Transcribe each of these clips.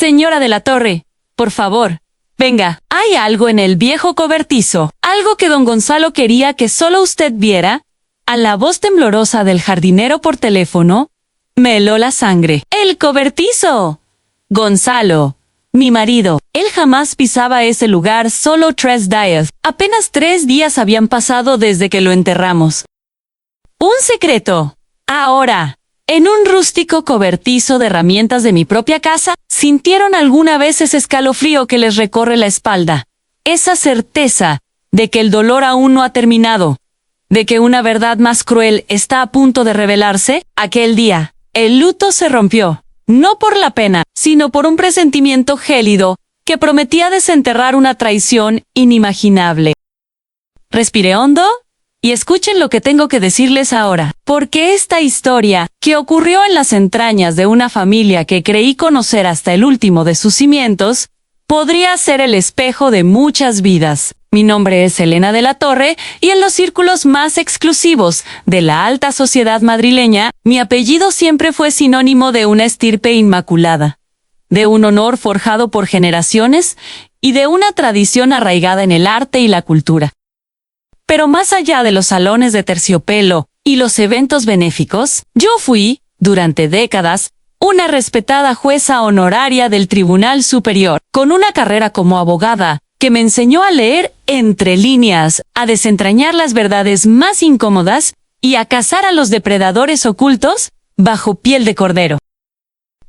Señora de la Torre, por favor, venga, hay algo en el viejo cobertizo, algo que don Gonzalo quería que solo usted viera. A la voz temblorosa del jardinero por teléfono, me heló la sangre. ¡El cobertizo! Gonzalo, mi marido. Él jamás pisaba ese lugar, solo 3 días. Apenas 3 días habían pasado desde que lo enterramos. ¡Un secreto! Ahora, en un rústico cobertizo de herramientas de mi propia casa, ¿sintieron alguna vez ese escalofrío que les recorre la espalda? Esa certeza de que el dolor aún no ha terminado, de que una verdad más cruel está a punto de revelarse. Aquel día, el luto se rompió, no por la pena, sino por un presentimiento gélido que prometía desenterrar una traición inimaginable. Respiré hondo y escuchen lo que tengo que decirles ahora, porque esta historia, que ocurrió en las entrañas de una familia que creí conocer hasta el último de sus cimientos, podría ser el espejo de muchas vidas. Mi nombre es Elena de la Torre y en los círculos más exclusivos de la alta sociedad madrileña, mi apellido siempre fue sinónimo de una estirpe inmaculada, de un honor forjado por generaciones y de una tradición arraigada en el arte y la cultura. Pero más allá de los salones de terciopelo y los eventos benéficos, yo fui, durante décadas, una respetada jueza honoraria del Tribunal Superior, con una carrera como abogada, que me enseñó a leer entre líneas, a desentrañar las verdades más incómodas y a cazar a los depredadores ocultos bajo piel de cordero.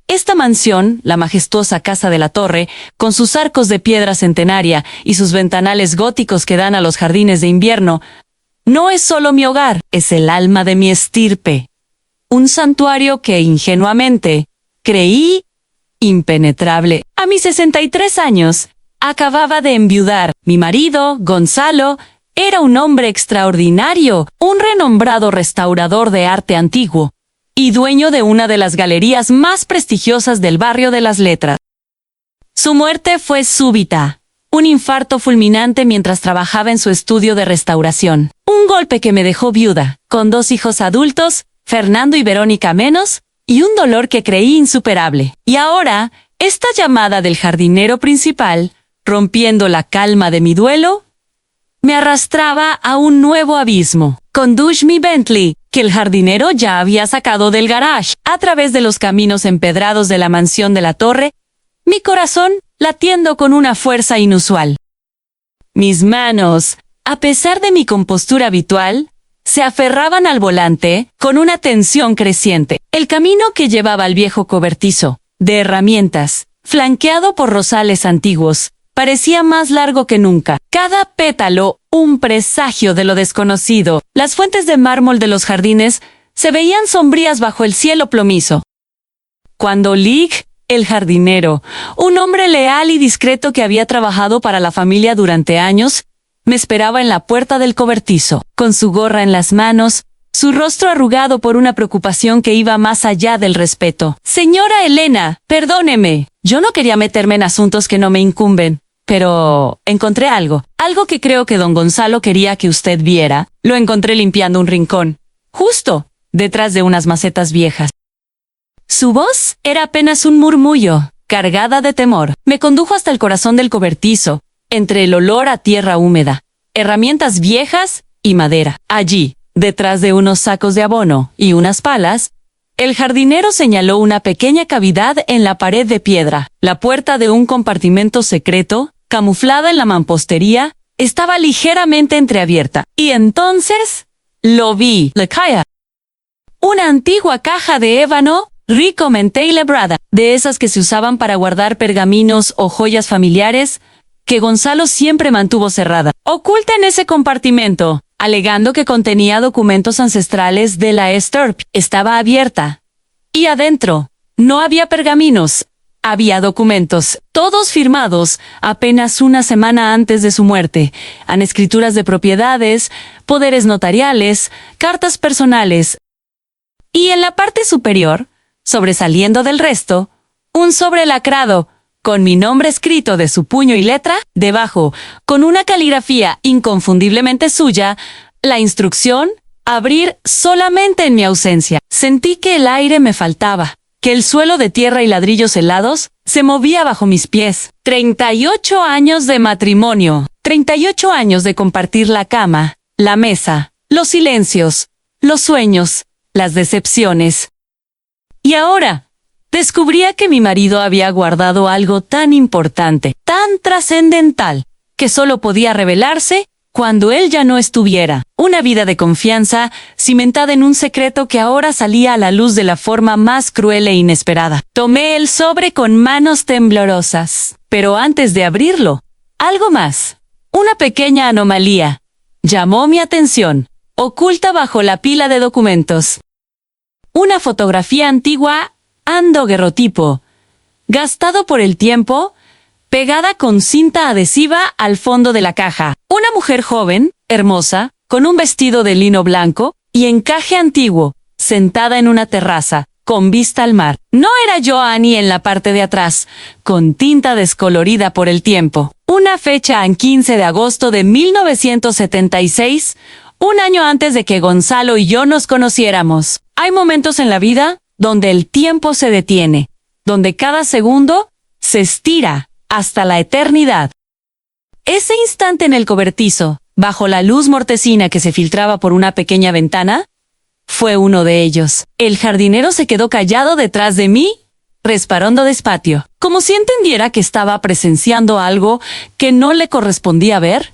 Esta mansión, la majestuosa Casa de la Torre, con sus arcos de piedra centenaria y sus ventanales góticos que dan a los jardines de invierno, no es solo mi hogar, es el alma de mi estirpe. Un santuario que ingenuamente creí impenetrable. A mis 63 años, acababa de enviudar. Mi marido, Gonzalo, era un hombre extraordinario, un renombrado restaurador de arte antiguo y dueño de una de las galerías más prestigiosas del barrio de las Letras. Su muerte fue súbita, un infarto fulminante mientras trabajaba en su estudio de restauración. Un golpe que me dejó viuda, con 2 hijos adultos, Fernando y Verónica menos, y un dolor que creí insuperable. Y ahora, esta llamada del jardinero principal, rompiendo la calma de mi duelo, me arrastraba a un nuevo abismo. Conduce mi Bentley, que el jardinero ya había sacado del garage, a través de los caminos empedrados de la mansión de la Torre, mi corazón latiendo con una fuerza inusual. Mis manos, a pesar de mi compostura habitual, se aferraban al volante con una tensión creciente. El camino que llevaba al viejo cobertizo, de herramientas, flanqueado por rosales antiguos, parecía más largo que nunca. Cada pétalo, un presagio de lo desconocido. Las fuentes de mármol de los jardines se veían sombrías bajo el cielo plomizo. Cuando Lig, el jardinero, un hombre leal y discreto que había trabajado para la familia durante años, me esperaba en la puerta del cobertizo, con su gorra en las manos, su rostro arrugado por una preocupación que iba más allá del respeto. Señora Elena, perdóneme. Yo no quería meterme en asuntos que no me incumben, pero encontré algo que creo que don Gonzalo quería que usted viera. Lo encontré limpiando un rincón, justo detrás de unas macetas viejas. Su voz era apenas un murmullo, cargada de temor. Me condujo hasta el corazón del cobertizo, entre el olor a tierra húmeda, herramientas viejas y madera. Allí, detrás de unos sacos de abono y unas palas, el jardinero señaló una pequeña cavidad en la pared de piedra. La puerta de un compartimento secreto, camuflada en la mampostería, estaba ligeramente entreabierta. Y entonces, lo vi. La caja. Una antigua caja de ébano, ricamente lebrada, de esas que se usaban para guardar pergaminos o joyas familiares, que Gonzalo siempre mantuvo cerrada. Oculta en ese compartimento, alegando que contenía documentos ancestrales de la estirpe, estaba abierta. Y adentro, no había pergaminos, había documentos, todos firmados apenas una semana antes de su muerte, en escrituras de propiedades, poderes notariales, cartas personales. Y en la parte superior, sobresaliendo del resto, un sobre lacrado, con mi nombre escrito de su puño y letra, debajo, con una caligrafía inconfundiblemente suya, la instrucción: abrir solamente en mi ausencia. Sentí que el aire me faltaba, que el suelo de tierra y ladrillos helados se movía bajo mis pies. 38 años de matrimonio, 38 años de compartir la cama, la mesa, los silencios, los sueños, las decepciones. Y ahora, descubría que mi marido había guardado algo tan importante, tan trascendental, que solo podía revelarse cuando él ya no estuviera. Una vida de confianza, cimentada en un secreto que ahora salía a la luz de la forma más cruel e inesperada. Tomé el sobre con manos temblorosas. Pero antes de abrirlo, algo más. Una pequeña anomalía llamó mi atención, oculta bajo la pila de documentos. Una fotografía antigua, daguerrotipo, gastado por el tiempo, pegada con cinta adhesiva al fondo de la caja. Una mujer joven, hermosa, con un vestido de lino blanco y encaje antiguo, sentada en una terraza, con vista al mar. No era Joanny en la parte de atrás, con tinta descolorida por el tiempo. Una fecha en 15 de agosto de 1976, un año antes de que Gonzalo y yo nos conociéramos. Hay momentos en la vida donde el tiempo se detiene, donde cada segundo se estira hasta la eternidad. Ese instante en el cobertizo, bajo la luz mortecina que se filtraba por una pequeña ventana, fue uno de ellos. El jardinero se quedó callado detrás de mí, respirando despacio, como si entendiera que estaba presenciando algo que no le correspondía ver,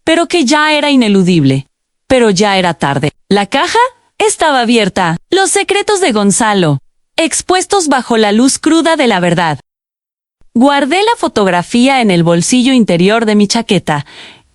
pero que ya era ineludible. Pero ya era tarde. La caja estaba abierta. Los secretos de Gonzalo, expuestos bajo la luz cruda de la verdad. Guardé la fotografía en el bolsillo interior de mi chaqueta,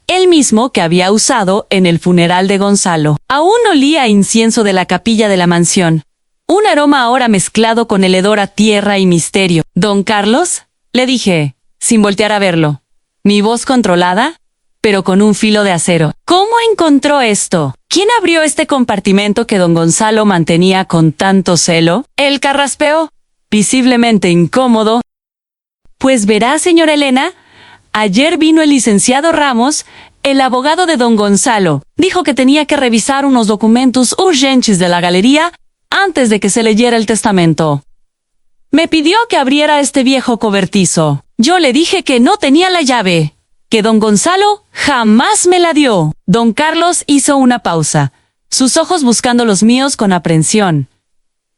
el mismo que había usado en el funeral de Gonzalo. Aún olía a incienso de la capilla de la mansión, un aroma ahora mezclado con el hedor a tierra y misterio. «Don Carlos», le dije, sin voltear a verlo, mi voz controlada, pero con un filo de acero. «¿Cómo encontró esto? ¿Quién abrió este compartimento que don Gonzalo mantenía con tanto celo?» Él carraspeó, visiblemente incómodo. «Pues verá, señora Elena, ayer vino el licenciado Ramos, el abogado de don Gonzalo. Dijo que tenía que revisar unos documentos urgentes de la galería antes de que se leyera el testamento. Me pidió que abriera este viejo cobertizo. Yo le dije que no tenía la llave, que don Gonzalo jamás me la dio». Don Carlos hizo una pausa, sus ojos buscando los míos con aprensión.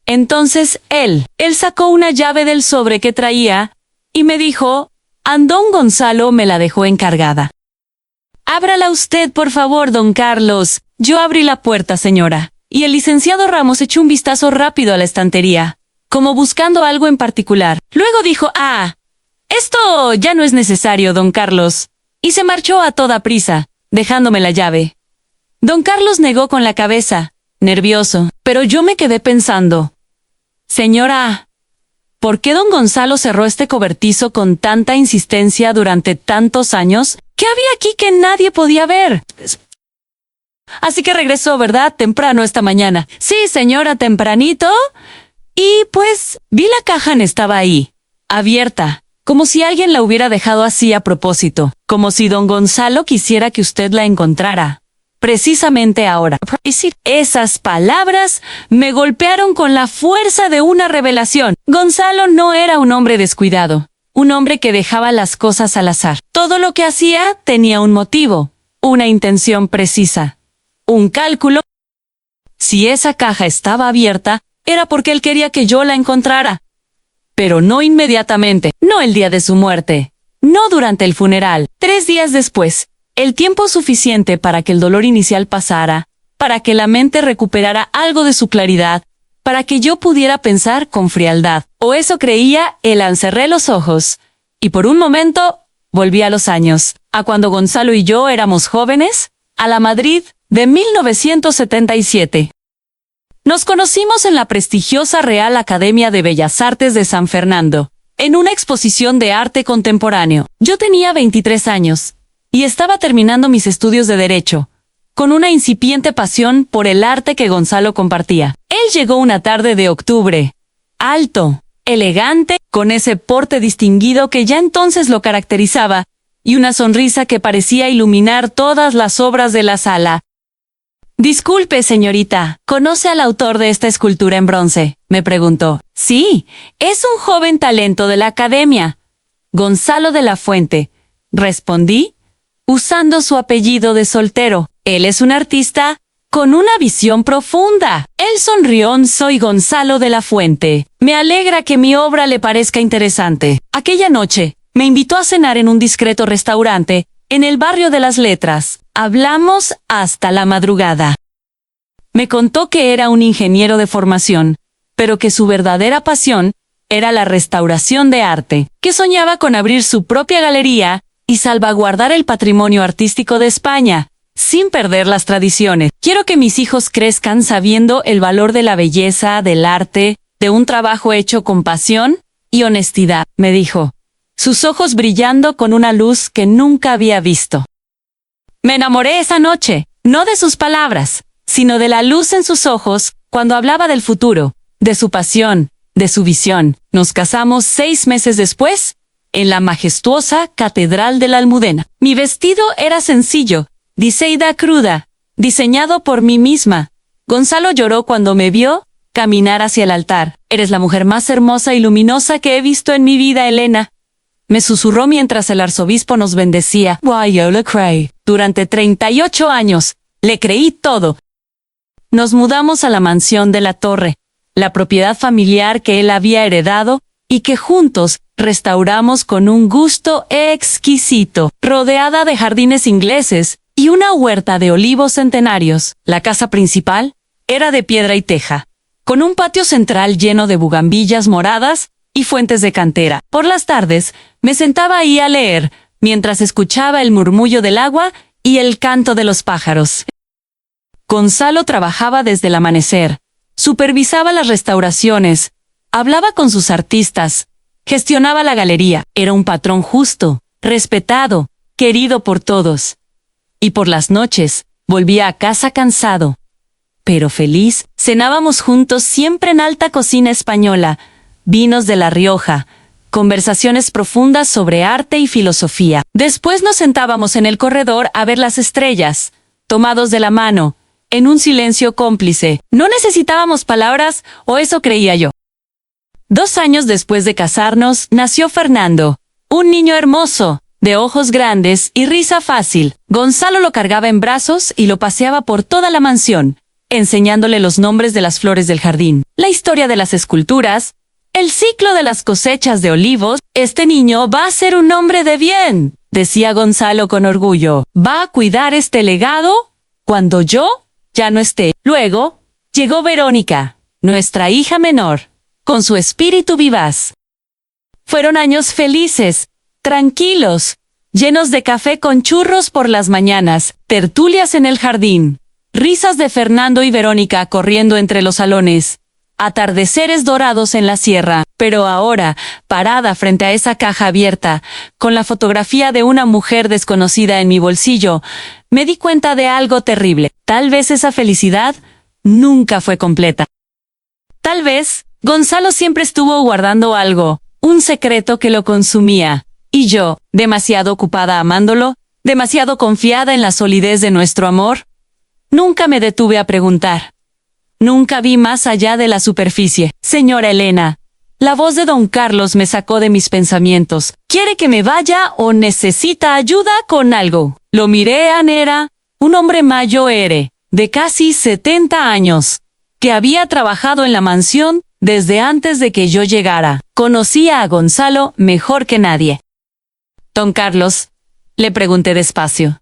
Entonces él sacó una llave del sobre que traía y me dijo: «Don Gonzalo me la dejó encargada». «Ábrala usted, por favor, don Carlos». Yo abrí la puerta, señora, y el licenciado Ramos echó un vistazo rápido a la estantería, como buscando algo en particular. Luego dijo: «Esto ya no es necesario, don Carlos», y se marchó a toda prisa, dejándome la llave. Don Carlos negó con la cabeza, nervioso, pero yo me quedé pensando: «Señora, ¿por qué don Gonzalo cerró este cobertizo con tanta insistencia durante tantos años? ¿Qué había aquí que nadie podía ver?» Así que regresó, ¿verdad? Temprano esta mañana. «Sí, señora, tempranito. Y pues, vi la caja, estaba ahí, abierta, como si alguien la hubiera dejado así a propósito, como si don Gonzalo quisiera que usted la encontrara. Precisamente ahora». Esas palabras me golpearon con la fuerza de una revelación. Gonzalo no era un hombre descuidado, un hombre que dejaba las cosas al azar. Todo lo que hacía tenía un motivo, una intención precisa, un cálculo. Si esa caja estaba abierta, era porque él quería que yo la encontrara. Pero no inmediatamente, no el día de su muerte, no durante el funeral, 3 días después. El tiempo suficiente para que el dolor inicial pasara, para que la mente recuperara algo de su claridad, para que yo pudiera pensar con frialdad. O eso creía él. Cerré los ojos, y por un momento volví a los años, a cuando Gonzalo y yo éramos jóvenes, a la Madrid de 1977. Nos conocimos en la prestigiosa Real Academia de Bellas Artes de San Fernando, en una exposición de arte contemporáneo. Yo tenía 23 años, y estaba terminando mis estudios de Derecho, con una incipiente pasión por el arte que Gonzalo compartía. Él llegó una tarde de octubre, alto, elegante, con ese porte distinguido que ya entonces lo caracterizaba, y una sonrisa que parecía iluminar todas las obras de la sala. Disculpe, señorita, ¿conoce al autor de esta escultura en bronce?, me preguntó. Sí, es un joven talento de la academia, Gonzalo de la Fuente, respondí, usando su apellido de soltero. Él es un artista con una visión profunda. Él sonrió. Soy Gonzalo de la Fuente. Me alegra que mi obra le parezca interesante. Aquella noche, me invitó a cenar en un discreto restaurante en el barrio de las Letras. Hablamos hasta la madrugada. Me contó que era un ingeniero de formación, pero que su verdadera pasión era la restauración de arte, que soñaba con abrir su propia galería y salvaguardar el patrimonio artístico de España, sin perder las tradiciones. Quiero que mis hijos crezcan sabiendo el valor de la belleza, del arte, de un trabajo hecho con pasión y honestidad, me dijo, sus ojos brillando con una luz que nunca había visto. Me enamoré esa noche, no de sus palabras, sino de la luz en sus ojos cuando hablaba del futuro, de su pasión, de su visión. Nos casamos 6 meses después, en la majestuosa Catedral de la Almudena. Mi vestido era sencillo, de seda cruda, diseñado por mí misma. Gonzalo lloró cuando me vio caminar hacia el altar. Eres la mujer más hermosa y luminosa que he visto en mi vida, Elena, me susurró mientras el arzobispo nos bendecía. Why yo le creí. Durante 38 años, le creí todo. Nos mudamos a la mansión de la Torre, la propiedad familiar que él había heredado y que juntos restauramos con un gusto exquisito, rodeada de jardines ingleses y una huerta de olivos centenarios. La casa principal era de piedra y teja, con un patio central lleno de bugambillas moradas y fuentes de cantera. Por las tardes, me sentaba ahí a leer, mientras escuchaba el murmullo del agua y el canto de los pájaros. Gonzalo trabajaba desde el amanecer, supervisaba las restauraciones, hablaba con sus artistas, gestionaba la galería. Era un patrón justo, respetado, querido por todos. Y por las noches, volvía a casa cansado, pero feliz. Cenábamos juntos siempre en alta cocina española, vinos de La Rioja, conversaciones profundas sobre arte y filosofía. Después nos sentábamos en el corredor a ver las estrellas, tomados de la mano, en un silencio cómplice. No necesitábamos palabras, o eso creía yo. 2 años después de casarnos, nació Fernando, un niño hermoso, de ojos grandes y risa fácil. Gonzalo lo cargaba en brazos y lo paseaba por toda la mansión, enseñándole los nombres de las flores del jardín, la historia de las esculturas, el ciclo de las cosechas de olivos. Este niño va a ser un hombre de bien, decía Gonzalo con orgullo. Va a cuidar este legado cuando yo ya no esté. Luego, llegó Verónica, nuestra hija menor, con su espíritu vivaz. Fueron años felices, tranquilos, llenos de café con churros por las mañanas, tertulias en el jardín, risas de Fernando y Verónica corriendo entre los salones, atardeceres dorados en la sierra. Pero ahora, parada frente a esa caja abierta, con la fotografía de una mujer desconocida en mi bolsillo, me di cuenta de algo terrible. Tal vez esa felicidad nunca fue completa. Tal vez Gonzalo siempre estuvo guardando algo, un secreto que lo consumía, y yo, demasiado ocupada amándolo, demasiado confiada en la solidez de nuestro amor, nunca me detuve a preguntar. Nunca vi más allá de la superficie. Señora Elena, la voz de don Carlos me sacó de mis pensamientos. ¿Quiere que me vaya o necesita ayuda con algo? Lo miré a Nera, un hombre mayor, de casi 70 años, que había trabajado en la mansión desde antes de que yo llegara. Conocía a Gonzalo mejor que nadie. Don Carlos, le pregunté despacio.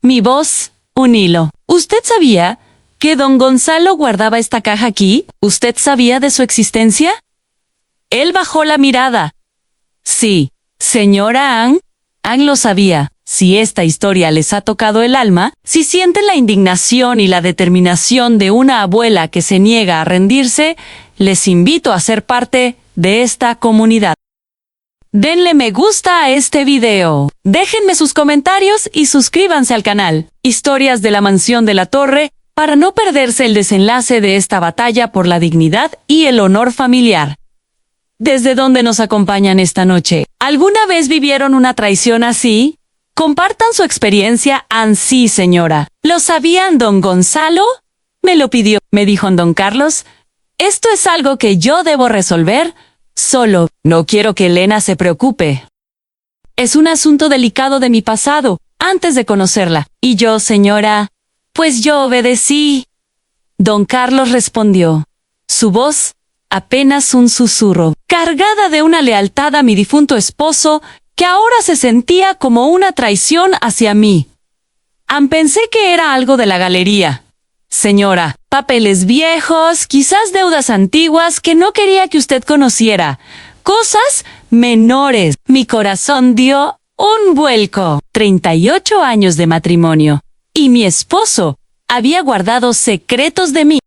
Mi voz, un hilo. ¿Usted sabía que don Gonzalo guardaba esta caja aquí? ¿Usted sabía de su existencia? Él bajó la mirada. Sí, señora Ann, Ann lo sabía. Si esta historia les ha tocado el alma, si sienten la indignación y la determinación de una abuela que se niega a rendirse, les invito a ser parte de esta comunidad. Denle me gusta a este video, déjenme sus comentarios y suscríbanse al canal Historias de la Mansión de la Torre para no perderse el desenlace de esta batalla por la dignidad y el honor familiar. ¿Desde dónde nos acompañan esta noche? ¿Alguna vez vivieron una traición así? Compartan su experiencia ansí, señora. ¿Lo sabían, don Gonzalo? Me lo pidió, me dijo don Carlos. Esto es algo que yo debo resolver. Solo, no quiero que Elena se preocupe. Es un asunto delicado de mi pasado, antes de conocerla. Y yo, señora, pues yo obedecí. Don Carlos respondió. Su voz, apenas un susurro, cargada de una lealtad a mi difunto esposo, que ahora se sentía como una traición hacia mí. Pensé que era algo de la galería. Señora, papeles viejos, quizás deudas antiguas que no quería que usted conociera. Cosas menores. Mi corazón dio un vuelco. 38 años de matrimonio. Y mi esposo había guardado secretos de mí.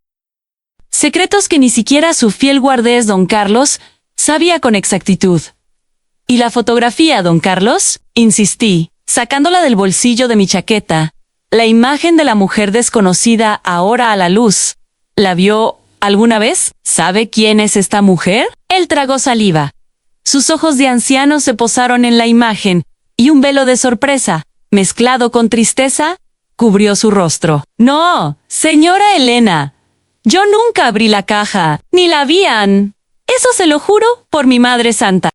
Secretos que ni siquiera su fiel guardés, don Carlos, sabía con exactitud. ¿Y la fotografía, don Carlos? Insistí, sacándola del bolsillo de mi chaqueta. La imagen de la mujer desconocida ahora a la luz. ¿La vio alguna vez? ¿Sabe quién es esta mujer? Él tragó saliva. Sus ojos de anciano se posaron en la imagen, y un velo de sorpresa, mezclado con tristeza, cubrió su rostro. No, señora Elena, yo nunca abrí la caja, ni la habían. Eso se lo juro por mi Madre Santa.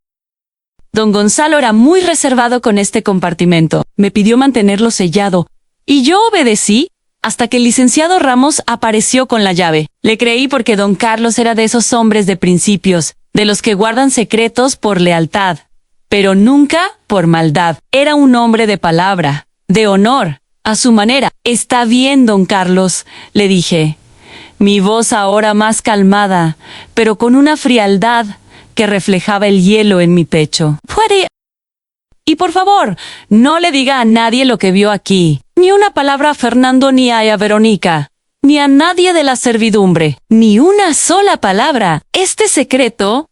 Don Gonzalo era muy reservado con este compartimento. Me pidió mantenerlo sellado, y yo obedecí hasta que el licenciado Ramos apareció con la llave. Le creí porque don Carlos era de esos hombres de principios, de los que guardan secretos por lealtad, pero nunca por maldad. Era un hombre de palabra, de honor, a su manera. Está bien, don Carlos, le dije. Mi voz ahora más calmada, pero con una frialdad que reflejaba el hielo en mi pecho. ¿Puede? Y por favor, no le diga a nadie lo que vio aquí. Ni una palabra a Fernando ni a Verónica. Ni a nadie de la servidumbre. Ni una sola palabra. Este secreto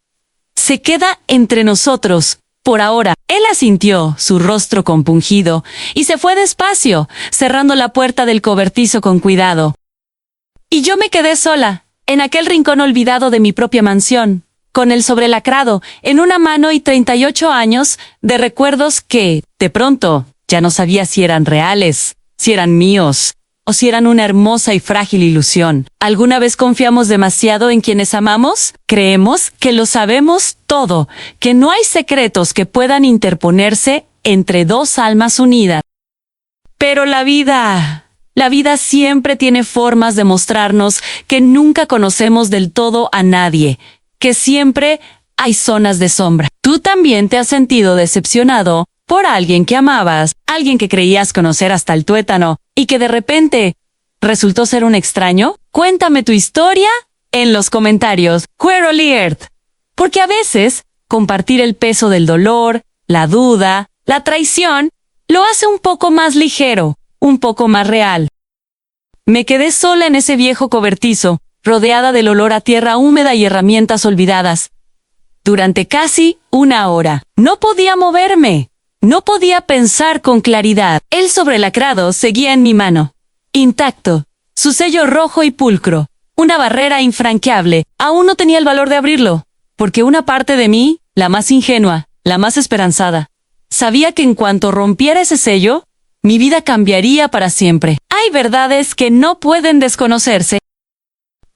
se queda entre nosotros. Por ahora. Él asintió, su rostro compungido, y se fue despacio, cerrando la puerta del cobertizo con cuidado. Y yo me quedé sola, en aquel rincón olvidado de mi propia mansión, con el sobrelacrado en una mano y 38 años de recuerdos que, de pronto, ya no sabía si eran reales, si eran míos, o si eran una hermosa y frágil ilusión. ¿Alguna vez confiamos demasiado en quienes amamos? Creemos que lo sabemos todo, que no hay secretos que puedan interponerse entre dos almas unidas. Pero la vida siempre tiene formas de mostrarnos que nunca conocemos del todo a nadie, que siempre hay zonas de sombra. ¿Tú también te has sentido decepcionado por alguien que amabas, alguien que creías conocer hasta el tuétano, y que de repente resultó ser un extraño? Cuéntame tu historia en los comentarios. Queer Alert. Porque a veces, compartir el peso del dolor, la duda, la traición, lo hace un poco más ligero, un poco más real. Me quedé sola en ese viejo cobertizo, rodeada del olor a tierra húmeda y herramientas olvidadas. Durante casi una hora. No podía moverme. No podía pensar con claridad. El sobrelacrado seguía en mi mano. Intacto. Su sello rojo y pulcro. Una barrera infranqueable. Aún no tenía el valor de abrirlo. Porque una parte de mí, la más ingenua, la más esperanzada, sabía que en cuanto rompiera ese sello, mi vida cambiaría para siempre. Hay verdades que no pueden desconocerse.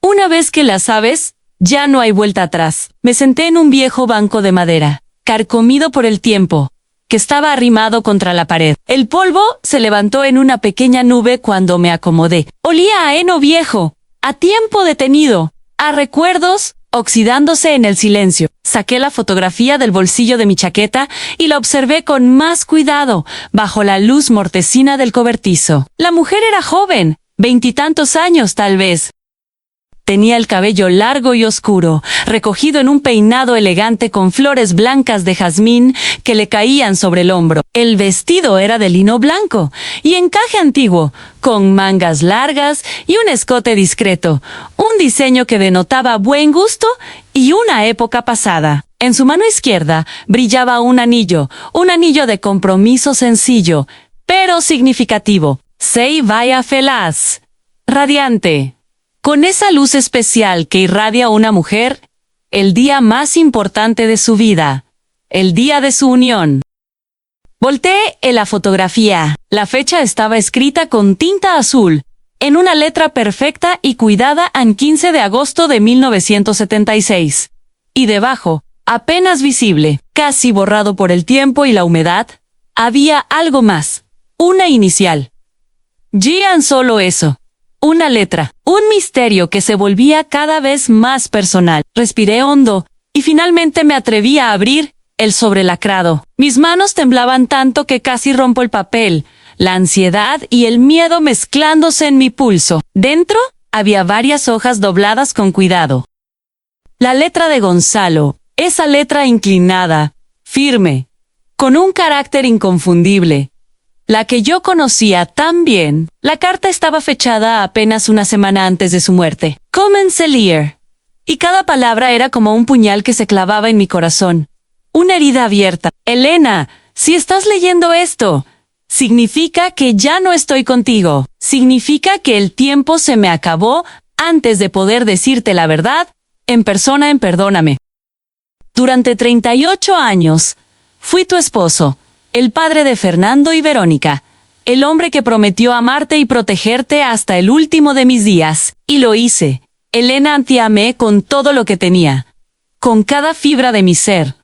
Una vez que las sabes, ya no hay vuelta atrás. Me senté en un viejo banco de madera, carcomido por el tiempo, que estaba arrimado contra la pared. El polvo se levantó en una pequeña nube cuando me acomodé. Olía a heno viejo, a tiempo detenido, a recuerdos oxidándose en el silencio. Saqué la fotografía del bolsillo de mi chaqueta y la observé con más cuidado, bajo la luz mortecina del cobertizo. La mujer era joven, 20 y tantos años tal vez. Tenía el cabello largo y oscuro, recogido en un peinado elegante con flores blancas de jazmín que le caían sobre el hombro. El vestido era de lino blanco y encaje antiguo, con mangas largas y un escote discreto, un diseño que denotaba buen gusto y una época pasada. En su mano izquierda brillaba un anillo de compromiso sencillo, pero significativo. Sei vaya feliz, radiante. Con esa luz especial que irradia una mujer, el día más importante de su vida, el día de su unión. Volteé en la fotografía. La fecha estaba escrita con tinta azul, en una letra perfecta y cuidada en 15 de agosto de 1976. Y debajo, apenas visible, casi borrado por el tiempo y la humedad, había algo más. Una inicial. Gian, solo eso. Una letra. Un misterio que se volvía cada vez más personal. Respiré hondo y finalmente me atreví a abrir el sobrelacrado. Mis manos temblaban tanto que casi rompo el papel, la ansiedad y el miedo mezclándose en mi pulso. Dentro había varias hojas dobladas con cuidado. La letra de Gonzalo, esa letra inclinada, firme, con un carácter inconfundible. La que yo conocía tan bien. La carta estaba fechada apenas una semana antes de su muerte. Comencé a leer. Y cada palabra era como un puñal que se clavaba en mi corazón. Una herida abierta. Elena, si estás leyendo esto, significa que ya no estoy contigo. Significa que el tiempo se me acabó antes de poder decirte la verdad en persona en Perdóname. Durante 38 años, fui tu esposo, el padre de Fernando y Verónica, el hombre que prometió amarte y protegerte hasta el último de mis días. Y lo hice. Elena, te amé con todo lo que tenía, con cada fibra de mi ser.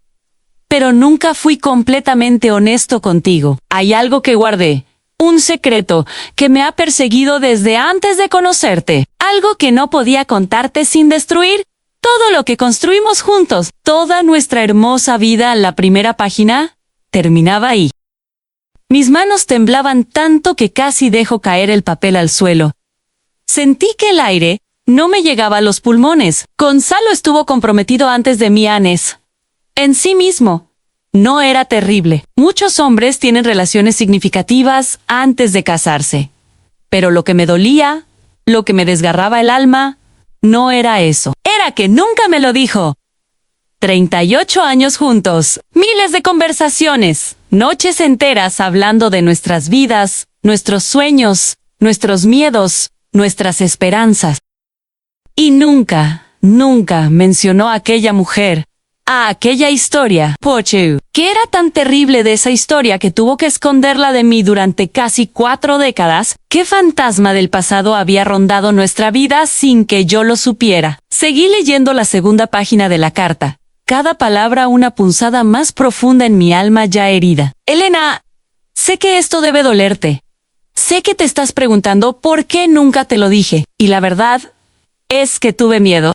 Pero nunca fui completamente honesto contigo. Hay algo que guardé, un secreto que me ha perseguido desde antes de conocerte, algo que no podía contarte sin destruir todo lo que construimos juntos. Toda nuestra hermosa vida, la primera página, terminaba ahí. Mis manos temblaban tanto que casi dejo caer el papel al suelo. Sentí que el aire no me llegaba a los pulmones. Gonzalo estuvo comprometido antes de mí, Anes. En sí mismo, no era terrible. Muchos hombres tienen relaciones significativas antes de casarse. Pero lo que me dolía, lo que me desgarraba el alma, no era eso. Era que nunca me lo dijo. 38 años juntos, miles de conversaciones, noches enteras hablando de nuestras vidas, nuestros sueños, nuestros miedos, nuestras esperanzas. Y nunca, nunca mencionó a aquella mujer, a aquella historia, Pochu, que era tan terrible de esa historia que tuvo que esconderla de mí durante casi 4 décadas. ¿Qué fantasma del pasado había rondado nuestra vida sin que yo lo supiera? Seguí leyendo la segunda página de la carta. Cada palabra una punzada más profunda en mi alma ya herida. Elena, sé que esto debe dolerte. Sé que te estás preguntando por qué nunca te lo dije. Y la verdad es que tuve miedo.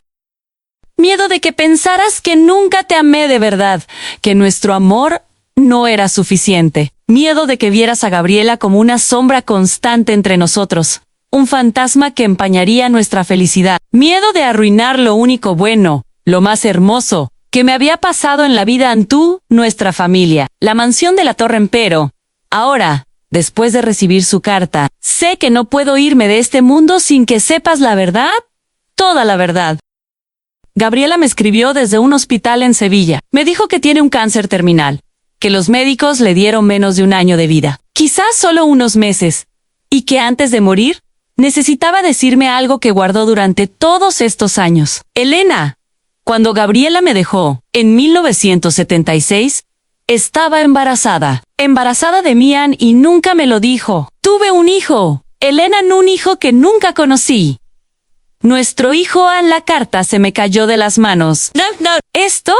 Miedo de que pensaras que nunca te amé de verdad, que nuestro amor no era suficiente. Miedo de que vieras a Gabriela como una sombra constante entre nosotros, un fantasma que empañaría nuestra felicidad. Miedo de arruinar lo único bueno, lo más hermoso, que me había pasado en la vida en nuestra familia, la mansión de la Torre Empero. Ahora, después de recibir su carta, sé que no puedo irme de este mundo sin que sepas la verdad, toda la verdad. Gabriela me escribió desde un hospital en Sevilla. Me dijo que tiene un cáncer terminal, que los médicos le dieron menos de 1 año de vida, quizás solo unos meses, y que antes de morir, necesitaba decirme algo que guardó durante todos estos años. Elena, cuando Gabriela me dejó, en 1976, estaba embarazada de Mian y nunca me lo dijo. Tuve un hijo, Elena, un hijo que nunca conocí. Nuestro hijo, en la carta se me cayó de las manos. No, esto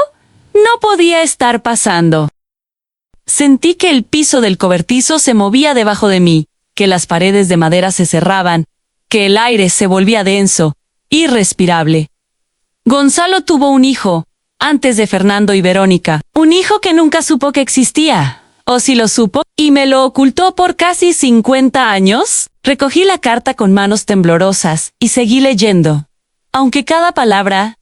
no podía estar pasando. Sentí que el piso del cobertizo se movía debajo de mí, que las paredes de madera se cerraban, que el aire se volvía denso, irrespirable. Gonzalo tuvo un hijo, antes de Fernando y Verónica, un hijo que nunca supo que existía, o si lo supo, y me lo ocultó por casi 50 años. Recogí la carta con manos temblorosas y seguí leyendo, aunque cada palabra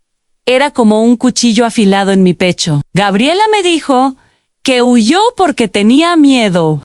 era como un cuchillo afilado en mi pecho. Gabriela me dijo que huyó porque tenía miedo.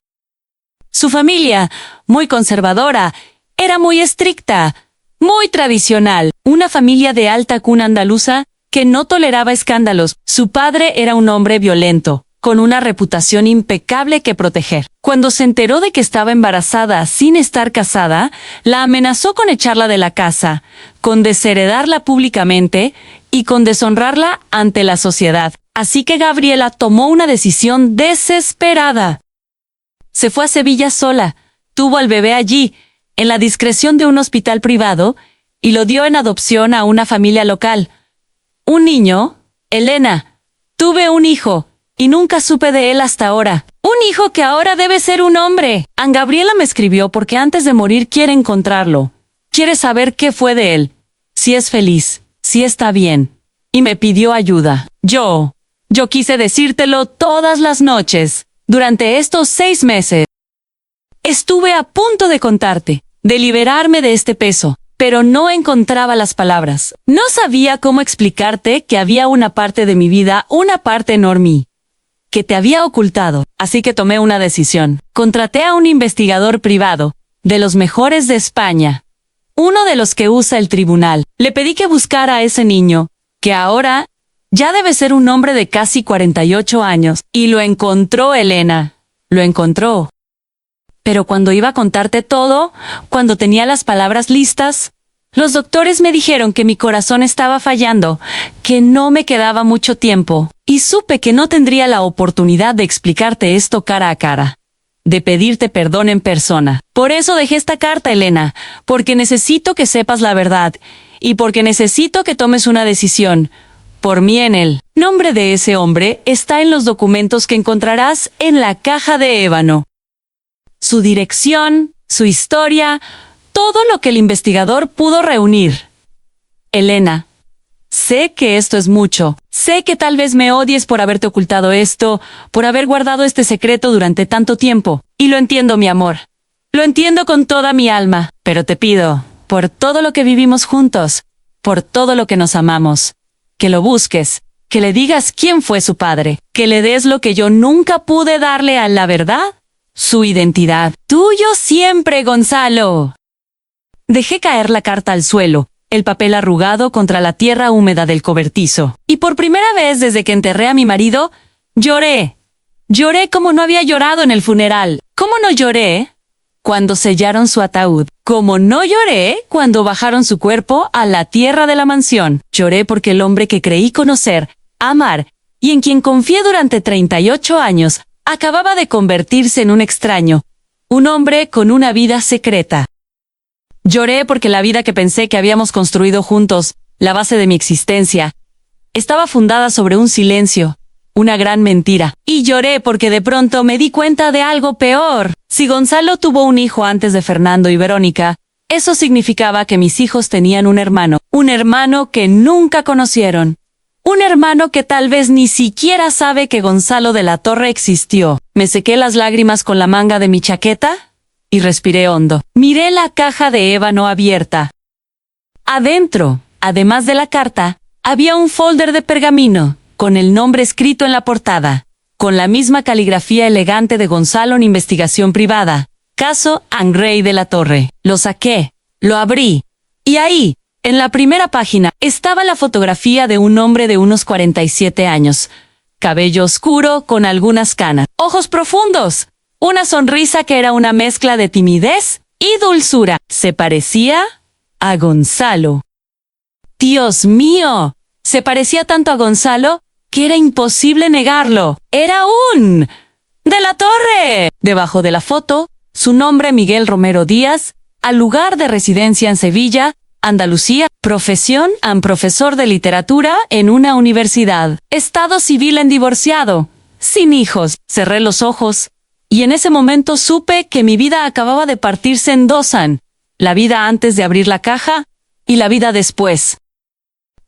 Su familia, muy conservadora, era muy estricta, muy tradicional, una familia de alta cuna andaluza que no toleraba escándalos. Su padre era un hombre violento, con una reputación impecable que proteger. Cuando se enteró de que estaba embarazada sin estar casada, la amenazó con echarla de la casa, con desheredarla públicamente y con deshonrarla ante la sociedad. Así que Gabriela tomó una decisión desesperada. Se fue a Sevilla sola, tuvo al bebé allí, en la discreción de un hospital privado, y lo dio en adopción a una familia local. Un niño, Elena. Tuve un hijo, y nunca supe de él hasta ahora. Un hijo que ahora debe ser un hombre. Ann Gabriela me escribió porque antes de morir quiere encontrarlo. Quiere saber qué fue de él, si es feliz, si está bien. Y me pidió ayuda. Yo quise decírtelo todas las noches, durante estos 6 meses. Estuve a punto de contarte, de liberarme de este peso, pero no encontraba las palabras. No sabía cómo explicarte que había una parte de mi vida, una parte enorme, que te había ocultado, así que tomé una decisión. Contraté a un investigador privado, de los mejores de España, uno de los que usa el tribunal. Le pedí que buscara a ese niño, que ahora ya debe ser un hombre de casi 48 años, y lo encontró, Elena. Lo encontró. Pero cuando iba a contarte todo, cuando tenía las palabras listas, los doctores me dijeron que mi corazón estaba fallando, que no me quedaba mucho tiempo, y supe que no tendría la oportunidad de explicarte esto cara a cara, de pedirte perdón en persona. Por eso dejé esta carta, Elena, porque necesito que sepas la verdad, y porque necesito que tomes una decisión. Por mí en el nombre de ese hombre está en los documentos que encontrarás en la caja de ébano. Su dirección, su historia, todo lo que el investigador pudo reunir. Elena, sé que esto es mucho. Sé que tal vez me odies por haberte ocultado esto, por haber guardado este secreto durante tanto tiempo. Y lo entiendo, mi amor. Lo entiendo con toda mi alma. Pero te pido, por todo lo que vivimos juntos, por todo lo que nos amamos, que lo busques, que le digas quién fue su padre, que le des lo que yo nunca pude darle a la verdad, su identidad. Tuyo siempre, Gonzalo. Dejé caer la carta al suelo, el papel arrugado contra la tierra húmeda del cobertizo. Y por primera vez desde que enterré a mi marido, lloré. Lloré como no había llorado en el funeral. ¿Cómo no lloré cuando sellaron su ataúd? Como no lloré cuando bajaron su cuerpo a la tierra de la mansión. Lloré porque el hombre que creí conocer, amar, y en quien confié durante 38 años, acababa de convertirse en un extraño, un hombre con una vida secreta. Lloré porque la vida que pensé que habíamos construido juntos, la base de mi existencia, estaba fundada sobre un silencio, una gran mentira. Y lloré porque de pronto me di cuenta de algo peor. Si Gonzalo tuvo un hijo antes de Fernando y Verónica, eso significaba que mis hijos tenían un hermano que nunca conocieron. Un hermano que tal vez ni siquiera sabe que Gonzalo de la Torre existió. Me sequé las lágrimas con la manga de mi chaqueta y respiré hondo. Miré la caja de ébano abierta. Adentro, además de la carta, había un folder de pergamino, con el nombre escrito en la portada, con la misma caligrafía elegante de Gonzalo en investigación privada. Caso Ann Gray de la Torre. Lo saqué, lo abrí, y ahí, en la primera página, estaba la fotografía de un hombre de unos 47 años. Cabello oscuro con algunas canas, ojos profundos, una sonrisa que era una mezcla de timidez y dulzura. Se parecía a Gonzalo. ¡Dios mío! Se parecía tanto a Gonzalo que era imposible negarlo. ¡Era un de la Torre! Debajo de la foto, su nombre Miguel Romero Díaz, al lugar de residencia en Sevilla, Andalucía, profesión, profesor de literatura en una universidad, estado civil en divorciado, sin hijos. Cerré los ojos, y en ese momento supe que mi vida acababa de partirse en dos, la vida antes de abrir la caja y la vida después.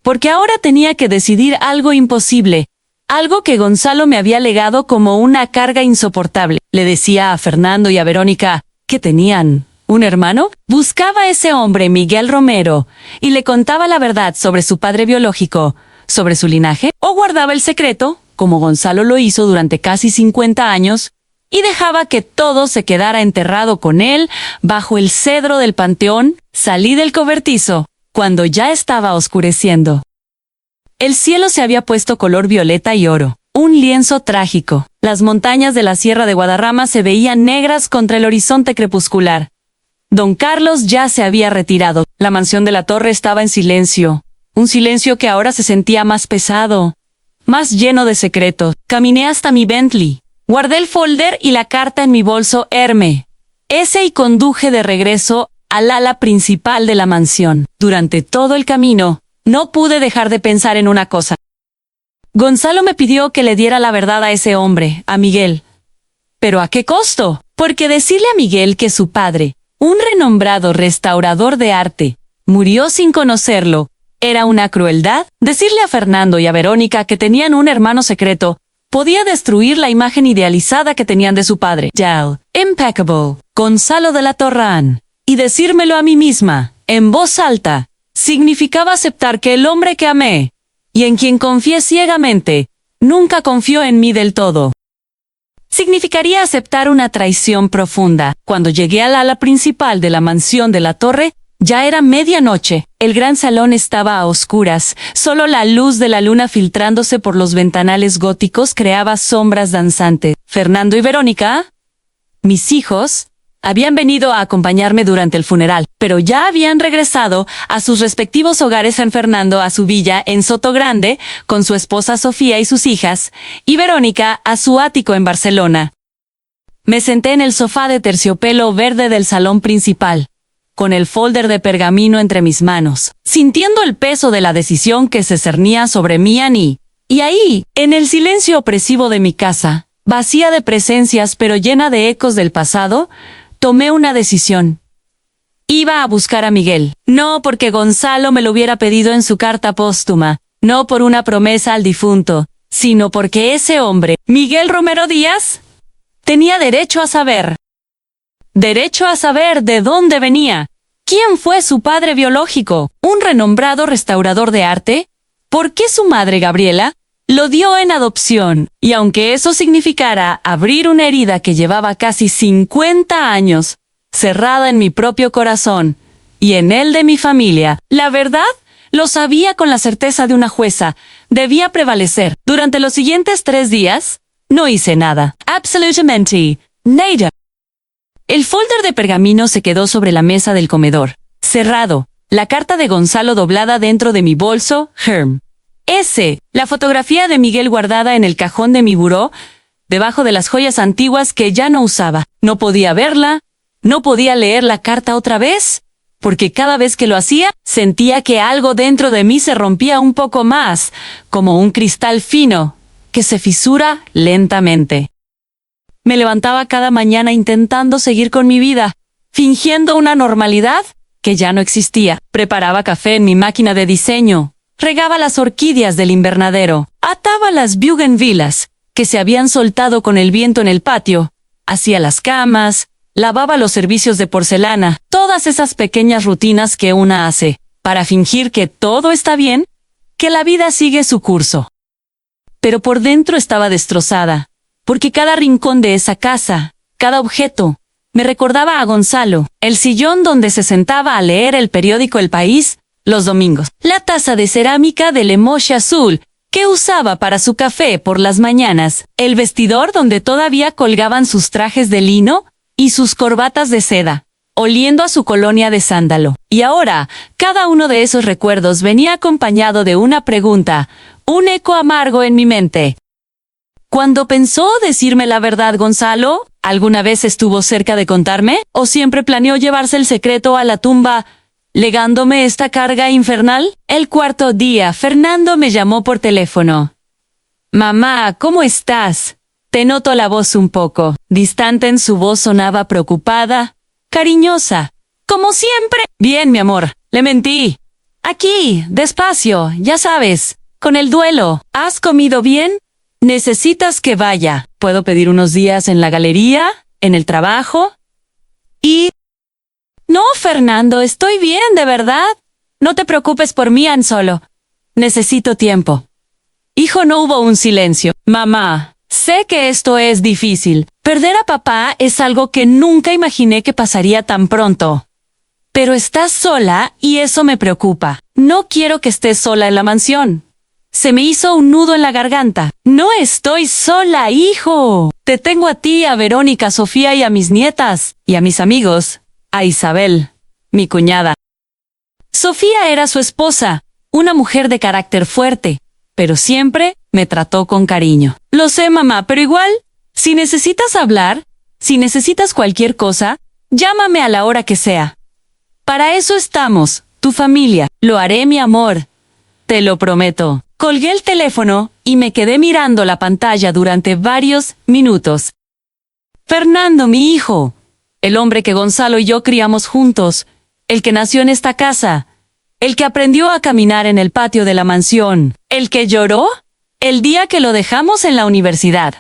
Porque ahora tenía que decidir algo imposible, algo que Gonzalo me había legado como una carga insoportable. Le decía a Fernando y a Verónica que tenían ¿un hermano? Buscaba a ese hombre, Miguel Romero, y le contaba la verdad sobre su padre biológico, sobre su linaje, o guardaba el secreto, como Gonzalo lo hizo durante casi 50 años, y dejaba que todo se quedara enterrado con él bajo el cedro del panteón. Salí del cobertizo cuando ya estaba oscureciendo. El cielo se había puesto color violeta y oro, un lienzo trágico. Las montañas de la Sierra de Guadarrama se veían negras contra el horizonte crepuscular. Don Carlos ya se había retirado. La mansión de la Torre estaba en silencio. Un silencio que ahora se sentía más pesado, más lleno de secretos. Caminé hasta mi Bentley, Guardé el folder y la carta en mi bolso Herme. Y conduje de regreso al ala principal de la mansión. Durante todo el camino, no pude dejar de pensar en una cosa. Gonzalo me pidió que le diera la verdad a ese hombre, a Miguel. ¿Pero a qué costo? Porque decirle a Miguel que su padre, un renombrado restaurador de arte, murió sin conocerlo, era una crueldad. Decirle a Fernando y a Verónica que tenían un hermano secreto podía destruir la imagen idealizada que tenían de su padre, Yal, impeccable, Gonzalo de la Torrán. Y decírmelo a mí misma, en voz alta, significaba aceptar que el hombre que amé, y en quien confié ciegamente, nunca confió en mí del todo. Significaría aceptar una traición profunda. Cuando llegué al ala principal de la mansión de la torre, ya era medianoche. El gran salón estaba a oscuras. Solo la luz de la luna filtrándose por los ventanales góticos creaba sombras danzantes. Fernando y Verónica, mis hijos, habían venido a acompañarme durante el funeral, pero ya habían regresado a sus respectivos hogares. San Fernando a su villa en Sotogrande, con su esposa Sofía y sus hijas, y Verónica a su ático en Barcelona. Me senté en el sofá de terciopelo verde del salón principal, con el folder de pergamino entre mis manos, sintiendo el peso de la decisión que se cernía sobre mí y ahí, en el silencio opresivo de mi casa, vacía de presencias pero llena de ecos del pasado, tomé una decisión. Iba a buscar a Miguel, no porque Gonzalo me lo hubiera pedido en su carta póstuma, no por una promesa al difunto, sino porque ese hombre, Miguel Romero Díaz, tenía derecho a saber. Derecho a saber de dónde venía. ¿Quién fue su padre biológico? ¿Un renombrado restaurador de arte? ¿Por qué su madre, Gabriela, lo dio en adopción? Y aunque eso significara abrir una herida que llevaba casi 50 años, cerrada en mi propio corazón y en el de mi familia, la verdad, lo sabía con la certeza de una jueza, debía prevalecer. Durante los siguientes 3 días, no hice nada. Absolutamente nada. El folder de pergamino se quedó sobre la mesa del comedor, cerrado, la carta de Gonzalo doblada dentro de mi bolso, la fotografía de Miguel guardada en el cajón de mi buró, debajo de las joyas antiguas que ya no usaba. No podía verla, no podía leer la carta otra vez, porque cada vez que lo hacía, sentía que algo dentro de mí se rompía un poco más, como un cristal fino, que se fisura lentamente. Me levantaba cada mañana intentando seguir con mi vida, fingiendo una normalidad que ya no existía. Preparaba café en mi máquina de diseño, regaba las orquídeas del invernadero, ataba las bugenvilas que se habían soltado con el viento en el patio, hacía las camas, lavaba los servicios de porcelana, todas esas pequeñas rutinas que una hace para fingir que todo está bien, que la vida sigue su curso. Pero por dentro estaba destrozada, porque cada rincón de esa casa, cada objeto, me recordaba a Gonzalo, el sillón donde se sentaba a leer el periódico El País los domingos, la taza de cerámica del emoji azul que usaba para su café por las mañanas, el vestidor donde todavía colgaban sus trajes de lino y sus corbatas de seda, oliendo a su colonia de sándalo. Y ahora, cada uno de esos recuerdos venía acompañado de una pregunta, un eco amargo en mi mente. ¿Cuándo pensó decirme la verdad, Gonzalo? ¿Alguna vez estuvo cerca de contarme? ¿O siempre planeó llevarse el secreto a la tumba, legándome esta carga infernal? El 4º día, Fernando me llamó por teléfono. Mamá, ¿cómo estás? Te noto la voz un poco distante. En su voz sonaba preocupada, cariñosa. Como siempre. Bien, mi amor, le mentí. Aquí, despacio, ya sabes, con el duelo. ¿Has comido bien? ¿Necesitas que vaya? ¿Puedo pedir unos días en la galería? ¿En el trabajo? No, Fernando, estoy bien, de verdad. No te preocupes por mí, Ansolo. Necesito tiempo. Hijo, no hubo un silencio. Mamá, sé que esto es difícil. Perder a papá es algo que nunca imaginé que pasaría tan pronto. Pero estás sola y eso me preocupa. No quiero que estés sola en la mansión. Se me hizo un nudo en la garganta. No estoy sola, hijo. Te tengo a ti, a Verónica, a Sofía y a mis nietas. Y a mis amigos. A Isabel, mi cuñada. Sofía era su esposa, una mujer de carácter fuerte, pero siempre me trató con cariño. Lo sé, mamá, pero igual, Si necesitas hablar, si necesitas cualquier cosa, llámame a la hora que sea. Para eso estamos, tu familia. Lo haré, mi amor. Te lo prometo. Colgué el teléfono y me quedé mirando la pantalla durante varios minutos. Fernando, mi hijo, el hombre que Gonzalo y yo criamos juntos, el que nació en esta casa, el que aprendió a caminar en el patio de la mansión, el que lloró el día que lo dejamos en la universidad.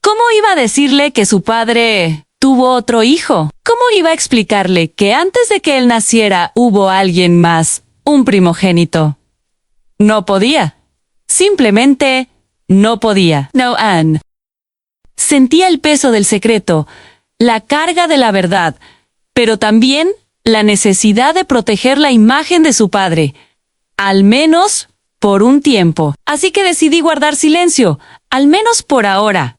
¿Cómo iba a decirle que su padre tuvo otro hijo? ¿Cómo iba a explicarle que antes de que él naciera hubo alguien más, un primogénito? No podía. Simplemente no podía. No, Anne. Sentía el peso del secreto, la carga de la verdad, pero también la necesidad de proteger la imagen de su padre, al menos por un tiempo. Así que decidí guardar silencio, al menos por ahora.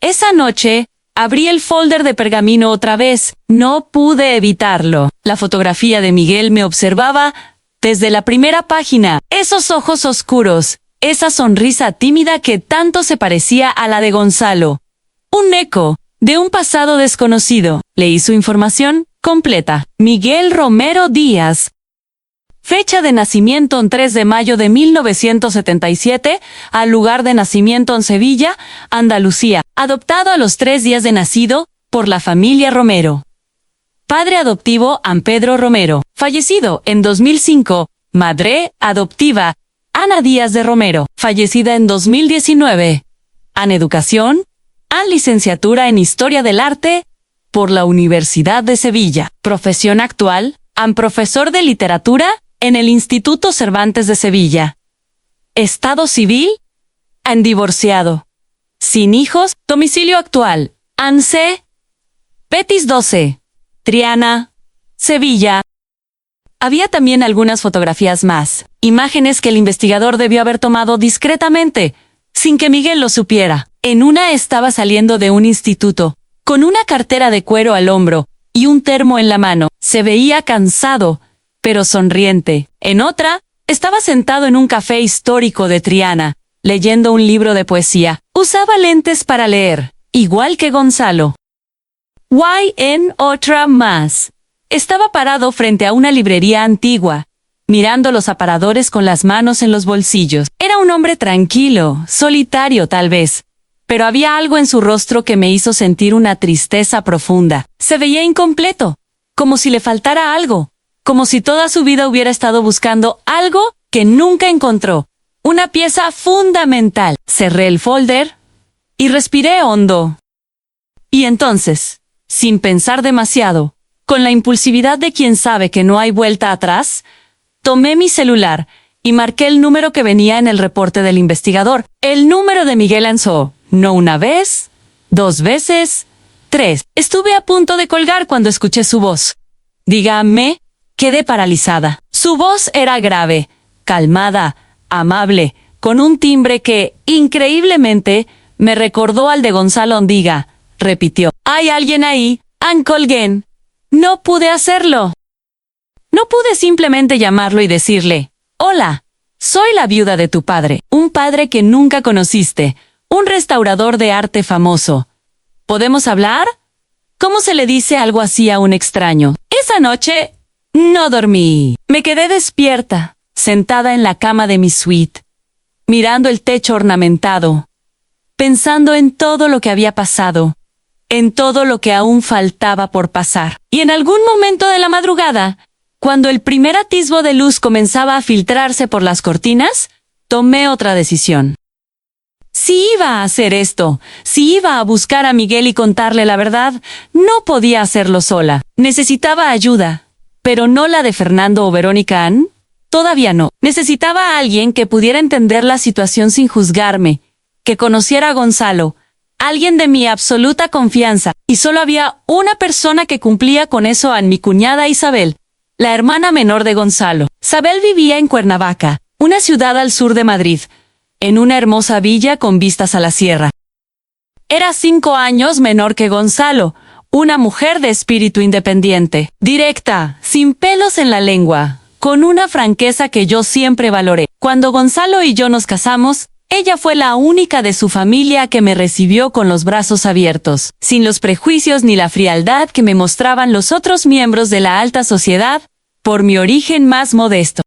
Esa noche, abrí el folder de pergamino otra vez. No pude evitarlo. La fotografía de Miguel me observaba desde la primera página. Esos ojos oscuros, esa sonrisa tímida que tanto se parecía a la de Gonzalo. Un eco de un pasado desconocido. Leí su información completa. Miguel Romero Díaz. Fecha de nacimiento 3 de mayo de 1977, al lugar de nacimiento en Sevilla, Andalucía. Adoptado a los 3 días de nacido por la familia Romero. Padre adoptivo An Pedro Romero. Fallecido en 2005. Madre adoptiva Ana Díaz de Romero. Fallecida en 2019. An Educación. An Licenciatura en Historia del Arte por la Universidad de Sevilla. Profesión actual. An Profesor de Literatura en el Instituto Cervantes de Sevilla. Estado civil. An Divorciado. Sin hijos. Domicilio actual. An C. Betis 12. Triana. Sevilla. Había también algunas fotografías más. Imágenes que el investigador debió haber tomado discretamente, sin que Miguel lo supiera. En una estaba saliendo de un instituto, con una cartera de cuero al hombro y un termo en la mano. Se veía cansado, pero sonriente. En otra, estaba sentado en un café histórico de Triana, leyendo un libro de poesía. Usaba lentes para leer, igual que Gonzalo. En otra más. Estaba parado frente a una librería antigua, mirando los aparadores con las manos en los bolsillos. Era un hombre tranquilo, solitario tal vez, pero había algo en su rostro que me hizo sentir una tristeza profunda. Se veía incompleto, como si le faltara algo, como si toda su vida hubiera estado buscando algo que nunca encontró, una pieza fundamental. Cerré el folder y respiré hondo. Y entonces, sin pensar demasiado, con la impulsividad de quien sabe que no hay vuelta atrás, tomé mi celular y marqué el número que venía en el reporte del investigador. El número de Miguel Anzó. No una vez, 2 veces, 3. Estuve a punto de colgar cuando escuché su voz. Dígame, quedé paralizada. Su voz era grave, calmada, amable, con un timbre que, increíblemente, me recordó al de Gonzalo Ondiga. Repitió. ¿Hay alguien ahí? An colguen. No pude hacerlo. No pude simplemente llamarlo y decirle, hola, soy la viuda de tu padre, un padre que nunca conociste, un restaurador de arte famoso. ¿Podemos hablar? ¿Cómo se le dice algo así a un extraño? Esa noche no dormí. Me quedé despierta, sentada en la cama de mi suite, mirando el techo ornamentado, pensando en todo lo que había pasado, en todo lo que aún faltaba por pasar. Y en algún momento de la madrugada, cuando el primer atisbo de luz comenzaba a filtrarse por las cortinas, tomé otra decisión. Si iba a hacer esto, si iba a buscar a Miguel y contarle la verdad, no podía hacerlo sola. Necesitaba ayuda, pero no la de Fernando o Verónica Ann. Todavía no. Necesitaba a alguien que pudiera entender la situación sin juzgarme, que conociera a Gonzalo, alguien de mi absoluta confianza. Y solo había una persona que cumplía con eso: a mi cuñada Isabel, la hermana menor de Gonzalo. Isabel vivía en Cuernavaca, una ciudad al sur de Madrid, en una hermosa villa con vistas a la sierra. Era 5 años menor que Gonzalo, una mujer de espíritu independiente, directa, sin pelos en la lengua, con una franqueza que yo siempre valoré. Cuando Gonzalo y yo nos casamos, Ella fue la única de su familia que me recibió con los brazos abiertos, sin los prejuicios ni la frialdad que me mostraban los otros miembros de la alta sociedad, por mi origen más modesto.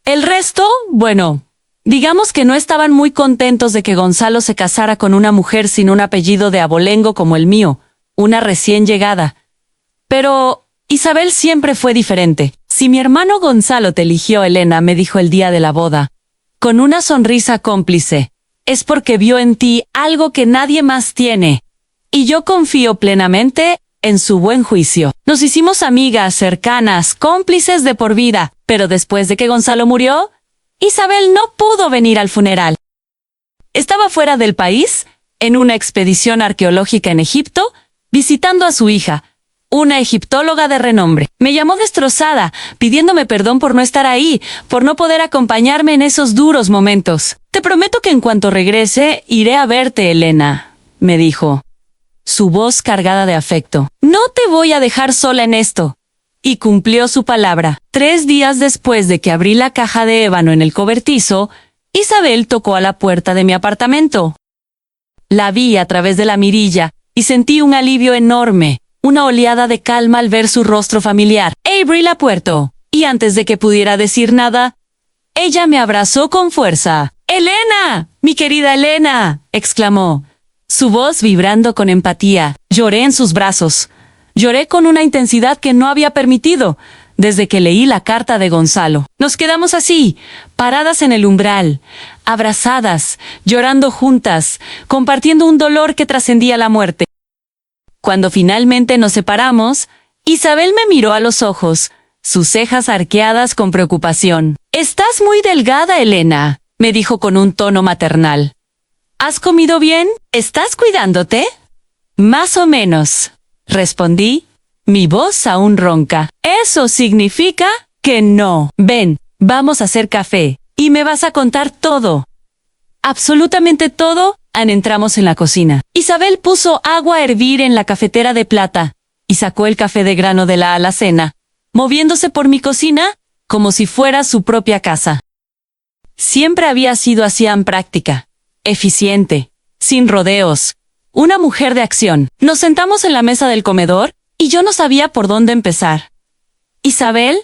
El resto, bueno, digamos que no estaban muy contentos de que Gonzalo se casara con una mujer sin un apellido de abolengo como el mío, una recién llegada. Pero Isabel siempre fue diferente. Si mi hermano Gonzalo te eligió, Elena, me dijo el día de la boda, con una sonrisa cómplice, es porque vio en ti algo que nadie más tiene. Y yo confío plenamente en su buen juicio. Nos hicimos amigas, cercanas, cómplices de por vida, pero después de que Gonzalo murió, Isabel no pudo venir al funeral. Estaba fuera del país, en una expedición arqueológica en Egipto, visitando a su hija, una egiptóloga de renombre. Me llamó destrozada, pidiéndome perdón por no estar ahí, por no poder acompañarme en esos duros momentos. Te prometo que en cuanto regrese, iré a verte, Elena, me dijo, su voz cargada de afecto. No te voy a dejar sola en esto. Y cumplió su palabra. 3 días después de que abrí la caja de ébano en el cobertizo, Isabel tocó a la puerta de mi apartamento. La vi a través de la mirilla y sentí un alivio enorme, una oleada de calma al ver su rostro familiar. Abrí la puerta, y antes de que pudiera decir nada, ella me abrazó con fuerza. ¡Elena! ¡Mi querida Elena!, exclamó, su voz vibrando con empatía. Lloré en sus brazos. Lloré con una intensidad que no había permitido desde que leí la carta de Gonzalo. Nos quedamos así, paradas en el umbral, abrazadas, llorando juntas, compartiendo un dolor que trascendía la muerte. Cuando finalmente nos separamos, Isabel me miró a los ojos, sus cejas arqueadas con preocupación. «Estás muy delgada, Elena», me dijo con un tono maternal. «¿Has comido bien? ¿Estás cuidándote?» «Más o menos», respondí, mi voz aún ronca. «Eso significa que no. Ven, vamos a hacer café, y me vas a contar todo». Absolutamente todo. Entramos en la cocina. Isabel puso agua a hervir en la cafetera de plata y sacó el café de grano de la alacena, moviéndose por mi cocina como si fuera su propia casa. Siempre había sido así, en práctica, eficiente, sin rodeos, una mujer de acción. Nos sentamos en la mesa del comedor y yo no sabía por dónde empezar. «Isabel»,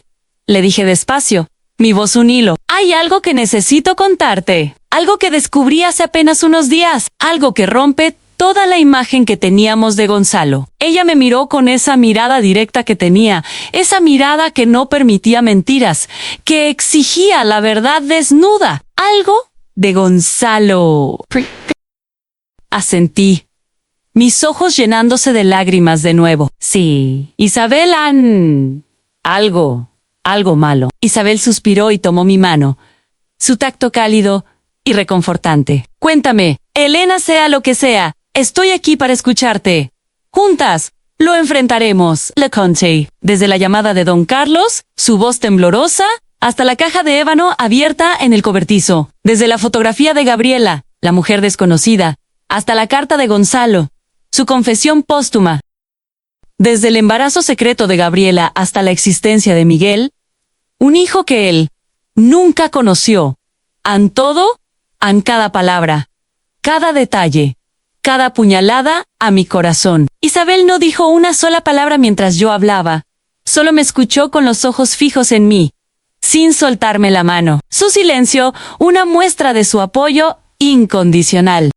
le dije despacio, mi voz un hilo, «hay algo que necesito contarte. Algo que descubrí hace apenas unos días, algo que rompe toda la imagen que teníamos de Gonzalo». Ella me miró con esa mirada directa que tenía, esa mirada que no permitía mentiras, que exigía la verdad desnuda. «Algo de Gonzalo». Asentí, mis ojos llenándose de lágrimas de nuevo. «Sí, Isabel, algo malo». Isabel suspiró y tomó mi mano, su tacto cálido y reconfortante. «Cuéntame, Elena, sea lo que sea, estoy aquí para escucharte. Juntas, lo enfrentaremos», le conté. Desde la llamada de don Carlos, su voz temblorosa, hasta la caja de ébano abierta en el cobertizo. Desde la fotografía de Gabriela, la mujer desconocida, hasta la carta de Gonzalo, su confesión póstuma. Desde el embarazo secreto de Gabriela hasta la existencia de Miguel, un hijo que él nunca conoció. En todo, en cada palabra, cada detalle, cada puñalada a mi corazón. Isabel no dijo una sola palabra mientras yo hablaba. Solo me escuchó con los ojos fijos en mí, sin soltarme la mano. Su silencio, una muestra de su apoyo incondicional.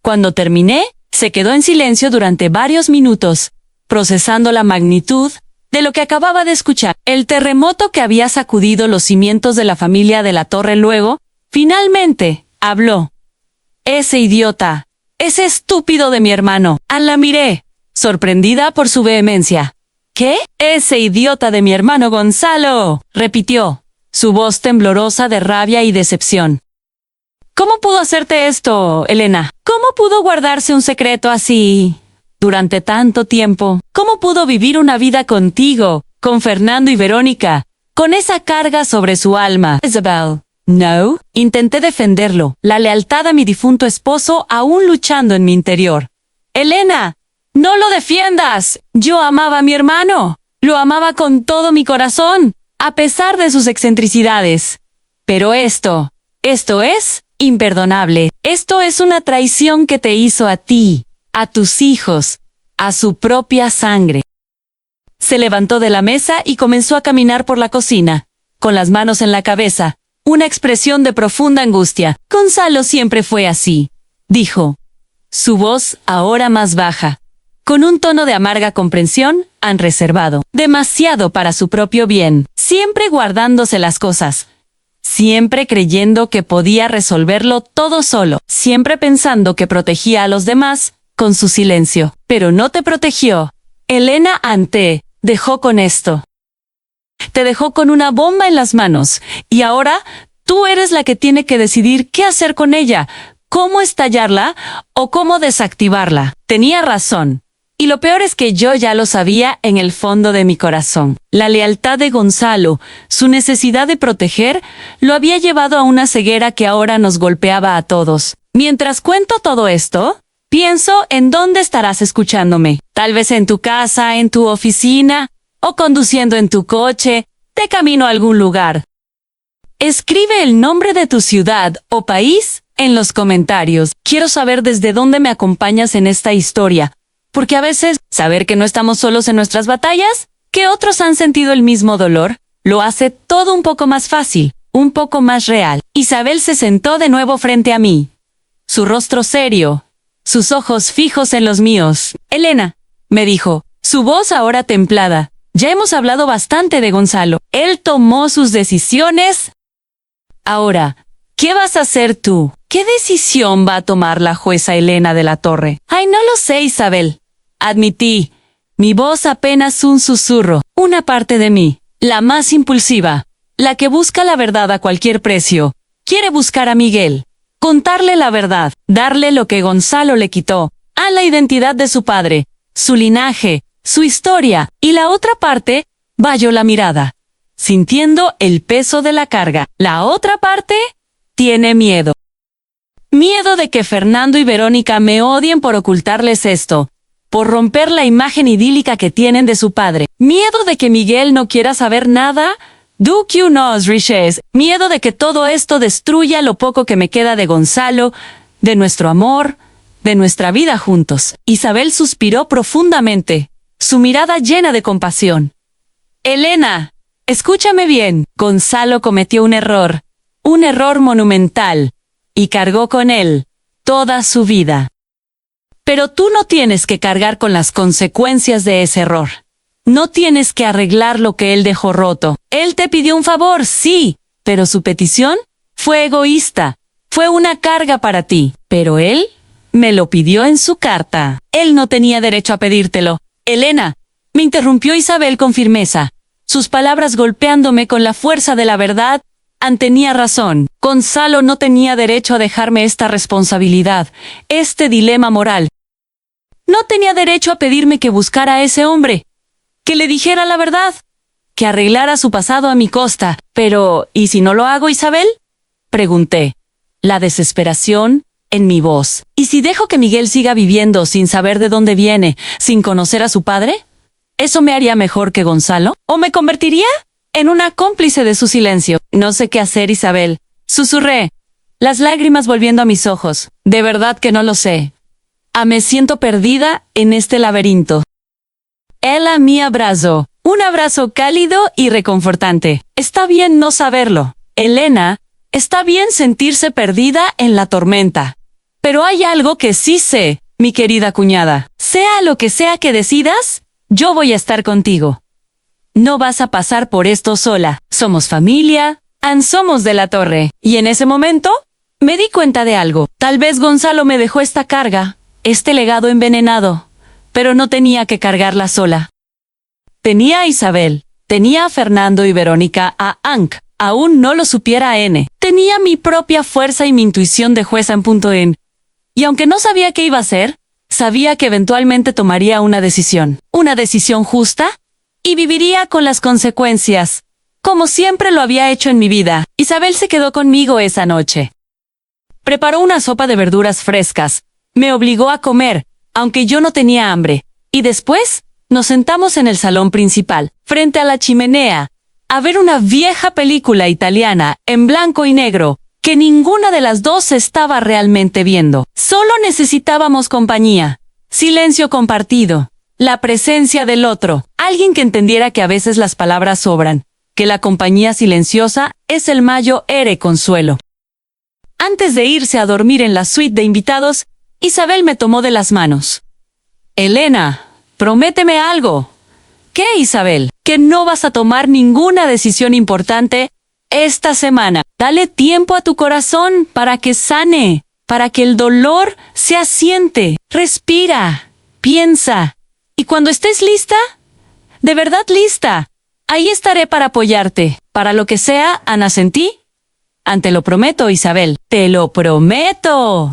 Cuando terminé, se quedó en silencio durante varios minutos, procesando la magnitud de lo que acababa de escuchar. El terremoto que había sacudido los cimientos de la familia de la Torre. Luego, finalmente, habló. «Ese idiota, ese estúpido de mi hermano». La miré, sorprendida por su vehemencia. «¿Qué? Ese idiota de mi hermano Gonzalo», repitió, su voz temblorosa de rabia y decepción. «¿Cómo pudo hacerte esto, Elena? ¿Cómo pudo guardarse un secreto así durante tanto tiempo? ¿Cómo pudo vivir una vida contigo, con Fernando y Verónica, con esa carga sobre su alma?» «Isabel, no». Intenté defenderlo, la lealtad a mi difunto esposo aún luchando en mi interior. «Elena, no lo defiendas. Yo amaba a mi hermano. Lo amaba con todo mi corazón, a pesar de sus excentricidades. Pero esto es imperdonable. Esto es una traición que te hizo a ti, a tus hijos, a su propia sangre. Se levantó de la mesa y comenzó a caminar por la cocina, con las manos en la cabeza, una expresión de profunda angustia. Gonzalo siempre fue así, dijo. Su voz, ahora más baja, con un tono de amarga comprensión, han reservado demasiado para su propio bien, siempre guardándose las cosas, siempre creyendo que podía resolverlo todo solo, siempre pensando que protegía a los demás con su silencio. Pero no te protegió. Elena te dejó con esto. Te dejó con una bomba en las manos, y ahora tú eres la que tiene que decidir qué hacer con ella, cómo estallarla o cómo desactivarla. Tenía razón. Y lo peor es que yo ya lo sabía en el fondo de mi corazón. La lealtad de Gonzalo, su necesidad de proteger, lo había llevado a una ceguera que ahora nos golpeaba a todos. Mientras cuento todo esto, pienso en dónde estarás escuchándome. Tal vez en tu casa, en tu oficina, o conduciendo en tu coche, de camino a algún lugar. Escribe el nombre de tu ciudad o país en los comentarios. Quiero saber desde dónde me acompañas en esta historia. Porque a veces, saber que no estamos solos en nuestras batallas, que otros han sentido el mismo dolor, lo hace todo un poco más fácil, un poco más real. Isabel se sentó de nuevo frente a mí. Su rostro serio, sus ojos fijos en los míos. Elena, me dijo, su voz ahora templada. Ya hemos hablado bastante de Gonzalo. Él tomó sus decisiones. Ahora, ¿qué vas a hacer tú? ¿Qué decisión va a tomar la jueza Elena de la Torre? Ay, no lo sé, Isabel. Admití, mi voz apenas un susurro. Una parte de mí, la más impulsiva, la que busca la verdad a cualquier precio, quiere buscar a Miguel, contarle la verdad, darle lo que Gonzalo le quitó, a la identidad de su padre, su linaje, su historia, y la otra parte, valló la mirada, sintiendo el peso de la carga. La otra parte tiene miedo. Miedo de que Fernando y Verónica me odien por ocultarles esto, por romper la imagen idílica que tienen de su padre. Miedo de que Miguel no quiera saber nada. Do you know, Riches? Miedo de que todo esto destruya lo poco que me queda de Gonzalo, de nuestro amor, de nuestra vida juntos. Isabel suspiró profundamente, su mirada llena de compasión. Elena, escúchame bien. Gonzalo cometió un error monumental, y cargó con él toda su vida. Pero tú no tienes que cargar con las consecuencias de ese error. No tienes que arreglar lo que él dejó roto. Él te pidió un favor, sí, pero su petición fue egoísta. Fue una carga para ti. Pero él me lo pidió en su carta. Él no tenía derecho a pedírtelo. Elena, me interrumpió Isabel con firmeza, sus palabras golpeándome con la fuerza de la verdad. Tenía razón. Gonzalo no tenía derecho a dejarme esta responsabilidad, este dilema moral. No tenía derecho a pedirme que buscara a ese hombre, que le dijera la verdad, que arreglara su pasado a mi costa. Pero, ¿y si no lo hago, Isabel? Pregunté, la desesperación en mi voz. ¿Y si dejo que Miguel siga viviendo sin saber de dónde viene, sin conocer a su padre? ¿Eso me haría mejor que Gonzalo? ¿O me convertiría en una cómplice de su silencio? No sé qué hacer, Isabel. Susurré, las lágrimas volviendo a mis ojos. De verdad que no lo sé. Me siento perdida en este laberinto. Él me abrazó. Un abrazo cálido y reconfortante. Está bien no saberlo, Elena. Está bien sentirse perdida en la tormenta. Pero hay algo que sí sé, mi querida cuñada. Sea lo que sea que decidas, yo voy a estar contigo. No vas a pasar por esto sola. Somos familia, somos de la Torre. Y en ese momento, me di cuenta de algo. Tal vez Gonzalo me dejó esta carga, este legado envenenado, pero no tenía que cargarla sola. Tenía a Isabel, tenía a Fernando y Verónica, a Hank, aún no lo supiera N. Tenía mi propia fuerza y mi intuición de jueza en punto en. Y aunque no sabía qué iba a hacer, sabía que eventualmente tomaría una decisión justa, y viviría con las consecuencias, como siempre lo había hecho en mi vida. Isabel se quedó conmigo esa noche. Preparó una sopa de verduras frescas, me obligó a comer, aunque yo no tenía hambre, y después nos sentamos en el salón principal, frente a la chimenea, a ver una vieja película italiana en blanco y negro, que ninguna de las dos estaba realmente viendo. Solo necesitábamos compañía, silencio compartido, la presencia del otro, alguien que entendiera que a veces las palabras sobran, que la compañía silenciosa es el mayor consuelo. Antes de irse a dormir en la suite de invitados, Isabel me tomó de las manos. Elena, prométeme algo. ¿Qué, Isabel? Que no vas a tomar ninguna decisión importante esta semana. Dale tiempo a tu corazón para que sane, para que el dolor se asiente. Respira, piensa. Y cuando estés lista, de verdad lista, ahí estaré para apoyarte. Para lo que sea, Ana, sentí. Te lo prometo, Isabel. Te lo prometo.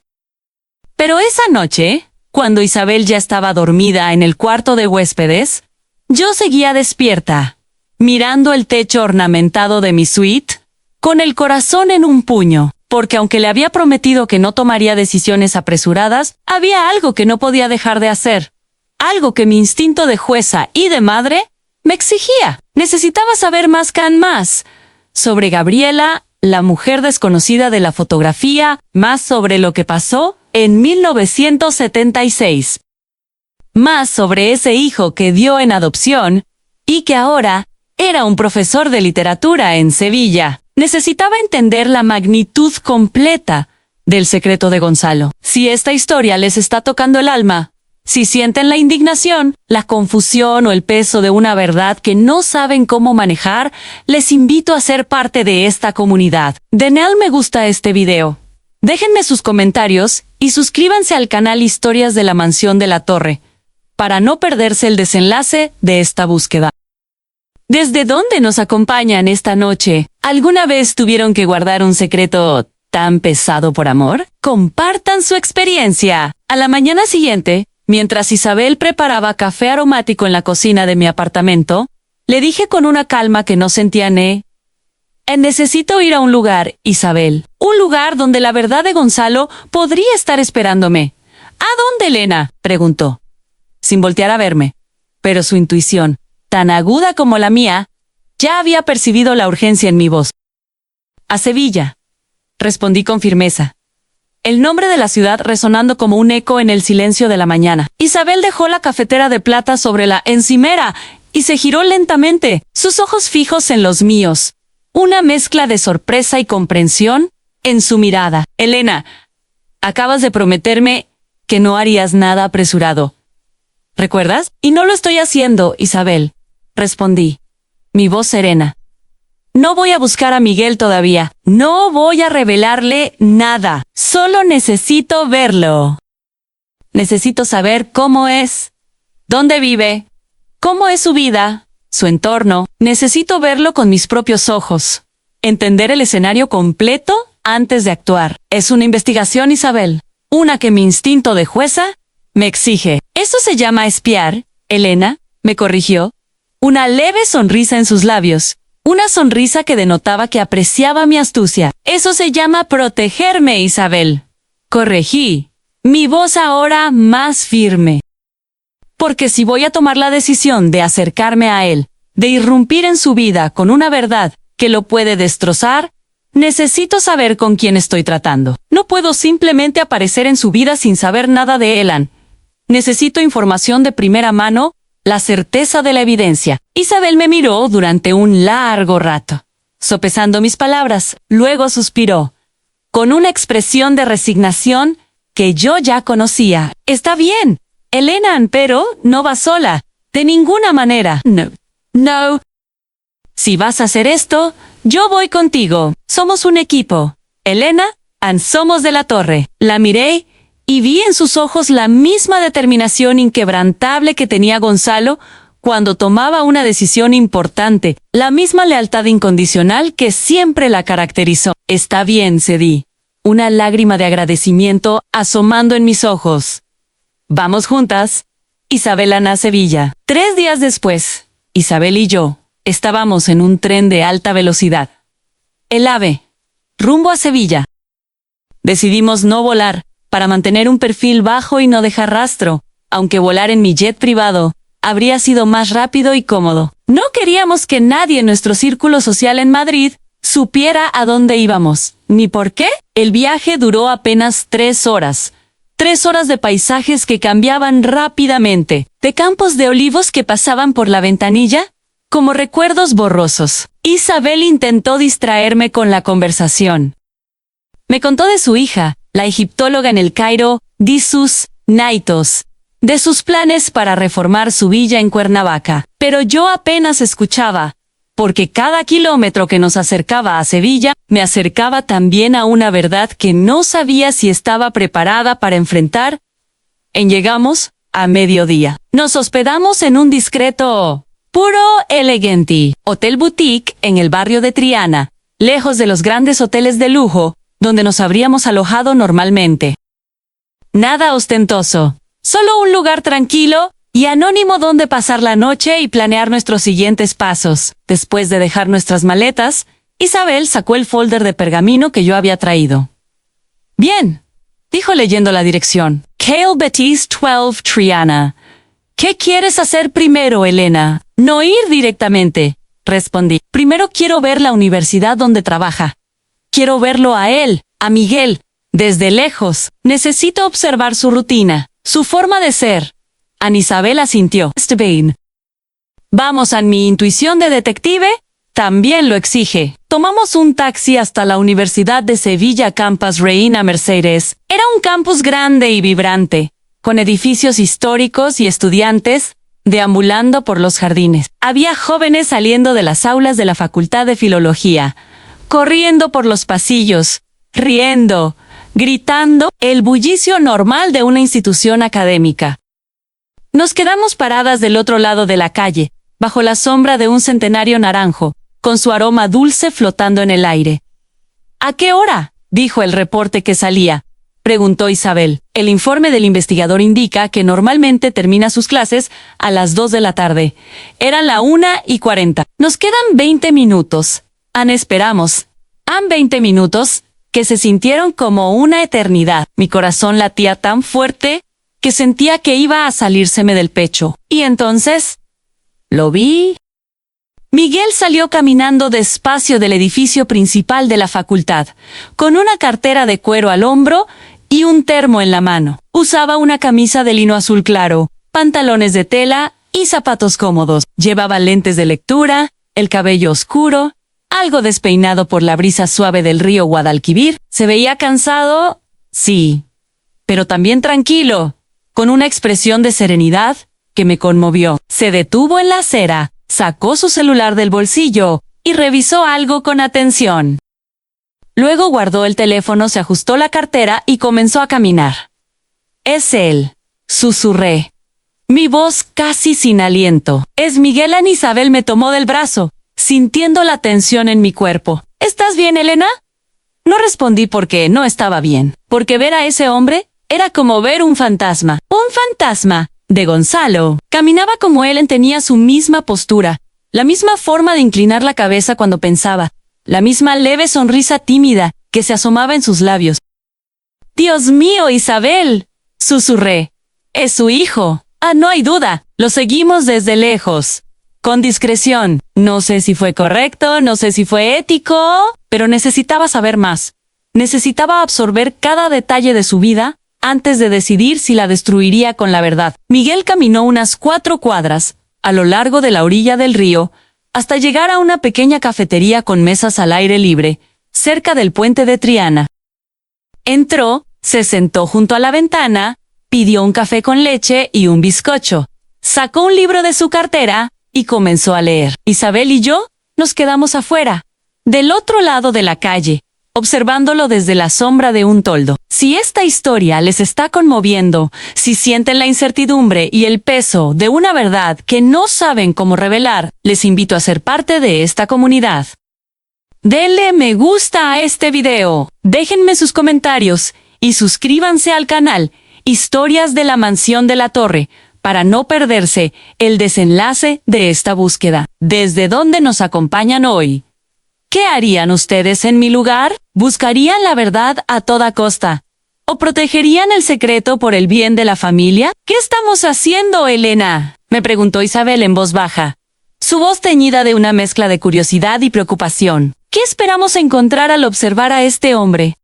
Pero esa noche, cuando Isabel ya estaba dormida en el cuarto de huéspedes, yo seguía despierta, mirando el techo ornamentado de mi suite, con el corazón en un puño, porque aunque le había prometido que no tomaría decisiones apresuradas, había algo que no podía dejar de hacer, algo que mi instinto de jueza y de madre me exigía. Necesitaba saber más sobre Gabriela, la mujer desconocida de la fotografía, más sobre lo que pasó en 1976. Más sobre ese hijo que dio en adopción y que ahora era un profesor de literatura en Sevilla. Necesitaba entender la magnitud completa del secreto de Gonzalo. Si esta historia les está tocando el alma, si sienten la indignación, la confusión o el peso de una verdad que no saben cómo manejar, les invito a ser parte de esta comunidad. Denle al me gusta a este video. Déjenme sus comentarios y suscríbanse al canal Historias de la Mansión de la Torre, para no perderse el desenlace de esta búsqueda. ¿Desde dónde nos acompañan esta noche? ¿Alguna vez tuvieron que guardar un secreto tan pesado por amor? Compartan su experiencia. A la mañana siguiente, mientras Isabel preparaba café aromático en la cocina de mi apartamento, le dije con una calma que no sentía necesito ir a un lugar, Isabel. Un lugar donde la verdad de Gonzalo podría estar esperándome. ¿A dónde, Elena?, preguntó, sin voltear a verme. Pero su intuición, tan aguda como la mía, ya había percibido la urgencia en mi voz. A Sevilla, respondí con firmeza, el nombre de la ciudad resonando como un eco en el silencio de la mañana. Isabel dejó la cafetera de plata sobre la encimera y se giró lentamente, sus ojos fijos en los míos. Una mezcla de sorpresa y comprensión en su mirada. Elena, acabas de prometerme que no harías nada apresurado. ¿Recuerdas? Y no lo estoy haciendo, Isabel, respondí, mi voz serena. No voy a buscar a Miguel todavía. No voy a revelarle nada. Solo necesito verlo. Necesito saber cómo es, dónde vive, cómo es su vida, su entorno. Necesito verlo con mis propios ojos. Entender el escenario completo antes de actuar. Es una investigación, Isabel. Una que mi instinto de jueza me exige. ¿Eso se llama espiar, Elena?, me corrigió. Una leve sonrisa en sus labios. Una sonrisa que denotaba que apreciaba mi astucia. Eso se llama protegerme, Isabel. Corregí, mi voz ahora más firme. Porque si voy a tomar la decisión de acercarme a él, de irrumpir en su vida con una verdad que lo puede destrozar, necesito saber con quién estoy tratando. No puedo simplemente aparecer en su vida sin saber nada de Elan. Necesito información de primera mano, la certeza de la evidencia. Isabel me miró durante un largo rato, sopesando mis palabras. Luego suspiró, con una expresión de resignación que yo ya conocía. Está bien, Elena, pero no vas sola. De ninguna manera. No. Si vas a hacer esto, yo voy contigo. Somos un equipo. Elena, somos de la Torre. La miré y vi en sus ojos la misma determinación inquebrantable que tenía Gonzalo cuando tomaba una decisión importante, la misma lealtad incondicional que siempre la caracterizó. Está bien, cedí, una lágrima de agradecimiento asomando en mis ojos. Vamos juntas, Isabel, a Sevilla. 3 días después, Isabel y yo estábamos en un tren de alta velocidad. El AVE, rumbo a Sevilla. Decidimos no volar, para mantener un perfil bajo y no dejar rastro, aunque volar en mi jet privado habría sido más rápido y cómodo. No queríamos que nadie en nuestro círculo social en Madrid supiera a dónde íbamos, ni por qué. El viaje duró apenas 3 horas. 3 horas de paisajes que cambiaban rápidamente, de campos de olivos que pasaban por la ventanilla, como recuerdos borrosos. Isabel intentó distraerme con la conversación. Me contó de su hija, la egiptóloga en el Cairo, Disus Naitos, de sus planes para reformar su villa en Cuernavaca. Pero yo apenas escuchaba, porque cada kilómetro que nos acercaba a Sevilla, me acercaba también a una verdad que no sabía si estaba preparada para enfrentar. Llegamos a mediodía. Nos hospedamos en un discreto, puro elegante hotel boutique en el barrio de Triana, lejos de los grandes hoteles de lujo, donde nos habríamos alojado normalmente. Nada ostentoso, solo un lugar tranquilo y anónimo donde pasar la noche y planear nuestros siguientes pasos. Después de dejar nuestras maletas, Isabel sacó el folder de pergamino que yo había traído. Bien, dijo leyendo la dirección. Cale Betis 12 Triana. ¿Qué quieres hacer primero, Elena? No ir directamente, respondí. Primero quiero ver la universidad donde trabaja. Quiero verlo a él, a Miguel, desde lejos. Necesito observar su rutina, su forma de ser. Ana Isabel asintió. Steven. Vamos, a mi intuición de detective también lo exige. Tomamos un taxi hasta la Universidad de Sevilla Campus Reina Mercedes. Era un campus grande y vibrante, con edificios históricos y estudiantes deambulando por los jardines. Había jóvenes saliendo de las aulas de la Facultad de Filología, corriendo por los pasillos, riendo, gritando, el bullicio normal de una institución académica. Nos quedamos paradas del otro lado de la calle, bajo la sombra de un centenario naranjo, con su aroma dulce flotando en el aire. ¿A qué hora?, dijo el reporte que salía. Preguntó Isabel. El informe del investigador indica que normalmente termina sus clases a las 2 de la tarde. Eran la 1:40. Nos quedan 20 minutos. Esperamos. 20 minutos que se sintieron como una eternidad. Mi corazón latía tan fuerte que sentía que iba a salírseme del pecho. Y entonces, lo vi. Miguel salió caminando despacio del edificio principal de la facultad, con una cartera de cuero al hombro y un termo en la mano. Usaba una camisa de lino azul claro, pantalones de tela y zapatos cómodos. Llevaba lentes de lectura, el cabello oscuro, algo despeinado por la brisa suave del río Guadalquivir. Se veía cansado, sí, pero también tranquilo, con una expresión de serenidad que me conmovió. Se detuvo en la acera, sacó su celular del bolsillo y revisó algo con atención. Luego guardó el teléfono, se ajustó la cartera y comenzó a caminar. Es él, susurré. Mi voz casi sin aliento. Es Miguel. Ana Isabel me tomó del brazo, sintiendo la tensión en mi cuerpo. ¿Estás bien, Elena? No respondí porque no estaba bien, porque ver a ese hombre era como ver un fantasma. Un fantasma de Gonzalo. Caminaba como él, tenía su misma postura, la misma forma de inclinar la cabeza cuando pensaba, la misma leve sonrisa tímida que se asomaba en sus labios. «Dios mío, Isabel», susurré. «Es su hijo». No hay duda. Lo seguimos desde lejos, con discreción. No sé si fue correcto, no sé si fue ético, pero necesitaba saber más. Necesitaba absorber cada detalle de su vida antes de decidir si la destruiría con la verdad. Miguel caminó unas 4 cuadras, a lo largo de la orilla del río, hasta llegar a una pequeña cafetería con mesas al aire libre, cerca del puente de Triana. Entró, se sentó junto a la ventana, pidió un café con leche y un bizcocho, sacó un libro de su cartera y comenzó a leer. Isabel y yo nos quedamos afuera, del otro lado de la calle, observándolo desde la sombra de un toldo. Si esta historia les está conmoviendo, si sienten la incertidumbre y el peso de una verdad que no saben cómo revelar, les invito a ser parte de esta comunidad. Denle me gusta a este video, déjenme sus comentarios y suscríbanse al canal Historias de la Mansión de la Torre para no perderse el desenlace de esta búsqueda. ¿Desde dónde nos acompañan hoy? ¿Qué harían ustedes en mi lugar? ¿Buscarían la verdad a toda costa? ¿O protegerían el secreto por el bien de la familia? ¿Qué estamos haciendo, Elena?, me preguntó Isabel en voz baja, su voz teñida de una mezcla de curiosidad y preocupación. ¿Qué ¿Qué esperamos encontrar al observar a este hombre?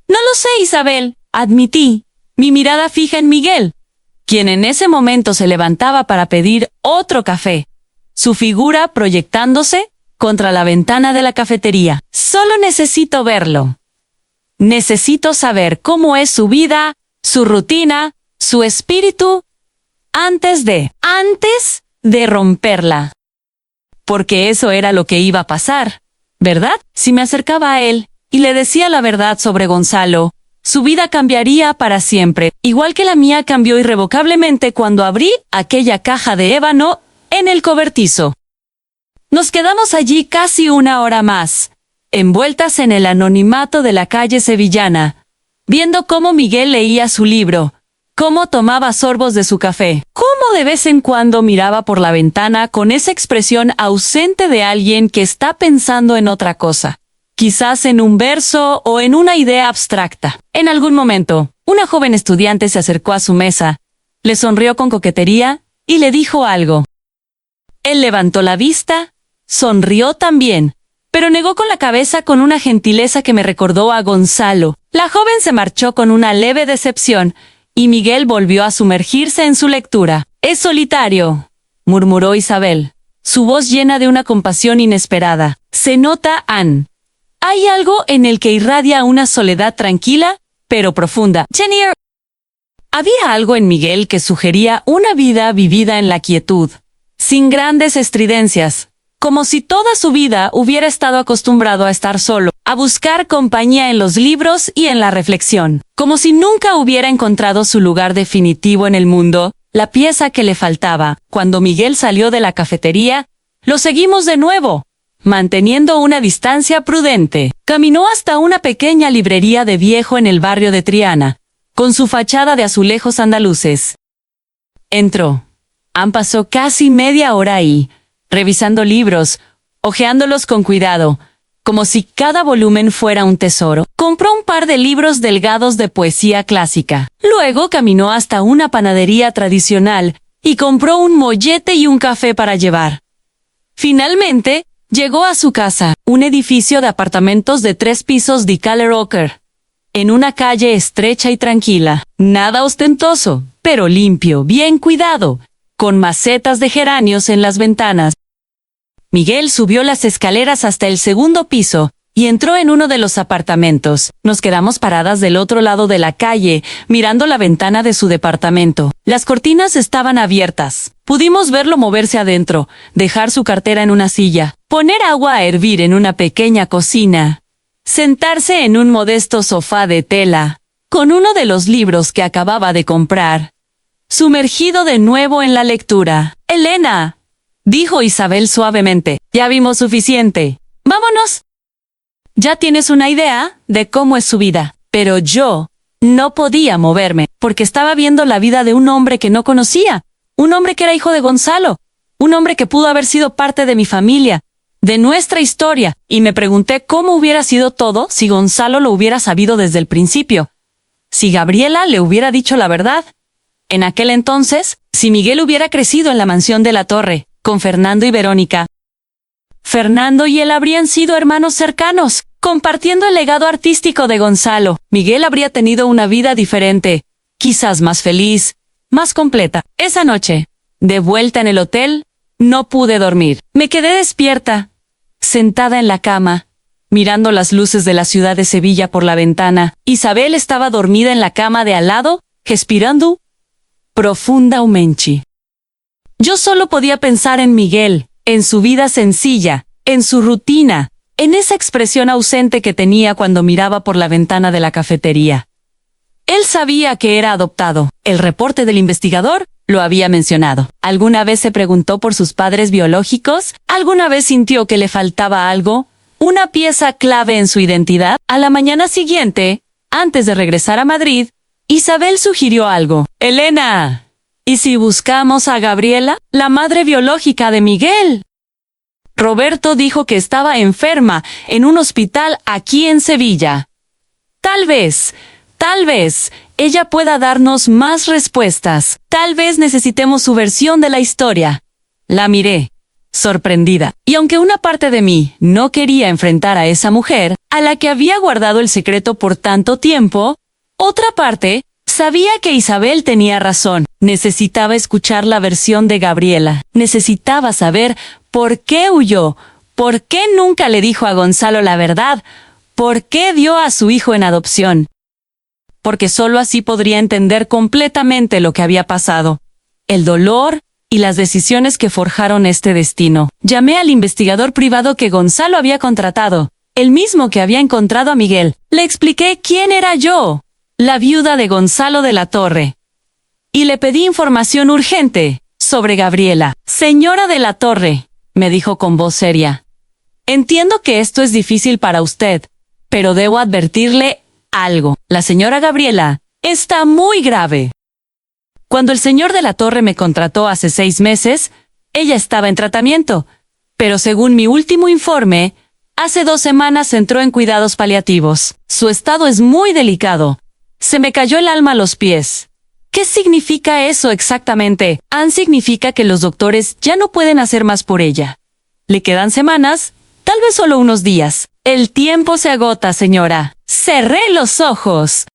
No lo sé, Isabel, admití, mi mirada fija en Miguel, quien en ese momento se levantaba para pedir otro café, su figura proyectándose contra la ventana de la cafetería. Solo necesito verlo. Necesito saber cómo es su vida, su rutina, su espíritu, antes de romperla. Porque eso era lo que iba a pasar, ¿verdad? Si me acercaba a él y le decía la verdad sobre Gonzalo, su vida cambiaría para siempre, igual que la mía cambió irrevocablemente cuando abrí aquella caja de ébano en el cobertizo. Nos quedamos allí casi una hora más, envueltas en el anonimato de la calle sevillana, viendo cómo Miguel leía su libro, cómo tomaba sorbos de su café, cómo de vez en cuando miraba por la ventana con esa expresión ausente de alguien que está pensando en otra cosa, quizás en un verso o en una idea abstracta. En algún momento, una joven estudiante se acercó a su mesa, le sonrió con coquetería y le dijo algo. Él levantó la vista, sonrió también, pero negó con la cabeza con una gentileza que me recordó a Gonzalo. La joven se marchó con una leve decepción, y Miguel volvió a sumergirse en su lectura. «Es solitario», murmuró Isabel, su voz llena de una compasión inesperada. «Se nota, Anne. Hay algo en el que irradia una soledad tranquila, pero profunda». Jenny, había algo en Miguel que sugería una vida vivida en la quietud, sin grandes estridencias, como si toda su vida hubiera estado acostumbrado a estar solo, a buscar compañía en los libros y en la reflexión, como si nunca hubiera encontrado su lugar definitivo en el mundo, la pieza que le faltaba. Cuando Miguel salió de la cafetería, lo seguimos de nuevo, manteniendo una distancia prudente. Caminó hasta una pequeña librería de viejo en el barrio de Triana, con su fachada de azulejos andaluces. Entró. Han pasado casi media hora ahí, revisando libros, hojeándolos con cuidado, como si cada volumen fuera un tesoro. Compró un par de libros delgados de poesía clásica. Luego caminó hasta una panadería tradicional y compró un mollete y un café para llevar. Finalmente, llegó a su casa, un edificio de apartamentos de 3 pisos de Calle Rocker, en una calle estrecha y tranquila. Nada ostentoso, pero limpio, bien cuidado, con macetas de geranios en las ventanas. Miguel subió las escaleras hasta el 2º piso y entró en uno de los apartamentos. Nos quedamos paradas del otro lado de la calle, mirando la ventana de su departamento. Las cortinas estaban abiertas. Pudimos verlo moverse adentro, dejar su cartera en una silla, poner agua a hervir en una pequeña cocina, sentarse en un modesto sofá de tela, con uno de los libros que acababa de comprar, sumergido de nuevo en la lectura. «Elena», dijo Isabel suavemente, «ya vimos suficiente. ¡Vámonos!». Ya tienes una idea de cómo es su vida, pero yo no podía moverme, porque estaba viendo la vida de un hombre que no conocía, un hombre que era hijo de Gonzalo, un hombre que pudo haber sido parte de mi familia, de nuestra historia, y me pregunté cómo hubiera sido todo si Gonzalo lo hubiera sabido desde el principio, si Gabriela le hubiera dicho la verdad. En aquel entonces, si Miguel hubiera crecido en la mansión de la Torre, con Fernando y Verónica. Fernando y él habrían sido hermanos cercanos, compartiendo el legado artístico de Gonzalo. Miguel habría tenido una vida diferente, quizás más feliz, más completa. Esa noche, de vuelta en el hotel, no pude dormir. Me quedé despierta, sentada en la cama, mirando las luces de la ciudad de Sevilla por la ventana. Isabel estaba dormida en la cama de al lado, respirando profundamente. Yo solo podía pensar en Miguel, en su vida sencilla, en su rutina, en esa expresión ausente que tenía cuando miraba por la ventana de la cafetería. Él sabía que era adoptado. El reporte del investigador lo había mencionado. ¿Alguna vez se preguntó por sus padres biológicos? ¿Alguna vez sintió que le faltaba algo? ¿Una pieza clave en su identidad? A la mañana siguiente, antes de regresar a Madrid, Isabel sugirió algo. «Elena, ¿y si buscamos a Gabriela, la madre biológica de Miguel?» Roberto dijo que estaba enferma en un hospital aquí en Sevilla. Tal vez, ella pueda darnos más respuestas. Tal vez necesitemos su versión de la historia. La miré. sorprendida. Y aunque una parte de mí no quería enfrentar a esa mujer, a la que había guardado el secreto por tanto tiempo, otra parte sabía que Isabel tenía razón. Necesitaba escuchar la versión de Gabriela. Necesitaba saber por qué huyó, por qué nunca le dijo a Gonzalo la verdad, por qué dio a su hijo en adopción. Porque solo así podría entender completamente lo que había pasado, el dolor y las decisiones que forjaron este destino. Llamé al investigador privado que Gonzalo había contratado, el mismo que había encontrado a Miguel. Le expliqué quién era yo, la viuda de Gonzalo de la Torre, y le pedí información urgente sobre Gabriela. Señora de la Torre, me dijo con voz seria, entiendo que esto es difícil para usted, pero debo advertirle algo. La señora Gabriela está muy grave. Cuando el señor de la Torre me contrató hace 6 meses, ella estaba en tratamiento, pero según mi último informe, hace 2 semanas entró en cuidados paliativos. Su estado es muy delicado. Se me cayó el alma a los pies. ¿Qué significa eso exactamente? Significa que los doctores ya no pueden hacer más por ella. Le quedan semanas, tal vez solo unos días. El tiempo se agota, señora. Cerré los ojos.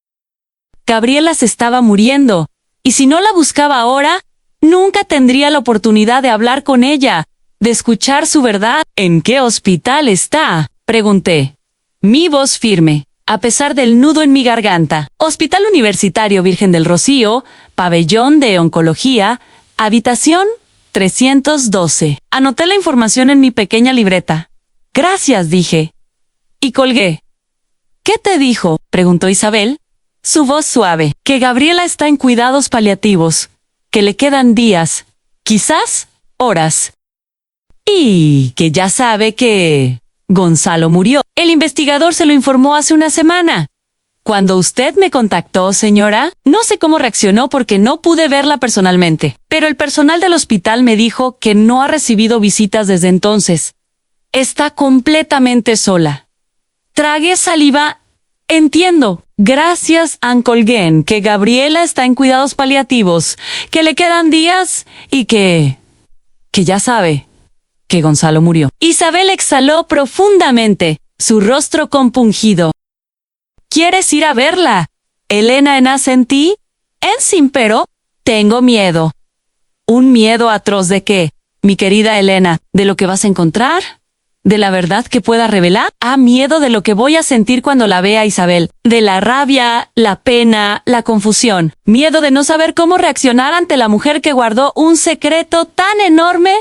Gabriela se estaba muriendo, y si no la buscaba ahora, nunca tendría la oportunidad de hablar con ella, de escuchar su verdad. ¿En qué hospital está?, pregunté. Mi voz firme, a pesar del nudo en mi garganta. Hospital Universitario Virgen del Rocío, Pabellón de Oncología, habitación 312. Anoté la información en mi pequeña libreta. Gracias, dije. Y colgué. ¿Qué te dijo?, preguntó Isabel, su voz suave. Que Gabriela está en cuidados paliativos, que le quedan días, quizás horas. Y que ya sabe que Gonzalo murió. El investigador se lo informó hace una semana. Cuando usted me contactó, señora, no sé cómo reaccionó porque no pude verla personalmente, pero el personal del hospital me dijo que no ha recibido visitas desde entonces. Está completamente sola. Tragué saliva. Entiendo. Gracias, colgué, que Gabriela está en cuidados paliativos, que le quedan días y que ya sabe que Gonzalo murió. Isabel exhaló profundamente, su rostro compungido. ¿Quieres ir a verla, Elena, en asentí? Pero tengo miedo. ¿Un miedo atroz de qué, mi querida Elena? ¿De lo que vas a encontrar? ¿De la verdad que pueda revelar? Miedo de lo que voy a sentir cuando la vea, Isabel. De la rabia, la pena, la confusión. Miedo de no saber cómo reaccionar ante la mujer que guardó un secreto tan enorme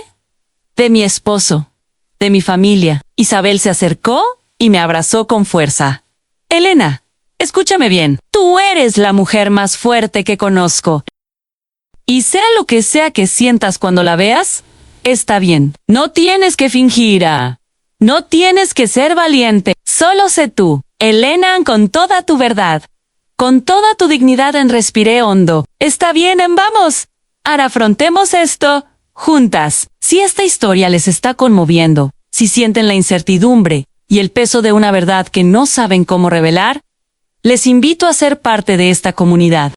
de mi esposo, de mi familia. Isabel se acercó y me abrazó con fuerza. Elena, escúchame bien. Tú eres la mujer más fuerte que conozco. Y sea lo que sea que sientas cuando la veas, está bien. No tienes que fingir. No tienes que ser valiente. Solo sé tú, Elena, con toda tu verdad. Con toda tu dignidad. Respiré hondo. Está bien, vamos. Ahora afrontemos esto juntas. Si esta historia les está conmoviendo, si sienten la incertidumbre y el peso de una verdad que no saben cómo revelar, les invito a ser parte de esta comunidad.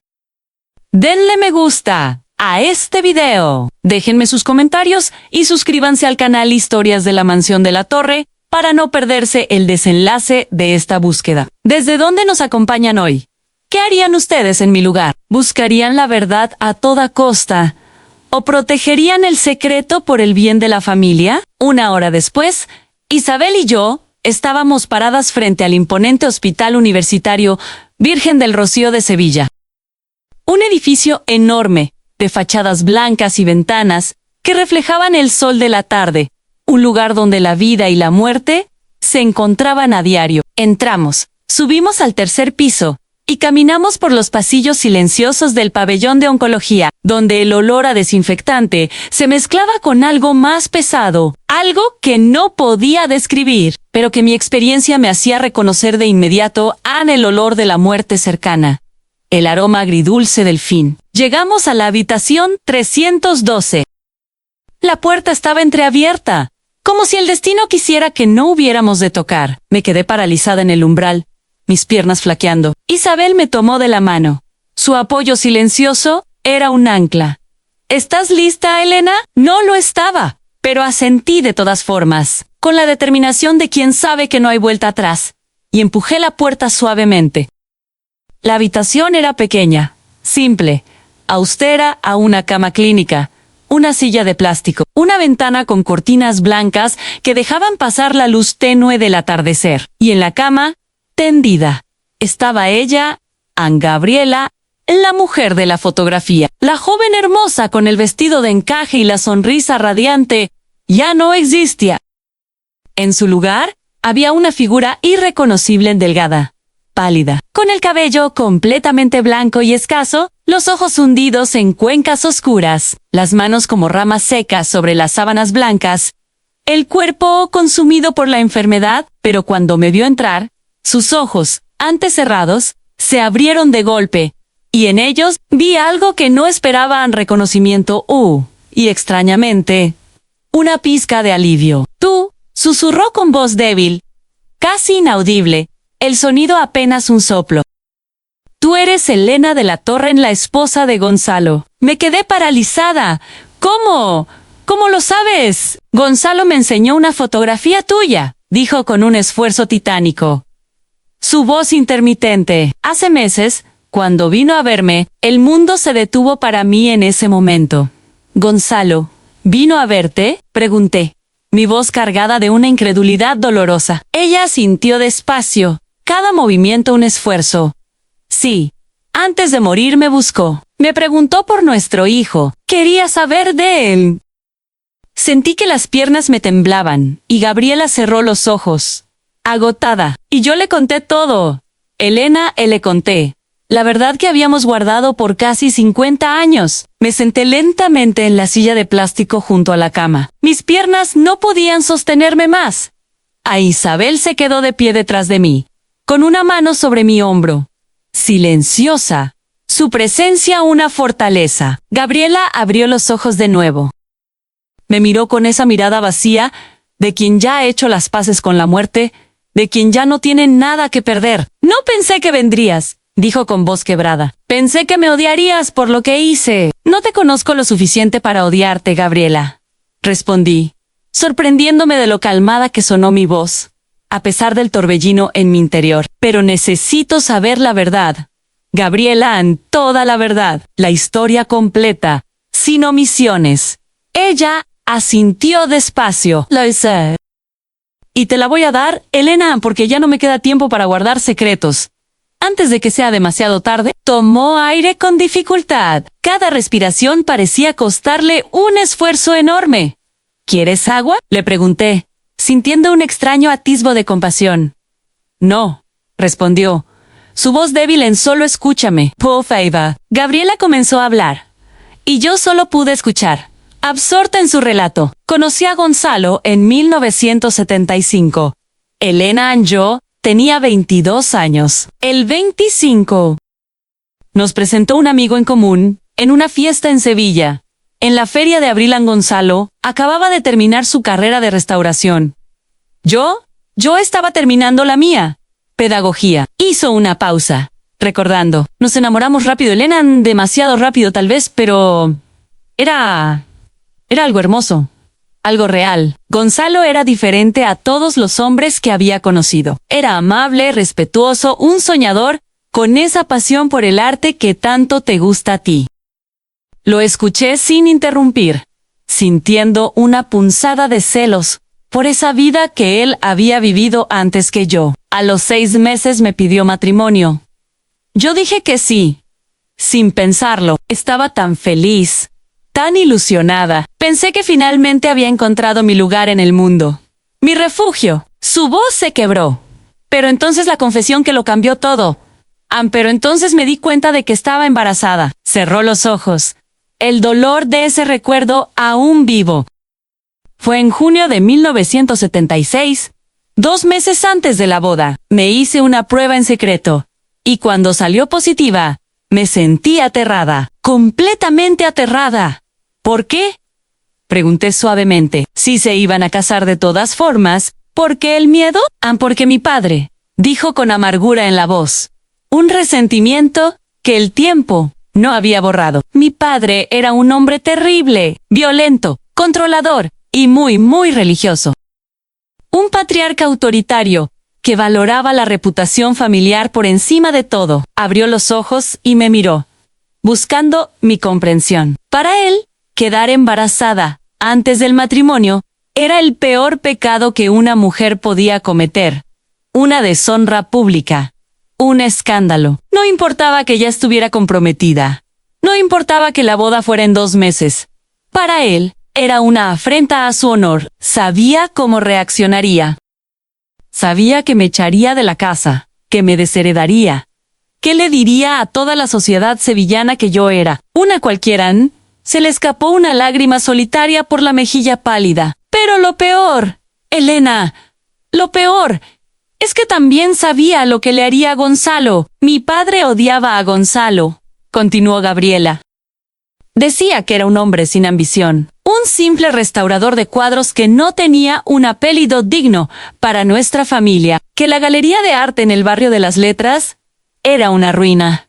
Denle me gusta a este video, déjenme sus comentarios y suscríbanse al canal Historias de la Mansión de la Torre para no perderse el desenlace de esta búsqueda. ¿Desde dónde nos acompañan hoy? ¿Qué harían ustedes en mi lugar? ¿Buscarían la verdad a toda costa o protegerían el secreto por el bien de la familia? Una hora después, Isabel y yo estábamos paradas frente al imponente Hospital Universitario Virgen del Rocío de Sevilla. Un edificio enorme, de fachadas blancas y ventanas que reflejaban el sol de la tarde, un lugar donde la vida y la muerte se encontraban a diario. Entramos, subimos al 3er piso y caminamos por los pasillos silenciosos del pabellón de oncología, donde el olor a desinfectante se mezclaba con algo más pesado, algo que no podía describir, pero que mi experiencia me hacía reconocer de inmediato el olor de la muerte cercana. El aroma agridulce del fin. Llegamos a la habitación 312. La puerta estaba entreabierta, como si el destino quisiera que no hubiéramos de tocar. Me quedé paralizada en el umbral, mis piernas flaqueando. Isabel me tomó de la mano. Su apoyo silencioso era un ancla. ¿Estás lista, Elena? No lo estaba. pero asentí de todas formas, con la determinación de quien sabe que no hay vuelta atrás, y empujé la puerta suavemente. La habitación era pequeña, simple, austera a una cama clínica, una silla de plástico, una ventana con cortinas blancas que dejaban pasar la luz tenue del atardecer, y en la cama, tendida, estaba ella, Ann Gabriela, la mujer de la fotografía. La joven hermosa con el vestido de encaje y la sonrisa radiante ya no existía. En su lugar, había una figura irreconocible delgada, pálida, con el cabello completamente blanco y escaso, los ojos hundidos en cuencas oscuras, las manos como ramas secas sobre las sábanas blancas, el cuerpo consumido por la enfermedad, pero cuando me vio entrar, sus ojos, antes cerrados, se abrieron de golpe, y en ellos vi algo que no esperaban: reconocimiento y extrañamente, una pizca de alivio. Tú, susurró con voz débil, casi inaudible, el sonido apenas un soplo. Tú eres Elena de la Torre, la esposa de Gonzalo. Me quedé paralizada. ¿Cómo? ¿Cómo lo sabes? Gonzalo me enseñó una fotografía tuya, dijo con un esfuerzo titánico. Su voz intermitente. Hace meses, cuando vino a verme, el mundo se detuvo para mí en ese momento. Gonzalo, ¿vino a verte?, pregunté, mi voz cargada de una incredulidad dolorosa. Ella sintió despacio, cada movimiento un esfuerzo. Sí, antes de morir me buscó. Me preguntó por nuestro hijo. Quería saber de él. Sentí que las piernas me temblaban, y Gabriela cerró los ojos, agotada, y yo le conté todo. Elena, le conté. La verdad que habíamos guardado por casi 50 años. Me senté lentamente en la silla de plástico junto a la cama. Mis piernas no podían sostenerme más. A Isabel se quedó de pie detrás de mí, con una mano sobre mi hombro. Silenciosa. Su presencia una fortaleza. Gabriela abrió los ojos de nuevo. Me miró con esa mirada vacía, de quien ya ha hecho las paces con la muerte, de quien ya no tiene nada que perder. No pensé que vendrías, dijo con voz quebrada. Pensé que me odiarías por lo que hice. No te conozco lo suficiente para odiarte, Gabriela, respondí, sorprendiéndome de lo calmada que sonó mi voz, a pesar del torbellino en mi interior. Pero necesito saber la verdad. Gabriela, en toda la verdad, la historia completa, sin omisiones. Ella asintió despacio. Lo sé. Y te la voy a dar, Elena, porque ya no me queda tiempo para guardar secretos. Antes de que sea demasiado tarde, tomó aire con dificultad. Cada respiración parecía costarle un esfuerzo enorme. ¿Quieres agua?, le pregunté, sintiendo un extraño atisbo de compasión. No, respondió, su voz débil en solo escúchame. Por favor. Gabriela comenzó a hablar, y yo solo pude escuchar, absorta en su relato. Conocí a Gonzalo en 1975. Elena y yo tenía 22 años. El 25. Nos presentó un amigo en común, en una fiesta en Sevilla. En la feria de abril, Gonzalo acababa de terminar su carrera de restauración. Yo estaba terminando la mía, pedagogía. Hizo una pausa, recordando. Nos enamoramos rápido, Elena, demasiado rápido tal vez, pero era algo hermoso, algo real. Gonzalo era diferente a todos los hombres que había conocido. Era amable, respetuoso, un soñador, con esa pasión por el arte que tanto te gusta a ti. Lo escuché sin interrumpir, sintiendo una punzada de celos por esa vida que él había vivido antes que yo. A los 6 meses me pidió matrimonio. Yo dije que sí, sin pensarlo. Estaba tan feliz, tan ilusionada. Pensé que finalmente había encontrado mi lugar en el mundo, mi refugio. Su voz se quebró. Pero entonces la confesión que lo cambió todo. Pero entonces me di cuenta de que estaba embarazada. Cerró los ojos. El dolor de ese recuerdo aún vivo. Fue en junio de 1976, 2 meses antes de la boda. Me hice una prueba en secreto, y cuando salió positiva, me sentí aterrada, completamente aterrada. ¿Por qué?, pregunté suavemente. Si se iban a casar de todas formas, ¿por qué el miedo? Porque mi padre, dijo con amargura en la voz, un resentimiento que el tiempo no había borrado. Mi padre era un hombre terrible, violento, controlador. y muy, muy religioso. Un patriarca autoritario, que valoraba la reputación familiar por encima de todo, abrió los ojos y me miró, buscando mi comprensión. Para él, quedar embarazada antes del matrimonio era el peor pecado que una mujer podía cometer, una deshonra pública, un escándalo. No importaba que ya estuviera comprometida, no importaba que la boda fuera en 2 meses. Para él, era una afrenta a su honor. Sabía cómo reaccionaría. Sabía que me echaría de la casa, que me desheredaría. ¿Qué le diría a toda la sociedad sevillana que yo era? Una cualquiera. Se le escapó una lágrima solitaria por la mejilla pálida. Pero lo peor, Elena, lo peor, es que también sabía lo que le haría a Gonzalo. Mi padre odiaba a Gonzalo, continuó Gabriela. Decía que era un hombre sin ambición, un simple restaurador de cuadros que no tenía un apellido digno para nuestra familia, que la galería de arte en el barrio de las Letras era una ruina,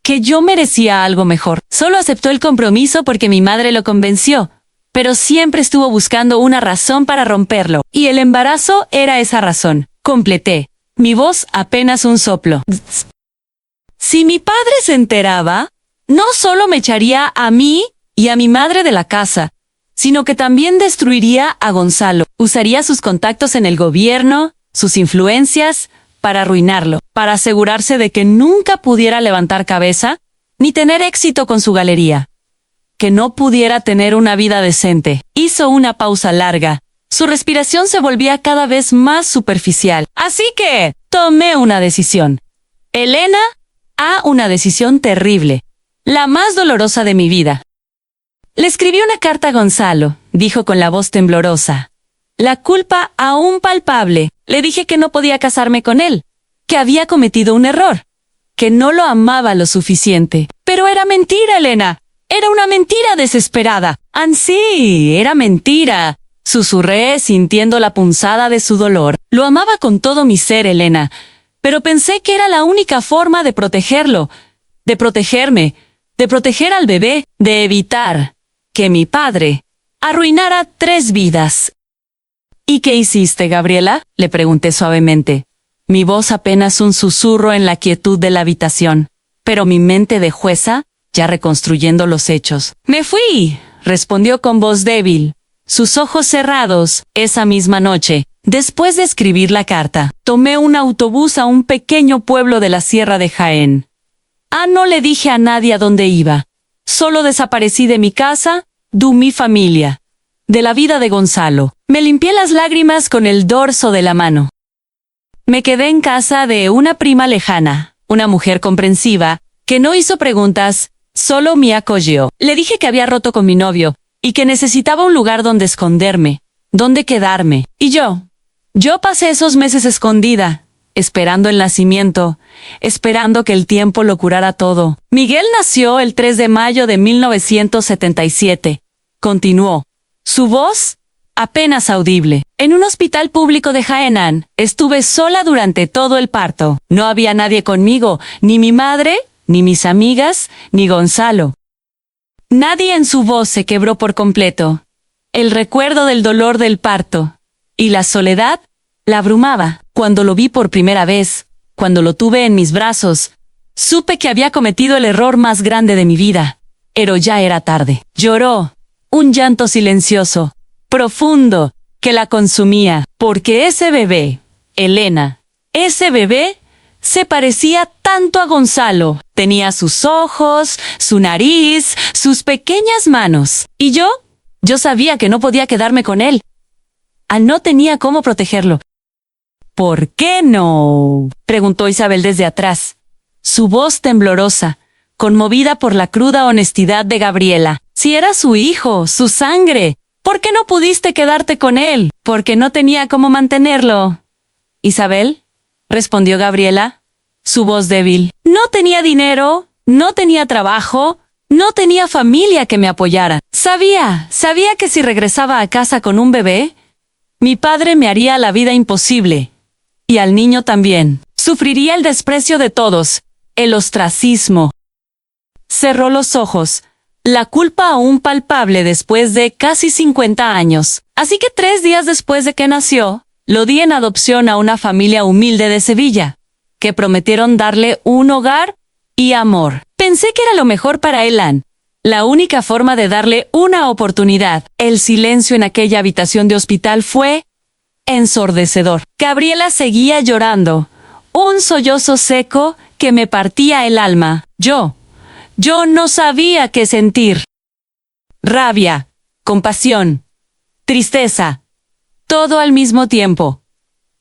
que yo merecía algo mejor. Solo aceptó el compromiso porque mi madre lo convenció, pero siempre estuvo buscando una razón para romperlo, y el embarazo era esa razón. Completé, mi voz apenas un soplo. Si mi padre se enteraba, no solo me echaría a mí y a mi madre de la casa, sino que también destruiría a Gonzalo. Usaría sus contactos en el gobierno, sus influencias, para arruinarlo, para asegurarse de que nunca pudiera levantar cabeza, ni tener éxito con su galería. Que no pudiera tener una vida decente. Hizo una pausa larga. Su respiración se volvía cada vez más superficial. Así que tomé una decisión. Elena, una decisión terrible. La más dolorosa de mi vida. Le escribí una carta a Gonzalo, dijo con la voz temblorosa. La culpa aún palpable. Le dije que no podía casarme con él, que había cometido un error, que no lo amaba lo suficiente. Pero era mentira, Elena. Era una mentira desesperada. Sí, era mentira. Susurré sintiendo la punzada de su dolor. Lo amaba con todo mi ser, Elena, pero pensé que era la única forma de protegerlo, de protegerme, de proteger al bebé, de evitar que mi padre arruinara 3 vidas. ¿Y qué hiciste, Gabriela?, le pregunté suavemente. Mi voz apenas un susurro en la quietud de la habitación, pero mi mente de jueza ya reconstruyendo los hechos. Me fui, respondió con voz débil, sus ojos cerrados. Esa misma noche, después de escribir la carta, tomé un autobús a un pequeño pueblo de la Sierra de Jaén. No le dije a nadie a dónde iba. Solo desaparecí de mi casa, de mi familia, de la vida de Gonzalo. Me limpié las lágrimas con el dorso de la mano. Me quedé en casa de una prima lejana, una mujer comprensiva, que no hizo preguntas, solo me acogió. Le dije que había roto con mi novio, y que necesitaba un lugar donde esconderme, donde quedarme. Y yo pasé esos meses escondida, esperando el nacimiento, esperando que el tiempo lo curara todo. Miguel nació el 3 de mayo de 1977. Continuó, su voz apenas audible. En un hospital público de Jaén, estuve sola durante todo el parto. No había nadie conmigo, ni mi madre, ni mis amigas, ni Gonzalo. Nadie en su voz se quebró por completo. El recuerdo del dolor del parto y la soledad la abrumaba. Cuando lo vi por primera vez, cuando lo tuve en mis brazos, supe que había cometido el error más grande de mi vida. Pero ya era tarde. Lloró, un llanto silencioso, profundo, que la consumía, porque ese bebé, Elena, ese bebé se parecía tanto a Gonzalo. Tenía sus ojos, su nariz, sus pequeñas manos. Y yo sabía que no podía quedarme con él. No tenía cómo protegerlo. ¿Por qué no?, preguntó Isabel desde atrás, su voz temblorosa, conmovida por la cruda honestidad de Gabriela. Si era su hijo, su sangre, ¿por qué no pudiste quedarte con él? Porque no tenía cómo mantenerlo. Isabel, respondió Gabriela, su voz débil. No tenía dinero, no tenía trabajo, no tenía familia que me apoyara. Sabía que si regresaba a casa con un bebé, mi padre me haría la vida imposible. Y al niño también. Sufriría el desprecio de todos, el ostracismo. Cerró los ojos, la culpa aún palpable después de casi 50 años. Así que 3 días después de que nació, lo di en adopción a una familia humilde de Sevilla, que prometieron darle un hogar y amor. Pensé que era lo mejor para Elan. La única forma de darle una oportunidad. El silencio en aquella habitación de hospital fue ensordecedor. Gabriela seguía llorando. Un sollozo seco que me partía el alma. Yo no sabía qué sentir. Rabia, compasión, tristeza, todo al mismo tiempo.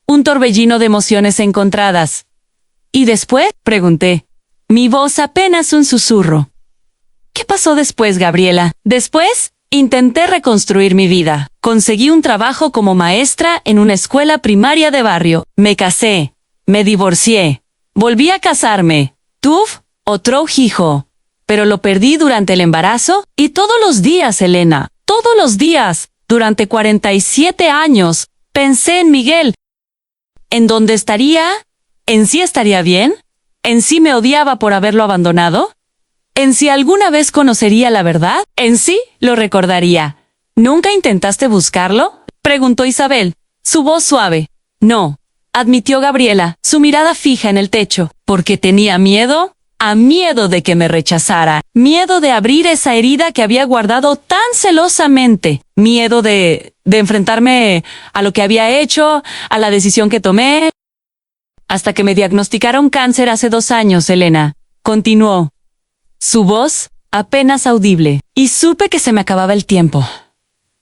Un torbellino de emociones encontradas. ¿Y después? Pregunté. Mi voz apenas un susurro. ¿Qué pasó después, Gabriela? Después, intenté reconstruir mi vida. Conseguí un trabajo como maestra en una escuela primaria de barrio. Me casé. Me divorcié. Volví a casarme. Tuve otro hijo. Pero lo perdí durante el embarazo y todos los días, Elena. Todos los días. Durante 47 años. Pensé en Miguel. ¿En dónde estaría? ¿En sí estaría bien? ¿En sí me odiaba por haberlo abandonado? ¿En si alguna vez conocería la verdad? ¿En sí lo recordaría? ¿Nunca intentaste buscarlo? Preguntó Isabel, su voz suave. No, admitió Gabriela, su mirada fija en el techo. ¿Porque tenía miedo? A miedo de que me rechazara. Miedo de abrir esa herida que había guardado tan celosamente. Miedo de enfrentarme a lo que había hecho, a la decisión que tomé. Hasta que me diagnosticaron cáncer hace 2 años, Elena. Continuó. Su voz, apenas audible, y supe que se me acababa el tiempo.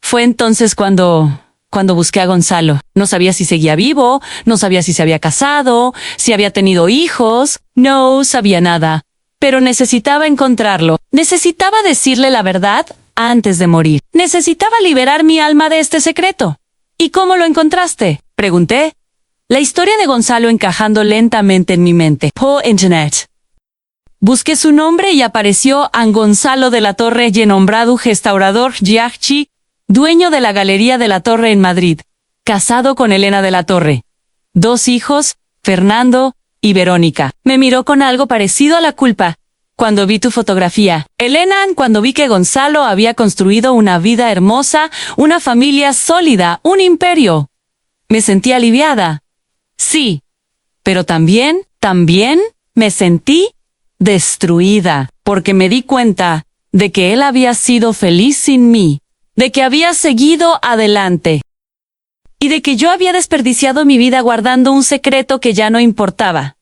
Fue entonces cuando busqué a Gonzalo. No sabía si seguía vivo, no sabía si se había casado, si había tenido hijos, no sabía nada. Pero necesitaba encontrarlo. Necesitaba decirle la verdad antes de morir. Necesitaba liberar mi alma de este secreto. ¿Y cómo lo encontraste? Pregunté. La historia de Gonzalo encajando lentamente en mi mente. Por internet. Busqué su nombre y apareció a Gonzalo de la Torre, nombrado restaurador Giachi, dueño de la Galería de la Torre en Madrid, casado con Elena de la Torre. 2 hijos, Fernando y Verónica. Me miró con algo parecido a la culpa. Cuando vi tu fotografía, Elena, cuando vi que Gonzalo había construido una vida hermosa, una familia sólida, un imperio. Me sentí aliviada. Sí, pero también me sentí destruida, porque me di cuenta de que él había sido feliz sin mí, de que había seguido adelante, y de que yo había desperdiciado mi vida guardando un secreto que ya no importaba,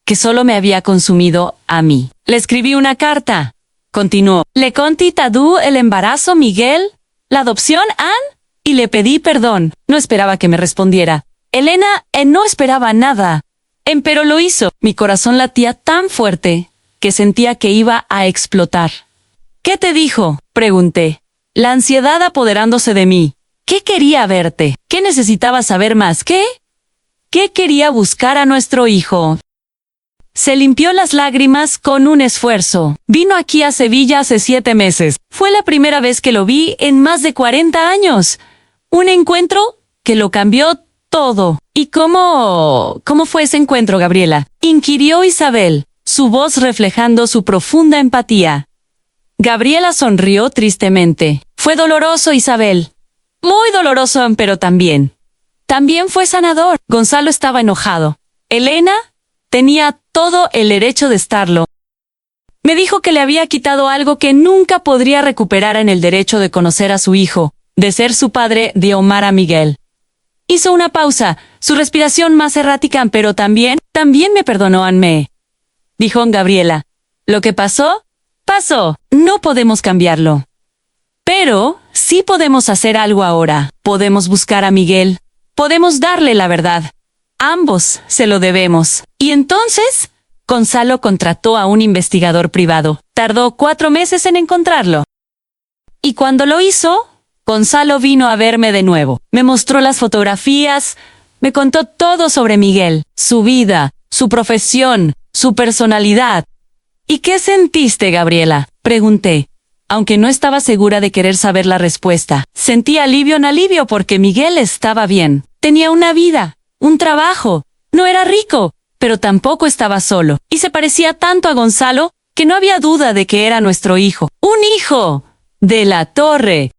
que solo me había consumido a mí. Le escribí una carta. Continuó. Le conté todo el embarazo, Miguel, la adopción, Anne, y le pedí perdón. No esperaba que me respondiera. Elena no esperaba nada. Pero lo hizo. Mi corazón latía tan fuerte que sentía que iba a explotar. ¿Qué te dijo? Pregunté. La ansiedad apoderándose de mí. ¿Qué quería verte? ¿Qué necesitaba saber más? ¿Qué quería buscar a nuestro hijo? Se limpió las lágrimas con un esfuerzo. Vino aquí a Sevilla hace 7 meses. Fue la primera vez que lo vi en más de 40 años. Un encuentro que lo cambió todo. ¿Y cómo fue ese encuentro, Gabriela? Inquirió Isabel, su voz reflejando su profunda empatía. Gabriela sonrió tristemente. Fue doloroso, Isabel. Muy doloroso, pero también fue sanador. Gonzalo estaba enojado. Elena tenía todo el derecho de estarlo. Me dijo que le había quitado algo que nunca podría recuperar en el derecho de conocer a su hijo, de ser su padre, de Omar a Miguel. Hizo una pausa, su respiración más errática, pero también me perdonó Anne. Dijo Gabriela. Lo que pasó, pasó. No podemos cambiarlo. Pero sí podemos hacer algo ahora. Podemos buscar a Miguel. Podemos darle la verdad. Ambos se lo debemos. Y entonces, Gonzalo contrató a un investigador privado. Tardó 4 meses en encontrarlo. Y cuando lo hizo, Gonzalo vino a verme de nuevo. Me mostró las fotografías, me contó todo sobre Miguel, su vida, su profesión, su personalidad. ¿Y qué sentiste, Gabriela? Pregunté, aunque no estaba segura de querer saber la respuesta. Sentí alivio en alivio porque Miguel estaba bien. Tenía una vida, un trabajo. No era rico, pero tampoco estaba solo. Y se parecía tanto a Gonzalo que no había duda de que era nuestro hijo. ¡Un hijo! ¡De la Torre!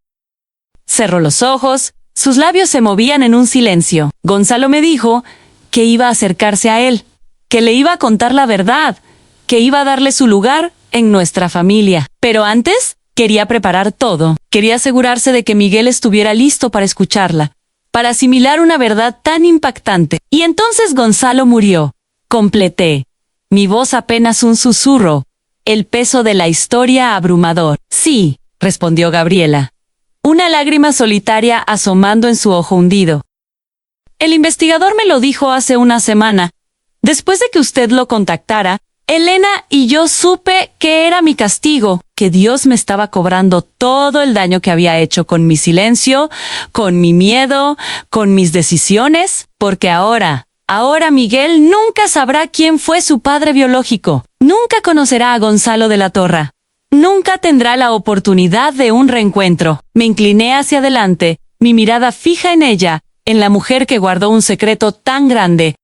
Cerró los ojos, sus labios se movían en un silencio. Gonzalo me dijo que iba a acercarse a él, que le iba a contar la verdad, que iba a darle su lugar en nuestra familia. Pero antes, quería preparar todo. Quería asegurarse de que Miguel estuviera listo para escucharla, para asimilar una verdad tan impactante. Y entonces Gonzalo murió. Completé. Mi voz apenas un susurro. El peso de la historia abrumador. Sí, respondió Gabriela, una lágrima solitaria asomando en su ojo hundido. El investigador me lo dijo hace una semana. Después de que usted lo contactara, Elena y yo supe que era mi castigo, que Dios me estaba cobrando todo el daño que había hecho con mi silencio, con mi miedo, con mis decisiones, porque ahora Miguel nunca sabrá quién fue su padre biológico, nunca conocerá a Gonzalo de la Torre, nunca tendrá la oportunidad de un reencuentro. Me incliné hacia adelante, mi mirada fija en ella, en la mujer que guardó un secreto tan grande.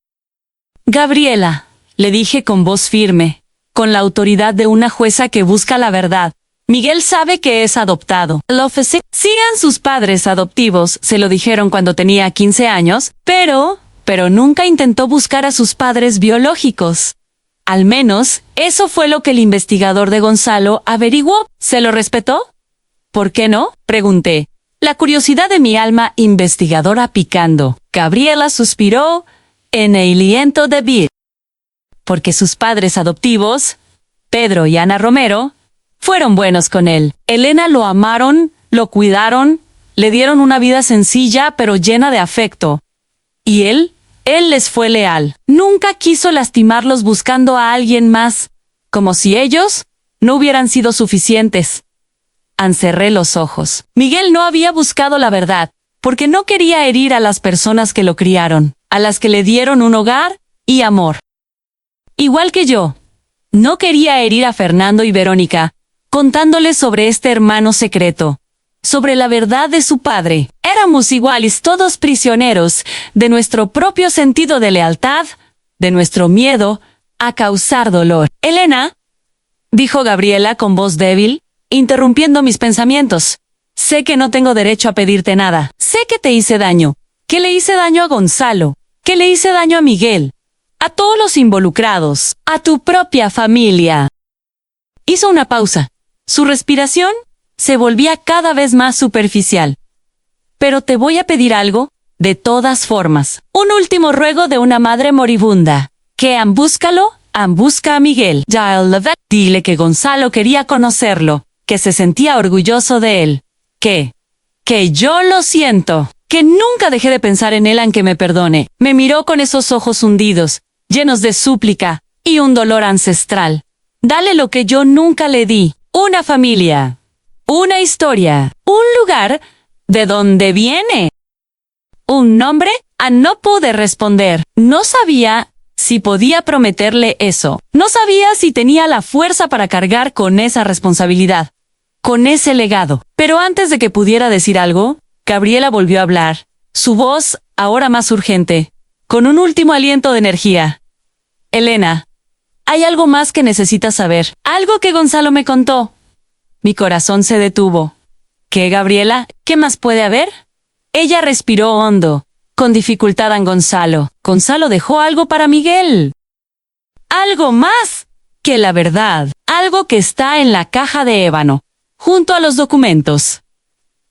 Gabriela, le dije con voz firme, con la autoridad de una jueza que busca la verdad. Miguel sabe que es adoptado. Sigan sus padres adoptivos, se lo dijeron cuando tenía 15 años, pero nunca intentó buscar a sus padres biológicos. Al menos, eso fue lo que el investigador de Gonzalo averiguó. ¿Se lo respetó? ¿Por qué no?, pregunté, la curiosidad de mi alma investigadora picando. Gabriela suspiró en aliento débil. Porque sus padres adoptivos, Pedro y Ana Romero, fueron buenos con él. Elena lo amaron, lo cuidaron, le dieron una vida sencilla pero llena de afecto. Y él les fue leal. Nunca quiso lastimarlos buscando a alguien más, como si ellos no hubieran sido suficientes. Encerré los ojos. Miguel no había buscado la verdad, porque no quería herir a las personas que lo criaron, a las que le dieron un hogar y amor. Igual que yo, no quería herir a Fernando y Verónica, contándoles sobre este hermano secreto, sobre la verdad de su padre. Éramos iguales, todos prisioneros de nuestro propio sentido de lealtad, de nuestro miedo a causar dolor. Elena, dijo Gabriela con voz débil, interrumpiendo mis pensamientos, sé que no tengo derecho a pedirte nada. Sé que te hice daño, que le hice daño a Gonzalo, que le hice daño a Miguel, a todos los involucrados, a tu propia familia. Hizo una pausa. Su respiración se volvía cada vez más superficial. Pero te voy a pedir algo, de todas formas. Un último ruego de una madre moribunda. Que busca a Miguel. Dile que Gonzalo quería conocerlo, que se sentía orgulloso de él, que yo lo siento, que nunca dejé de pensar en él aunque me perdone. Me miró con esos ojos hundidos, llenos de súplica y un dolor ancestral. Dale lo que yo nunca le di, una familia, una historia, un lugar de donde viene, un nombre. No pude responder. No sabía si podía prometerle eso. No sabía si tenía la fuerza para cargar con esa responsabilidad, con ese legado. Pero antes de que pudiera decir algo, Gabriela volvió a hablar, su voz ahora más urgente, con un último aliento de energía. Elena, hay algo más que necesitas saber, algo que Gonzalo me contó. Mi corazón se detuvo. ¿Qué, Gabriela? ¿Qué más puede haber? Ella respiró hondo, con dificultad en Gonzalo. Gonzalo dejó algo para Miguel. Algo más que la verdad. Algo que está en la caja de ébano, junto a los documentos.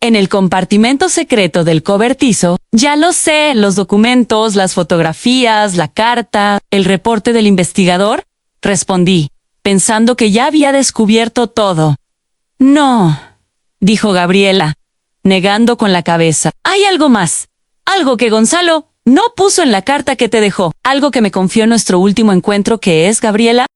En el compartimento secreto del cobertizo, ya lo sé, los documentos, las fotografías, la carta, el reporte del investigador, respondí, pensando que ya había descubierto todo. No, dijo Gabriela, negando con la cabeza. Hay algo más, algo que Gonzalo no puso en la carta que te dejó, algo que me confió en nuestro último encuentro. ¿Qué es, Gabriela?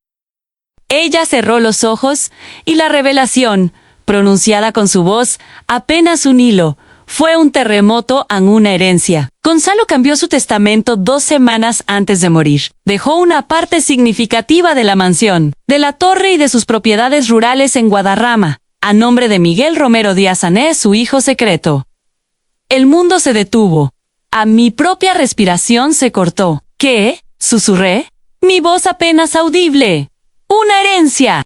Ella cerró los ojos y la revelación, pronunciada con su voz, apenas un hilo, fue un terremoto en una herencia. Gonzalo cambió su testamento 2 semanas antes de morir. Dejó una parte significativa de la mansión, de la torre y de sus propiedades rurales en Guadarrama, a nombre de Miguel Romero Díaz Anés, su hijo secreto. El mundo se detuvo. A mi propia respiración se cortó. ¿Qué? Susurré. Mi voz apenas audible. ¡Una herencia!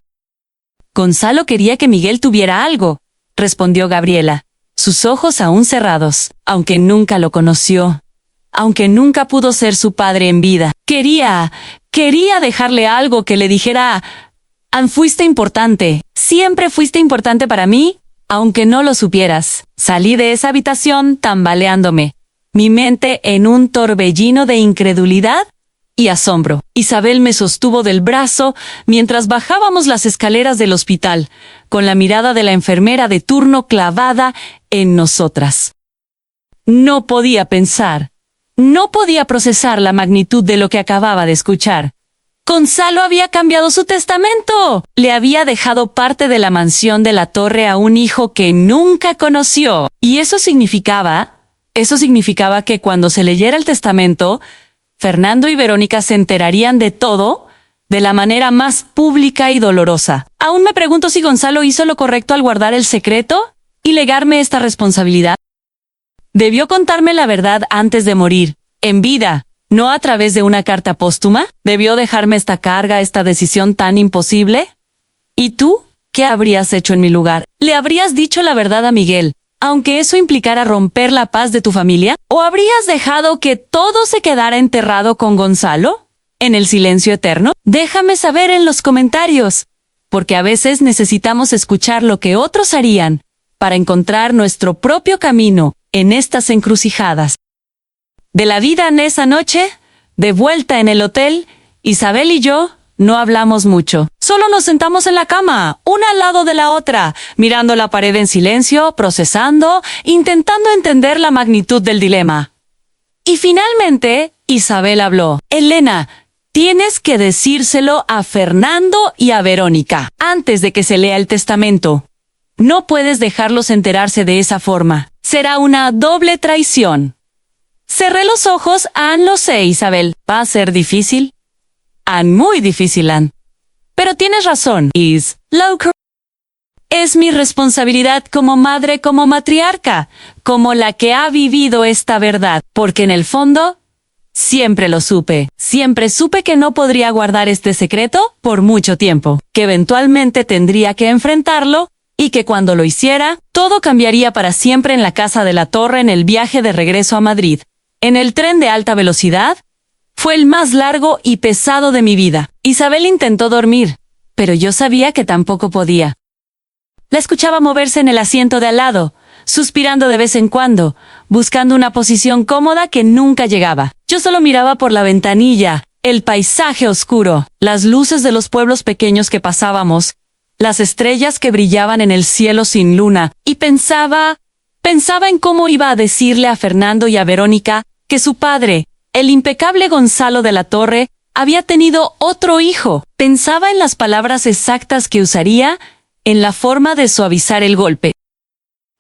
Gonzalo quería que Miguel tuviera algo, respondió Gabriela, sus ojos aún cerrados, aunque nunca lo conoció, aunque nunca pudo ser su padre en vida. Quería dejarle algo que le dijera: fuiste importante, siempre fuiste importante para mí, aunque no lo supieras. Salí de esa habitación tambaleándome, mi mente en un torbellino de incredulidad y asombro. Isabel me sostuvo del brazo mientras bajábamos las escaleras del hospital, con la mirada de la enfermera de turno clavada en nosotras. No podía pensar, no podía procesar la magnitud de lo que acababa de escuchar. Gonzalo había cambiado su testamento. Le había dejado parte de la mansión de la Torre a un hijo que nunca conoció. Y eso significaba que cuando se leyera el testamento, Fernando y Verónica se enterarían de todo de la manera más pública y dolorosa. Aún me pregunto si Gonzalo hizo lo correcto al guardar el secreto y legarme esta responsabilidad. Debió contarme la verdad antes de morir, en vida, no a través de una carta póstuma. Debió dejarme esta carga, esta decisión tan imposible. ¿Y tú? ¿Qué habrías hecho en mi lugar? ¿Le habrías dicho la verdad a Miguel, aunque eso implicara romper la paz de tu familia? ¿O habrías dejado que todo se quedara enterrado con Gonzalo, en el silencio eterno? Déjame saber en los comentarios, porque a veces necesitamos escuchar lo que otros harían para encontrar nuestro propio camino en estas encrucijadas. De la vida en esa noche, de vuelta en el hotel, Isabel y yo no hablamos mucho. Solo nos sentamos en la cama, una al lado de la otra, mirando la pared en silencio, procesando, intentando entender la magnitud del dilema. Y finalmente, Isabel habló. Elena, tienes que decírselo a Fernando y a Verónica antes de que se lea el testamento. No puedes dejarlos enterarse de esa forma. Será una doble traición. Cerré los ojos. Lo sé, Isabel. Va a ser difícil. Muy difícil, Ann. Pero tienes razón, Is. Es mi responsabilidad como madre, como matriarca, como la que ha vivido esta verdad, porque en el fondo, siempre lo supe. Siempre supe que no podría guardar este secreto por mucho tiempo, que eventualmente tendría que enfrentarlo, y que cuando lo hiciera, todo cambiaría para siempre en la casa de la Torre en el viaje de regreso a Madrid. En el tren de alta velocidad, fue el más largo y pesado de mi vida. Isabel intentó dormir, pero yo sabía que tampoco podía. La escuchaba moverse en el asiento de al lado, suspirando de vez en cuando, buscando una posición cómoda que nunca llegaba. Yo solo miraba por la ventanilla, el paisaje oscuro, las luces de los pueblos pequeños que pasábamos, las estrellas que brillaban en el cielo sin luna, y pensaba en cómo iba a decirle a Fernando y a Verónica que su padre, el impecable Gonzalo de la Torre, había tenido otro hijo. Pensaba en las palabras exactas que usaría, en la forma de suavizar el golpe.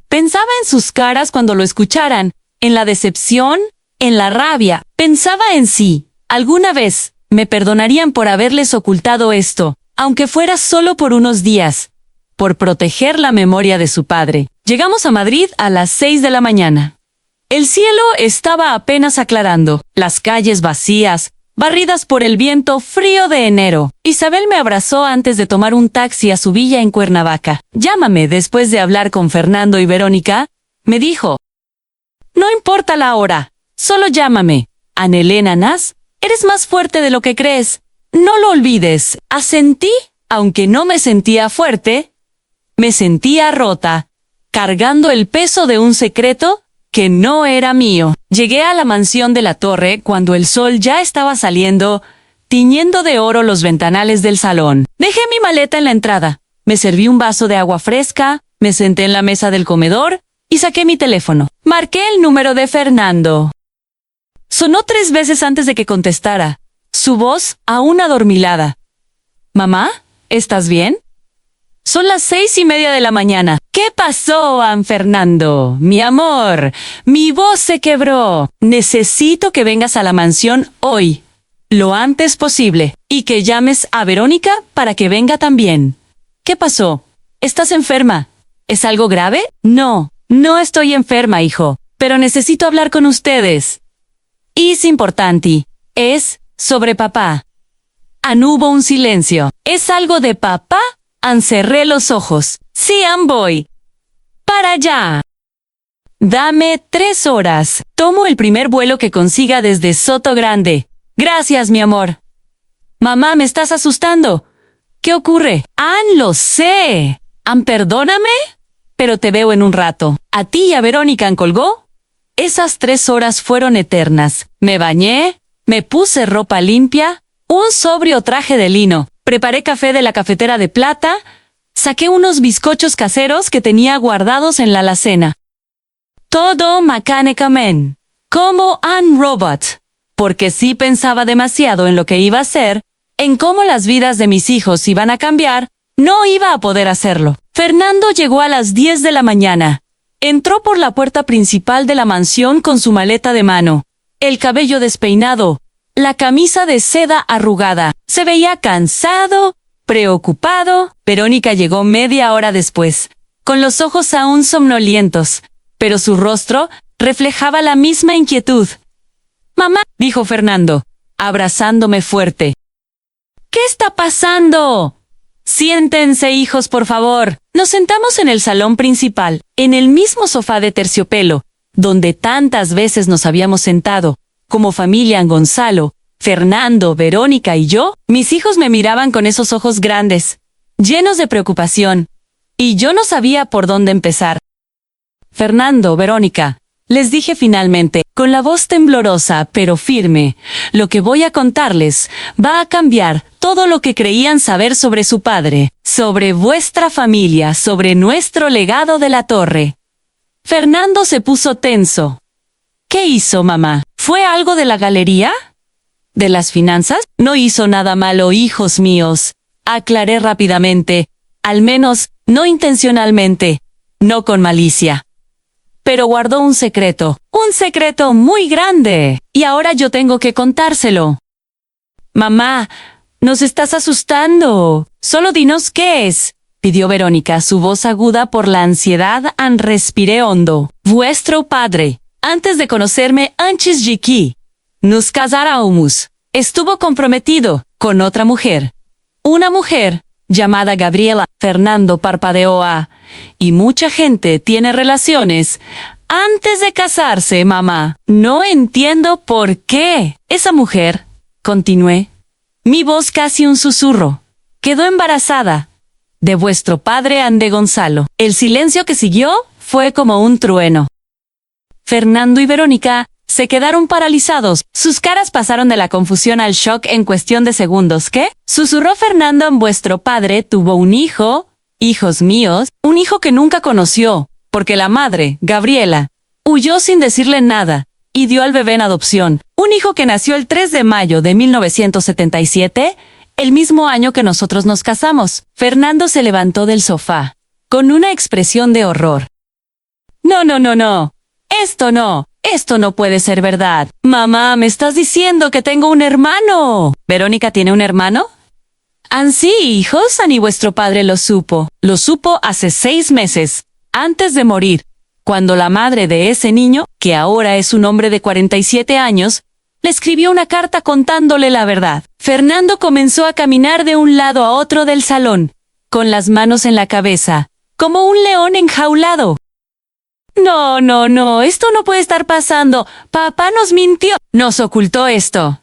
Pensaba en sus caras cuando lo escucharan, en la decepción, en la rabia. Pensaba en si, alguna vez, me perdonarían por haberles ocultado esto, aunque fuera solo por unos días, por proteger la memoria de su padre. Llegamos a Madrid a las 6 de la mañana. El cielo estaba apenas aclarando, las calles vacías, barridas por el viento frío de enero. Isabel me abrazó antes de tomar un taxi a su villa en Cuernavaca. Llámame después de hablar con Fernando y Verónica, me dijo. No importa la hora, solo llámame. Anelena Nas, eres más fuerte de lo que crees. No lo olvides. Asentí, aunque no me sentía fuerte, me sentía rota, cargando el peso de un secreto que no era mío. Llegué a la mansión de la Torre cuando el sol ya estaba saliendo, tiñendo de oro los ventanales del salón. Dejé mi maleta en la entrada, me serví un vaso de agua fresca, me senté en la mesa del comedor y saqué mi teléfono. Marqué el número de Fernando. Sonó 3 veces antes de que contestara, su voz aún adormilada. ¿Mamá? ¿Estás bien? Son las 6:30 de la mañana. ¿Qué pasó, Fernando? Mi amor, mi voz se quebró. Necesito que vengas a la mansión hoy, lo antes posible, y que llames a Verónica para que venga también. ¿Qué pasó? ¿Estás enferma? ¿Es algo grave? No, no estoy enferma, hijo, pero necesito hablar con ustedes. Es importante. Es sobre papá. Hubo un silencio. ¿Es algo de papá? Cerré los ojos. Sí, voy. Para allá. Dame 3 horas. Tomo el primer vuelo que consiga desde Soto Grande. Gracias, mi amor. Mamá, me estás asustando. ¿Qué ocurre? Lo sé. Perdóname, pero te veo en un rato. ¿A ti y a Verónica colgó? Esas 3 horas fueron eternas. Me bañé, me puse ropa limpia, un sobrio traje de lino, preparé café de la cafetera de plata, saqué unos bizcochos caseros que tenía guardados en la alacena. Todo mecánicamente, como un robot, porque sí pensaba demasiado en lo que iba a hacer, en cómo las vidas de mis hijos iban a cambiar, no iba a poder hacerlo. Fernando llegó a las 10 de la mañana. Entró por la puerta principal de la mansión con su maleta de mano, el cabello despeinado, la camisa de seda arrugada. Se veía cansado, preocupado. Verónica llegó media hora después, con los ojos aún somnolientos, pero su rostro reflejaba la misma inquietud. «Mamá», dijo Fernando, abrazándome fuerte. «¿Qué está pasando?» «Siéntense, hijos, por favor». Nos sentamos en el salón principal, en el mismo sofá de terciopelo, donde tantas veces nos habíamos sentado, como familia Gonzalo, Fernando, Verónica y yo. Mis hijos me miraban con esos ojos grandes, llenos de preocupación, y yo no sabía por dónde empezar. «Fernando, Verónica», les dije finalmente, con la voz temblorosa pero firme, «lo que voy a contarles va a cambiar todo lo que creían saber sobre su padre, sobre vuestra familia, sobre nuestro legado de la torre». Fernando se puso tenso. «¿Qué hizo, mamá? ¿Fue algo de la galería? ¿De las finanzas?» «No hizo nada malo, hijos míos», aclaré rápidamente, «al menos no intencionalmente, no con malicia. Pero guardó un secreto muy grande, y ahora yo tengo que contárselo». «Mamá, nos estás asustando. Solo dinos qué es», pidió Verónica, su voz aguda por la ansiedad. Respiré hondo. «Vuestro padre, antes de conocerme antes de nos casáramos, estuvo comprometido con otra mujer. Una mujer llamada Gabriela». Fernando parpadeó. «Y mucha gente tiene relaciones antes de casarse, mamá. No entiendo por qué. Esa mujer», continué, mi voz casi un susurro, «quedó embarazada de vuestro padre de Gonzalo». El silencio que siguió fue como un trueno. Fernando y Verónica se quedaron paralizados. Sus caras pasaron de la confusión al shock en cuestión de segundos. «¿Qué?», susurró Fernando. «Vuestro padre tuvo un hijo, hijos míos, un hijo que nunca conoció, porque la madre, Gabriela, huyó sin decirle nada y dio al bebé en adopción. Un hijo que nació el 3 de mayo de 1977, el mismo año que nosotros nos casamos». Fernando se levantó del sofá, con una expresión de horror. «No, no, no, no. Esto no puede ser verdad. Mamá, me estás diciendo que tengo un hermano». «¿Verónica tiene un hermano?» «Sí, hijos, y vuestro padre lo supo. Lo supo hace 6 meses, antes de morir, cuando la madre de ese niño, que ahora es un hombre de 47 años, le escribió una carta contándole la verdad». Fernando comenzó a caminar de un lado a otro del salón, con las manos en la cabeza, como un león enjaulado. «No, no, no, esto no puede estar pasando. Papá nos mintió. Nos ocultó esto.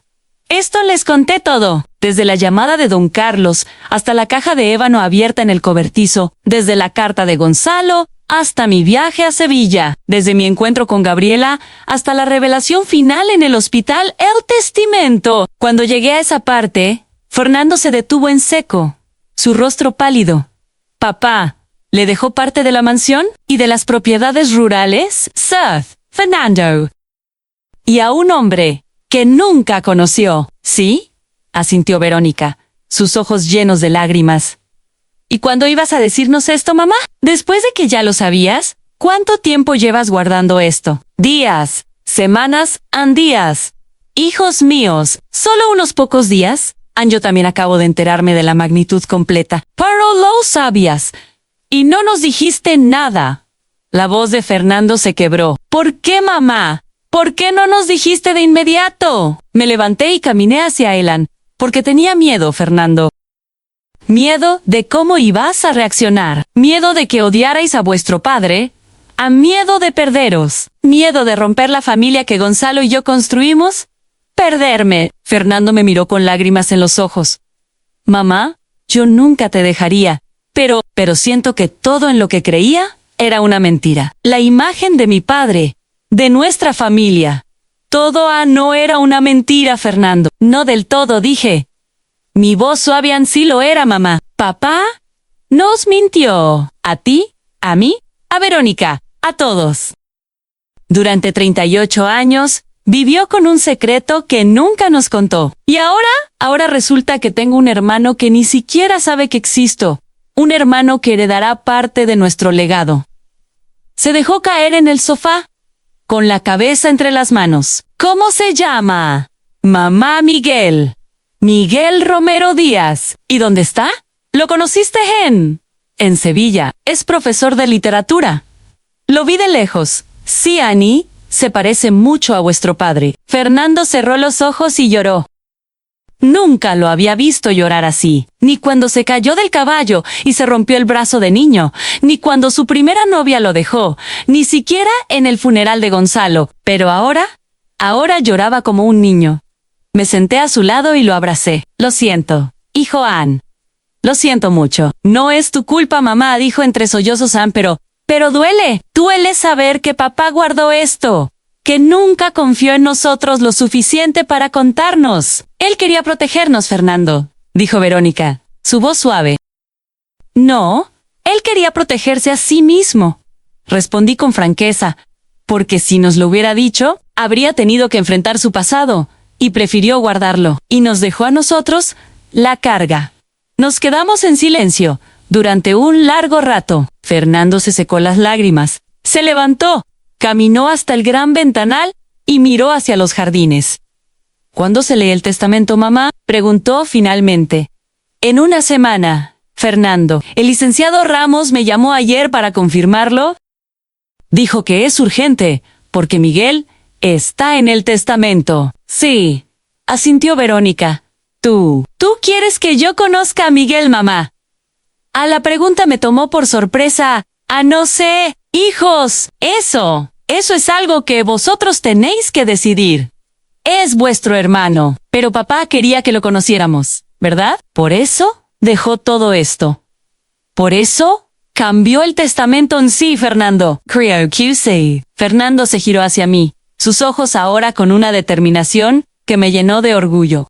Esto les conté todo, desde la llamada de don Carlos hasta la caja de ébano abierta en el cobertizo, desde la carta de Gonzalo hasta mi viaje a Sevilla, desde mi encuentro con Gabriela hasta la revelación final en el hospital, el testamento». Cuando llegué a esa parte, Fernando se detuvo en seco, su rostro pálido. «Papá, ¿le dejó parte de la mansión y de las propiedades rurales?» «Sir Fernando. Y a un hombre que nunca conoció». «¿Sí?», asintió Verónica, sus ojos llenos de lágrimas. «¿Y cuándo ibas a decirnos esto, mamá? Después de que ya lo sabías, ¿cuánto tiempo llevas guardando esto?» «Días, semanas, días. Hijos míos, ¿solo unos pocos días?» «Yo también acabo de enterarme de la magnitud completa». «Pero lo sabías, y no nos dijiste nada». La voz de Fernando se quebró. «¿Por qué, mamá? ¿Por qué no nos dijiste de inmediato?» Me levanté y caminé hacia Elan, porque tenía miedo, Fernando. Miedo de cómo ibas a reaccionar. Miedo de que odiarais a vuestro padre. A miedo de perderos. Miedo de romper la familia que Gonzalo y yo construimos. Perderme. Fernando me miró con lágrimas en los ojos. Mamá, yo nunca te dejaría. Pero siento que todo en lo que creía era una mentira. La imagen de mi padre, de nuestra familia. Todo no era una mentira, Fernando. No del todo, dije. Mi voz suave sí lo era, mamá. Papá nos mintió. ¿A ti? ¿A mí? A Verónica. A todos. Durante 38 años, vivió con un secreto que nunca nos contó. Y ahora resulta que tengo un hermano que ni siquiera sabe que existo. Un hermano que heredará parte de nuestro legado. Se dejó caer en el sofá, con la cabeza entre las manos. ¿Cómo se llama? Mamá Miguel. Miguel Romero Díaz. ¿Y dónde está? ¿Lo conociste en Sevilla? Es profesor de literatura. Lo vi de lejos. Sí, Annie, se parece mucho a vuestro padre. Fernando cerró los ojos y lloró. Nunca lo había visto llorar así, ni cuando se cayó del caballo y se rompió el brazo de niño, ni cuando su primera novia lo dejó, ni siquiera en el funeral de Gonzalo. Pero ahora lloraba como un niño. Me senté a su lado y lo abracé. Lo siento, hijo Ann. Lo siento mucho. No es tu culpa, mamá, dijo entre sollozos Ann, pero duele saber que papá guardó esto, que nunca confió en nosotros lo suficiente para contarnos. Él quería protegernos, Fernando, dijo Verónica, su voz suave. No, él quería protegerse a sí mismo, respondí con franqueza, porque si nos lo hubiera dicho, habría tenido que enfrentar su pasado, y prefirió guardarlo, y nos dejó a nosotros la carga. Nos quedamos en silencio durante un largo rato. Fernando se secó las lágrimas, se levantó, caminó hasta el gran ventanal y miró hacia los jardines. ¿Cuándo se lee el testamento, mamá?, preguntó finalmente. En una semana, Fernando. El licenciado Ramos me llamó ayer para confirmarlo. Dijo que es urgente, porque Miguel está en el testamento. Sí, asintió Verónica. ¿Tú quieres que yo conozca a Miguel, mamá? A la pregunta me tomó por sorpresa. No sé, hijos, eso es algo que vosotros tenéis que decidir. Es vuestro hermano, pero papá quería que lo conociéramos, ¿verdad? Por eso dejó todo esto. Por eso cambió el testamento en sí, Fernando. Creo que sí. Fernando se giró hacia mí, sus ojos ahora con una determinación que me llenó de orgullo.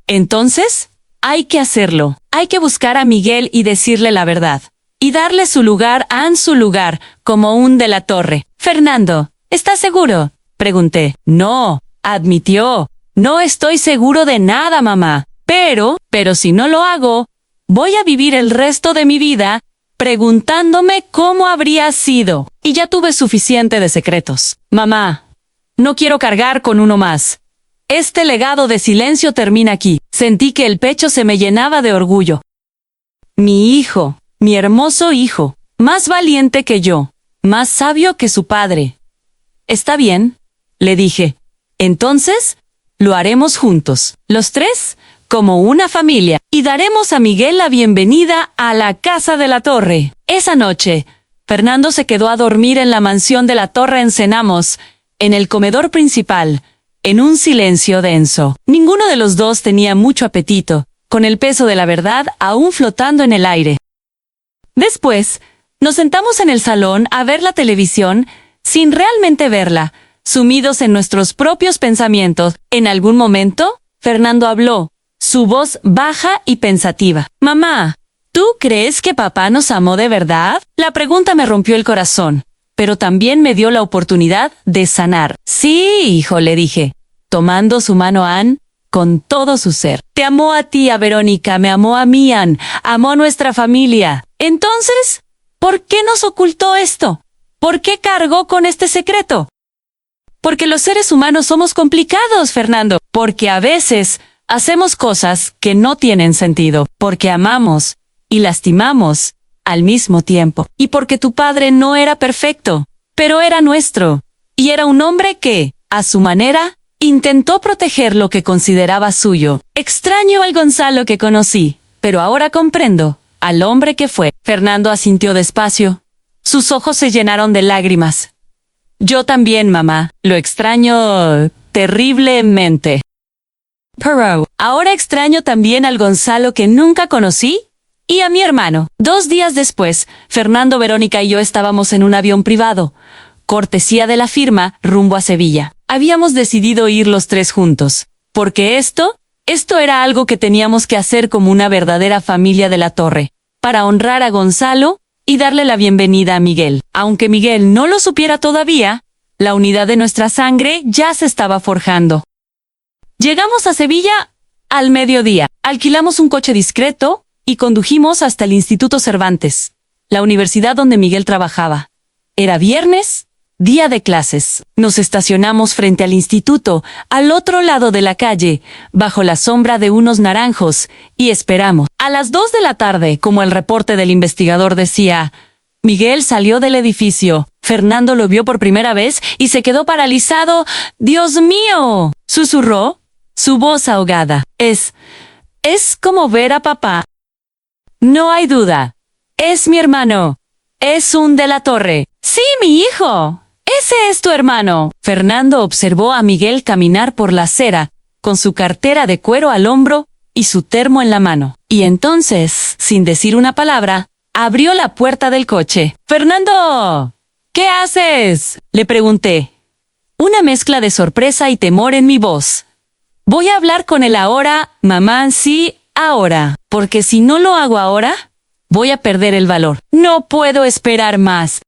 Entonces, hay que hacerlo. Hay que buscar a Miguel y decirle la verdad. Y darle su lugar su lugar, como un de la Torre. Fernando, ¿estás seguro?, pregunté. No, admitió. No estoy seguro de nada, mamá. Pero si no lo hago, voy a vivir el resto de mi vida preguntándome cómo habría sido. Y ya tuve suficiente de secretos. Mamá, no quiero cargar con uno más. Este legado de silencio termina aquí. Sentí que el pecho se me llenaba de orgullo. Mi hijo, mi hermoso hijo, más valiente que yo, más sabio que su padre. ¿Está bien?, le dije. Entonces, lo haremos juntos, los tres, como una familia, y daremos a Miguel la bienvenida a la Casa de la Torre. Esa noche, Fernando se quedó a dormir en la mansión de la Torre en Cenamos, en el comedor principal, en un silencio denso. Ninguno de los dos tenía mucho apetito, con el peso de la verdad aún flotando en el aire. Después, nos sentamos en el salón a ver la televisión, sin realmente verla, sumidos en nuestros propios pensamientos. En algún momento, Fernando habló, su voz baja y pensativa. Mamá, ¿tú crees que papá nos amó de verdad? La pregunta me rompió el corazón, pero también me dio la oportunidad de sanar. Sí, hijo, le dije, tomando su mano a Ann con todo su ser. Te amó a ti, a Verónica, me amó a mí, Ann, amó a nuestra familia. Entonces, ¿por qué nos ocultó esto? ¿Por qué cargó con este secreto? Porque los seres humanos somos complicados, Fernando. Porque a veces hacemos cosas que no tienen sentido. Porque amamos y lastimamos al mismo tiempo. Y porque tu padre no era perfecto, pero era nuestro. Y era un hombre que, a su manera, intentó proteger lo que consideraba suyo. Extraño al Gonzalo que conocí, pero ahora comprendo al hombre que fue. Fernando asintió despacio. Sus ojos se llenaron de lágrimas. Yo también, mamá. Lo extraño terriblemente. Pero ahora extraño también al Gonzalo que nunca conocí y a mi hermano. 2 días después, Fernando, Verónica y yo estábamos en un avión privado, cortesía de la firma, rumbo a Sevilla. Habíamos decidido ir los 3 juntos, porque esto era algo que teníamos que hacer como una verdadera familia de la Torre, para honrar a Gonzalo y darle la bienvenida a Miguel. Aunque Miguel no lo supiera todavía, la unidad de nuestra sangre ya se estaba forjando. Llegamos a Sevilla al mediodía, alquilamos un coche discreto y condujimos hasta el Instituto Cervantes, la universidad donde Miguel trabajaba. Era viernes, día de clases. Nos estacionamos frente al instituto, al otro lado de la calle, bajo la sombra de unos naranjos, y esperamos. A las 2 de la tarde, como el reporte del investigador decía, Miguel salió del edificio. Fernando lo vio por primera vez y se quedó paralizado. ¡Dios mío!, susurró, su voz ahogada. Es como ver a papá. No hay duda. Es mi hermano. Es un de la Torre. Sí, mi hijo. Ese es tu hermano. Fernando observó a Miguel caminar por la acera, con su cartera de cuero al hombro y su termo en la mano. Y entonces, sin decir una palabra, abrió la puerta del coche. ¡Fernando! ¿Qué haces?, le pregunté. Una mezcla de sorpresa y temor en mi voz. Voy a hablar con él ahora, mamá, sí, ahora. Porque si no lo hago ahora, voy a perder el valor. No puedo esperar más.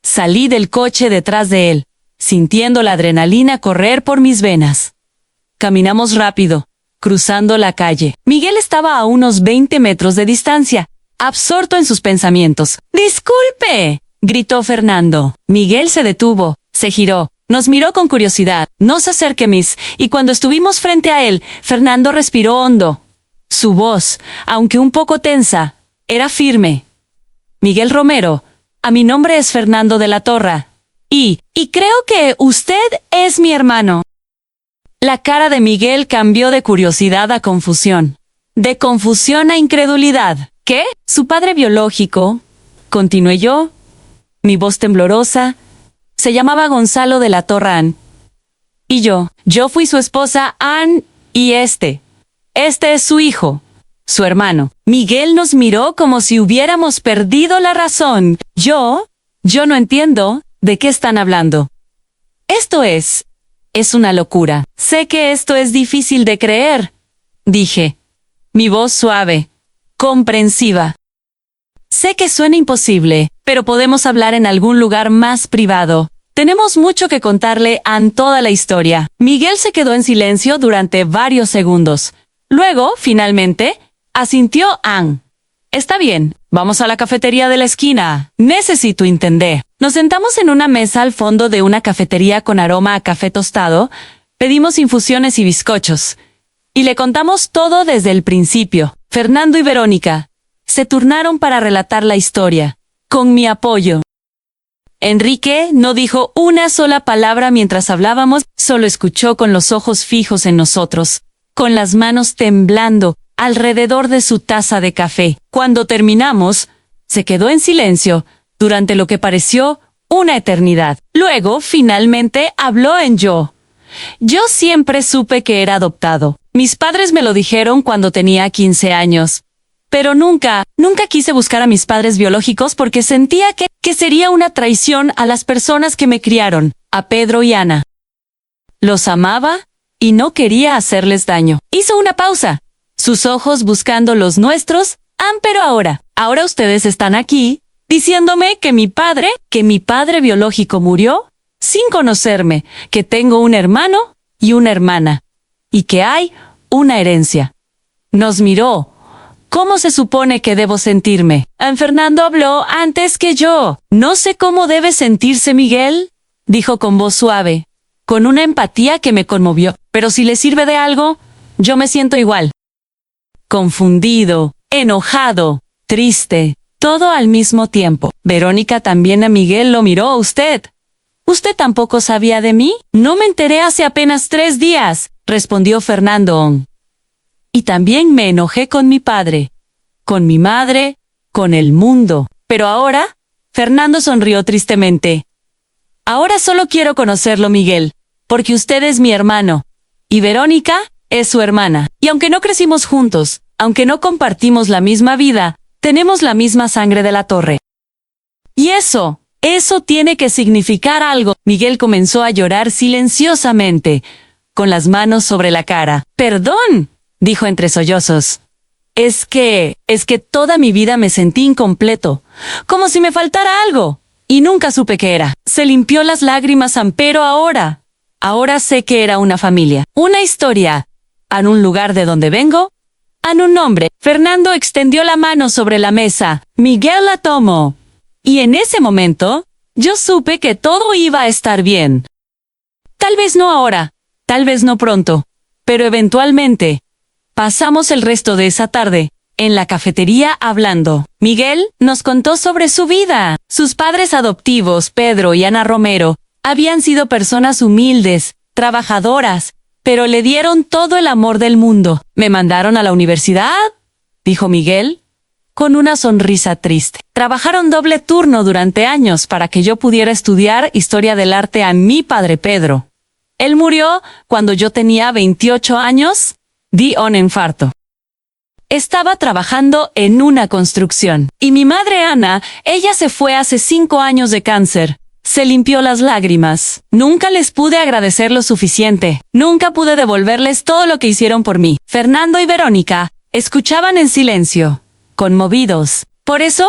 Salí del coche detrás de él, sintiendo la adrenalina correr por mis venas. Caminamos rápido, cruzando la calle. Miguel estaba a unos 20 metros de distancia, absorto en sus pensamientos. ¡Disculpe!, gritó Fernando. Miguel se detuvo, se giró, nos miró con curiosidad. No se acerque, miss, y cuando estuvimos frente a él, Fernando respiró hondo. Su voz, aunque un poco tensa, era firme. Miguel Romero, a mi nombre es Fernando de la Torre. Y creo que usted es mi hermano. La cara de Miguel cambió de curiosidad a confusión. De confusión a incredulidad. ¿Qué? Su padre biológico, continué yo, mi voz temblorosa, se llamaba Gonzalo de la Torre Ann. Y yo fui su esposa Ann, y este es su hijo, su hermano. Miguel nos miró como si hubiéramos perdido la razón. Yo no entiendo de qué están hablando. Esto es una locura. Sé que esto es difícil de creer, dije, mi voz suave, comprensiva. Sé que suena imposible, pero podemos hablar en algún lugar más privado. Tenemos mucho que contarle a toda la historia. Miguel se quedó en silencio durante varios segundos. Luego, finalmente, asintió Ann. Está bien, vamos a la cafetería de la esquina. Necesito entender. Nos sentamos en una mesa al fondo de una cafetería con aroma a café tostado, pedimos infusiones y bizcochos. Y le contamos todo desde el principio. Fernando y Verónica se turnaron para relatar la historia, con mi apoyo. Enrique no dijo una sola palabra mientras hablábamos, solo escuchó con los ojos fijos en nosotros, con las manos temblando alrededor de su taza de café. Cuando terminamos, se quedó en silencio durante lo que pareció una eternidad. Luego, finalmente, habló en yo. Yo siempre supe que era adoptado. Mis padres me lo dijeron cuando tenía 15 años. Pero nunca quise buscar a mis padres biológicos porque sentía que sería una traición a las personas que me criaron, a Pedro y Ana. Los amaba y no quería hacerles daño. Hizo una pausa, sus ojos buscando los nuestros. Pero ahora ustedes están aquí, diciéndome que mi padre biológico murió sin conocerme, que tengo un hermano y una hermana, y que hay una herencia. Nos miró. ¿Cómo se supone que debo sentirme? Fernando habló antes que yo. No sé cómo debe sentirse Miguel, dijo con voz suave, con una empatía que me conmovió. Pero si le sirve de algo, yo me siento igual. Confundido, enojado, triste, todo al mismo tiempo. Verónica también a Miguel lo miró. ¿A usted? ¿Usted tampoco sabía de mí? No me enteré hace apenas 3 días, respondió Fernando. Y también me enojé con mi padre, con mi madre, con el mundo. Pero ahora, Fernando sonrió tristemente. Ahora solo quiero conocerlo, Miguel, porque usted es mi hermano, y Verónica es su hermana. Y aunque no crecimos juntos, aunque no compartimos la misma vida, tenemos la misma sangre de la torre. Y eso tiene que significar algo. Miguel comenzó a llorar silenciosamente, con las manos sobre la cara. Perdón, dijo entre sollozos. Es que toda mi vida me sentí incompleto, como si me faltara algo, y nunca supe qué era. Se limpió las lágrimas, pero ahora sé que era una familia, una historia, en un lugar de donde vengo, en un nombre. Fernando extendió la mano sobre la mesa. Miguel la tomó. Y en ese momento, yo supe que todo iba a estar bien. Tal vez no ahora, tal vez no pronto, pero eventualmente. Pasamos el resto de esa tarde en la cafetería hablando. Miguel nos contó sobre su vida. Sus padres adoptivos, Pedro y Ana Romero, habían sido personas humildes, trabajadoras, pero le dieron todo el amor del mundo. ¿Me mandaron a la universidad?, dijo Miguel, con una sonrisa triste. Trabajaron doble turno durante años para que yo pudiera estudiar historia del arte a mi padre Pedro. Él murió cuando yo tenía 28 años. Di un infarto. Estaba trabajando en una construcción. Y mi madre Ana, ella se fue hace 5 años de cáncer. Se limpió las lágrimas. Nunca les pude agradecer lo suficiente. Nunca pude devolverles todo lo que hicieron por mí. Fernando y Verónica escuchaban en silencio, conmovidos. Por eso,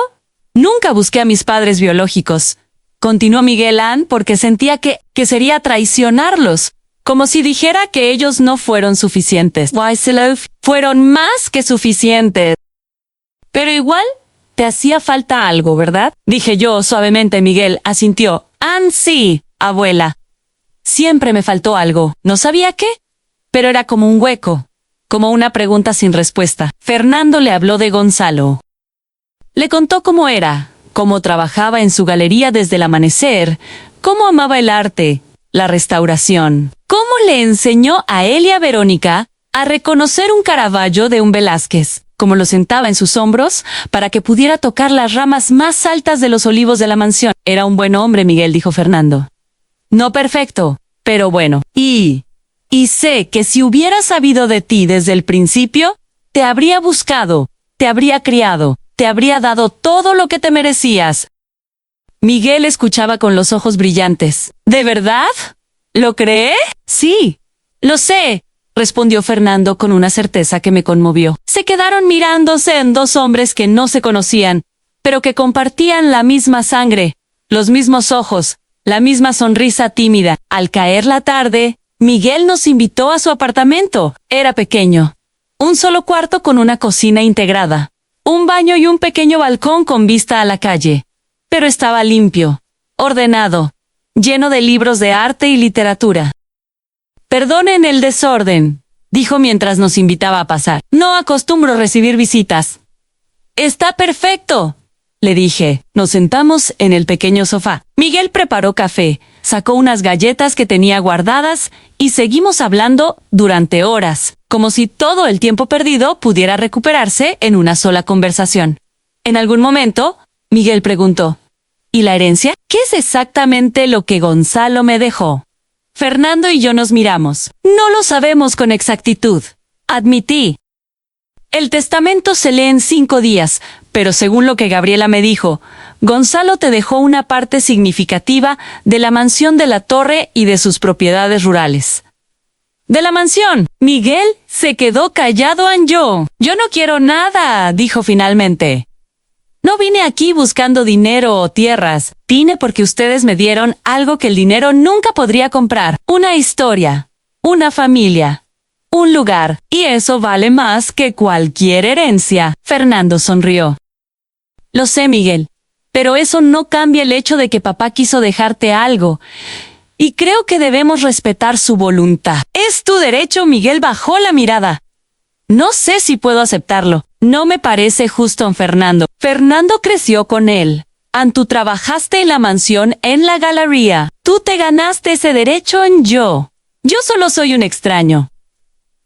nunca busqué a mis padres biológicos. Continuó Miguel porque sentía que sería traicionarlos. Como si dijera que ellos no fueron suficientes. Fueron más que suficientes. Pero igual, te hacía falta algo, ¿verdad? Dije yo suavemente. Miguel asintió. Sí, abuela. Siempre me faltó algo. No sabía qué, pero era como un hueco, como una pregunta sin respuesta. Fernando le habló de Gonzalo. Le contó cómo era, cómo trabajaba en su galería desde el amanecer, cómo amaba el arte, la restauración. Cómo le enseñó a él y a Verónica a reconocer un Caravaggio de un Velázquez, cómo lo sentaba en sus hombros para que pudiera tocar las ramas más altas de los olivos de la mansión. Era un buen hombre, Miguel, dijo Fernando. No perfecto, pero bueno. Y sé que si hubiera sabido de ti desde el principio, te habría buscado, te habría criado, te habría dado todo lo que te merecías. Miguel escuchaba con los ojos brillantes. ¿De verdad? ¿Lo cree? Sí, lo sé, respondió Fernando con una certeza que me conmovió. Se quedaron mirándose en dos hombres que no se conocían, pero que compartían la misma sangre, los mismos ojos, la misma sonrisa tímida. Al caer la tarde, Miguel nos invitó a su apartamento. Era pequeño. Un solo cuarto con una cocina integrada, un baño y un pequeño balcón con vista a la calle. Pero estaba limpio, ordenado, lleno de libros de arte y literatura. Perdonen el desorden, dijo mientras nos invitaba a pasar. No acostumbro recibir visitas. Está perfecto, le dije. Nos sentamos en el pequeño sofá. Miguel preparó café, sacó unas galletas que tenía guardadas y seguimos hablando durante horas, como si todo el tiempo perdido pudiera recuperarse en una sola conversación. En algún momento, Miguel preguntó, ¿y la herencia? ¿Qué es exactamente lo que Gonzalo me dejó? Fernando y yo nos miramos. No lo sabemos con exactitud, admití. El testamento se lee en 5 días, pero según lo que Gabriela me dijo, Gonzalo te dejó una parte significativa de la mansión de la torre y de sus propiedades rurales. De la mansión. Miguel se quedó callado en yo. Yo no quiero nada, dijo finalmente. No vine aquí buscando dinero o tierras. Vine porque ustedes me dieron algo que el dinero nunca podría comprar. Una historia, una familia, un lugar. Y eso vale más que cualquier herencia. Fernando sonrió. Lo sé, Miguel, pero eso no cambia el hecho de que papá quiso dejarte algo. Y creo que debemos respetar su voluntad. Es tu derecho. Miguel bajó la mirada. No sé si puedo aceptarlo. No me parece justo, Fernando. Fernando creció con él. Tú trabajaste en la mansión, en la galería. Tú te ganaste ese derecho en yo. Yo solo soy un extraño.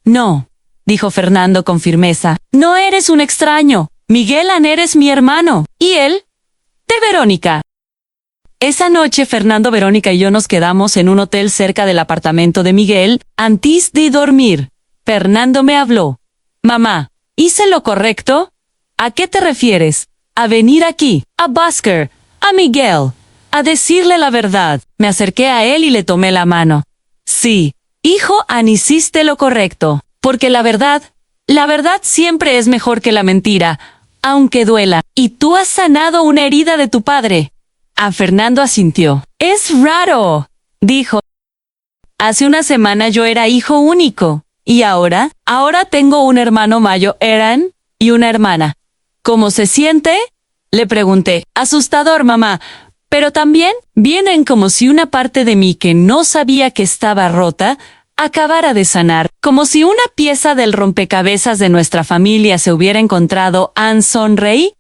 No, dijo Fernando con firmeza. No eres un extraño. Miguel Aner es mi hermano. ¿Y él? De Verónica. Esa noche Fernando, Verónica y yo nos quedamos en un hotel cerca del apartamento de Miguel. Antes de dormir, Fernando me habló. Mamá, ¿hice lo correcto? ¿A qué te refieres? A venir aquí, a Busker, a Miguel, a decirle la verdad. Me acerqué a él y le tomé la mano. Sí, hijo, hiciste lo correcto, porque la verdad siempre es mejor que la mentira, aunque duela, y tú has sanado una herida de tu padre. A Fernando asintió. Es raro, dijo. Hace una semana yo era hijo único, y ahora tengo un hermano mayor, Eran, y una hermana. ¿Cómo se siente? Le pregunté. Asustador, mamá, pero también vienen como si una parte de mí que no sabía que estaba rota, acabara de sanar, como si una pieza del rompecabezas de nuestra familia se hubiera encontrado. Ann sonreí.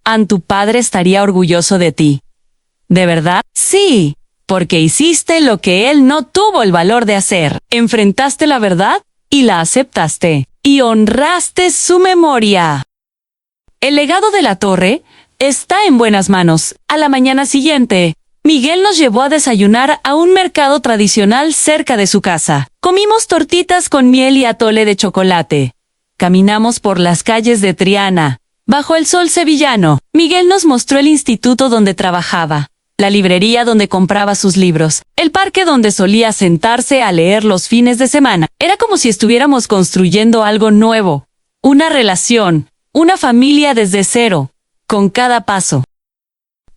Ann, tu padre estaría orgulloso de ti. ¿De verdad? Sí, porque hiciste lo que él no tuvo el valor de hacer. Enfrentaste la verdad y la aceptaste, y honraste su memoria. El legado de la torre está en buenas manos. A la mañana siguiente, Miguel nos llevó a desayunar a un mercado tradicional cerca de su casa. Comimos tortitas con miel y atole de chocolate. Caminamos por las calles de Triana, bajo el sol sevillano. Miguel nos mostró el instituto donde trabajaba, la librería donde compraba sus libros, el parque donde solía sentarse a leer los fines de semana. Era como si estuviéramos construyendo algo nuevo, una relación, una familia desde cero, con cada paso.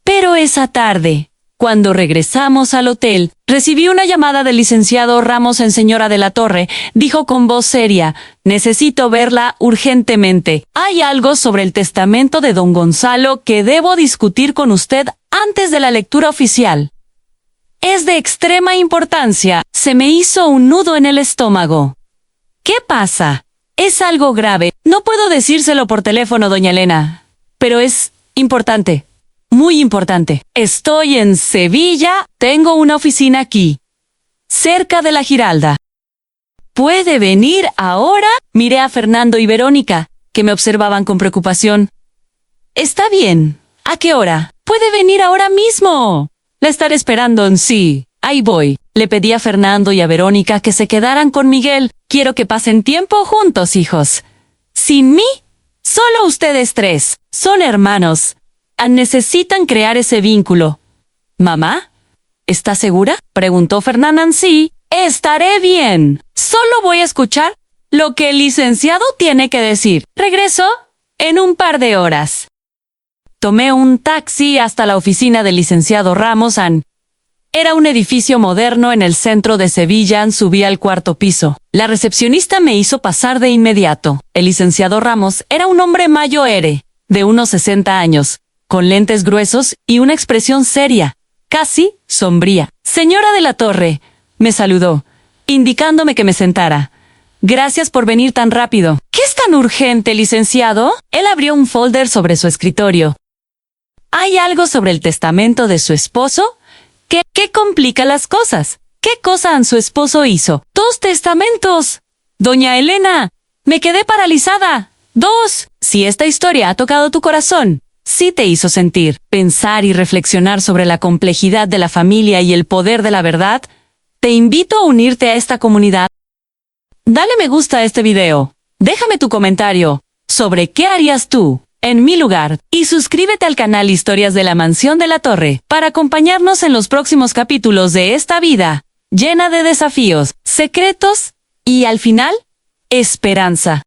Pero esa tarde, cuando regresamos al hotel, recibí una llamada del licenciado Ramos. En Señora de la Torre, dijo con voz seria, necesito verla urgentemente. Hay algo sobre el testamento de don Gonzalo que debo discutir con usted antes de la lectura oficial. Es de extrema importancia. Se me hizo un nudo en el estómago. ¿Qué pasa? Es algo grave. No puedo decírselo por teléfono, doña Elena, pero es importante. Muy importante. Estoy en Sevilla, tengo una oficina aquí, cerca de la Giralda. ¿Puede venir ahora? Miré a Fernando y Verónica, que me observaban con preocupación. Está bien. ¿A qué hora? Puede venir ahora mismo. La estaré esperando en sí. Ahí voy. Le pedí a Fernando y a Verónica que se quedaran con Miguel. Quiero que pasen tiempo juntos, hijos. Sin mí, solo ustedes tres. Son hermanos. Necesitan crear ese vínculo. ¿Mamá? ¿Estás segura? Preguntó Fernanda. Sí, estaré bien. Solo voy a escuchar lo que el licenciado tiene que decir. Regreso en un par de horas. Tomé un taxi hasta la oficina del licenciado Ramos. Era un edificio moderno en el centro de Sevilla. Subí al cuarto piso. La recepcionista me hizo pasar de inmediato. El licenciado Ramos era un hombre mayor, de unos 60 años. Con lentes gruesos y una expresión seria, casi sombría. Señora de la Torre, me saludó, indicándome que me sentara. Gracias por venir tan rápido. ¿Qué es tan urgente, licenciado? Él abrió un folder sobre su escritorio. ¿Hay algo sobre el testamento de su esposo? ¿Qué complica las cosas? ¿Qué cosa su esposo hizo? 2 testamentos. Doña Elena, me quedé paralizada. 2. Si esta historia ha tocado tu corazón, si te hizo sentir, pensar y reflexionar sobre la complejidad de la familia y el poder de la verdad, te invito a unirte a esta comunidad. Dale me gusta a este video. Déjame tu comentario sobre qué harías tú en mi lugar y suscríbete al canal Historias de la Mansión de la Torre para acompañarnos en los próximos capítulos de esta vida llena de desafíos, secretos y, al final, esperanza.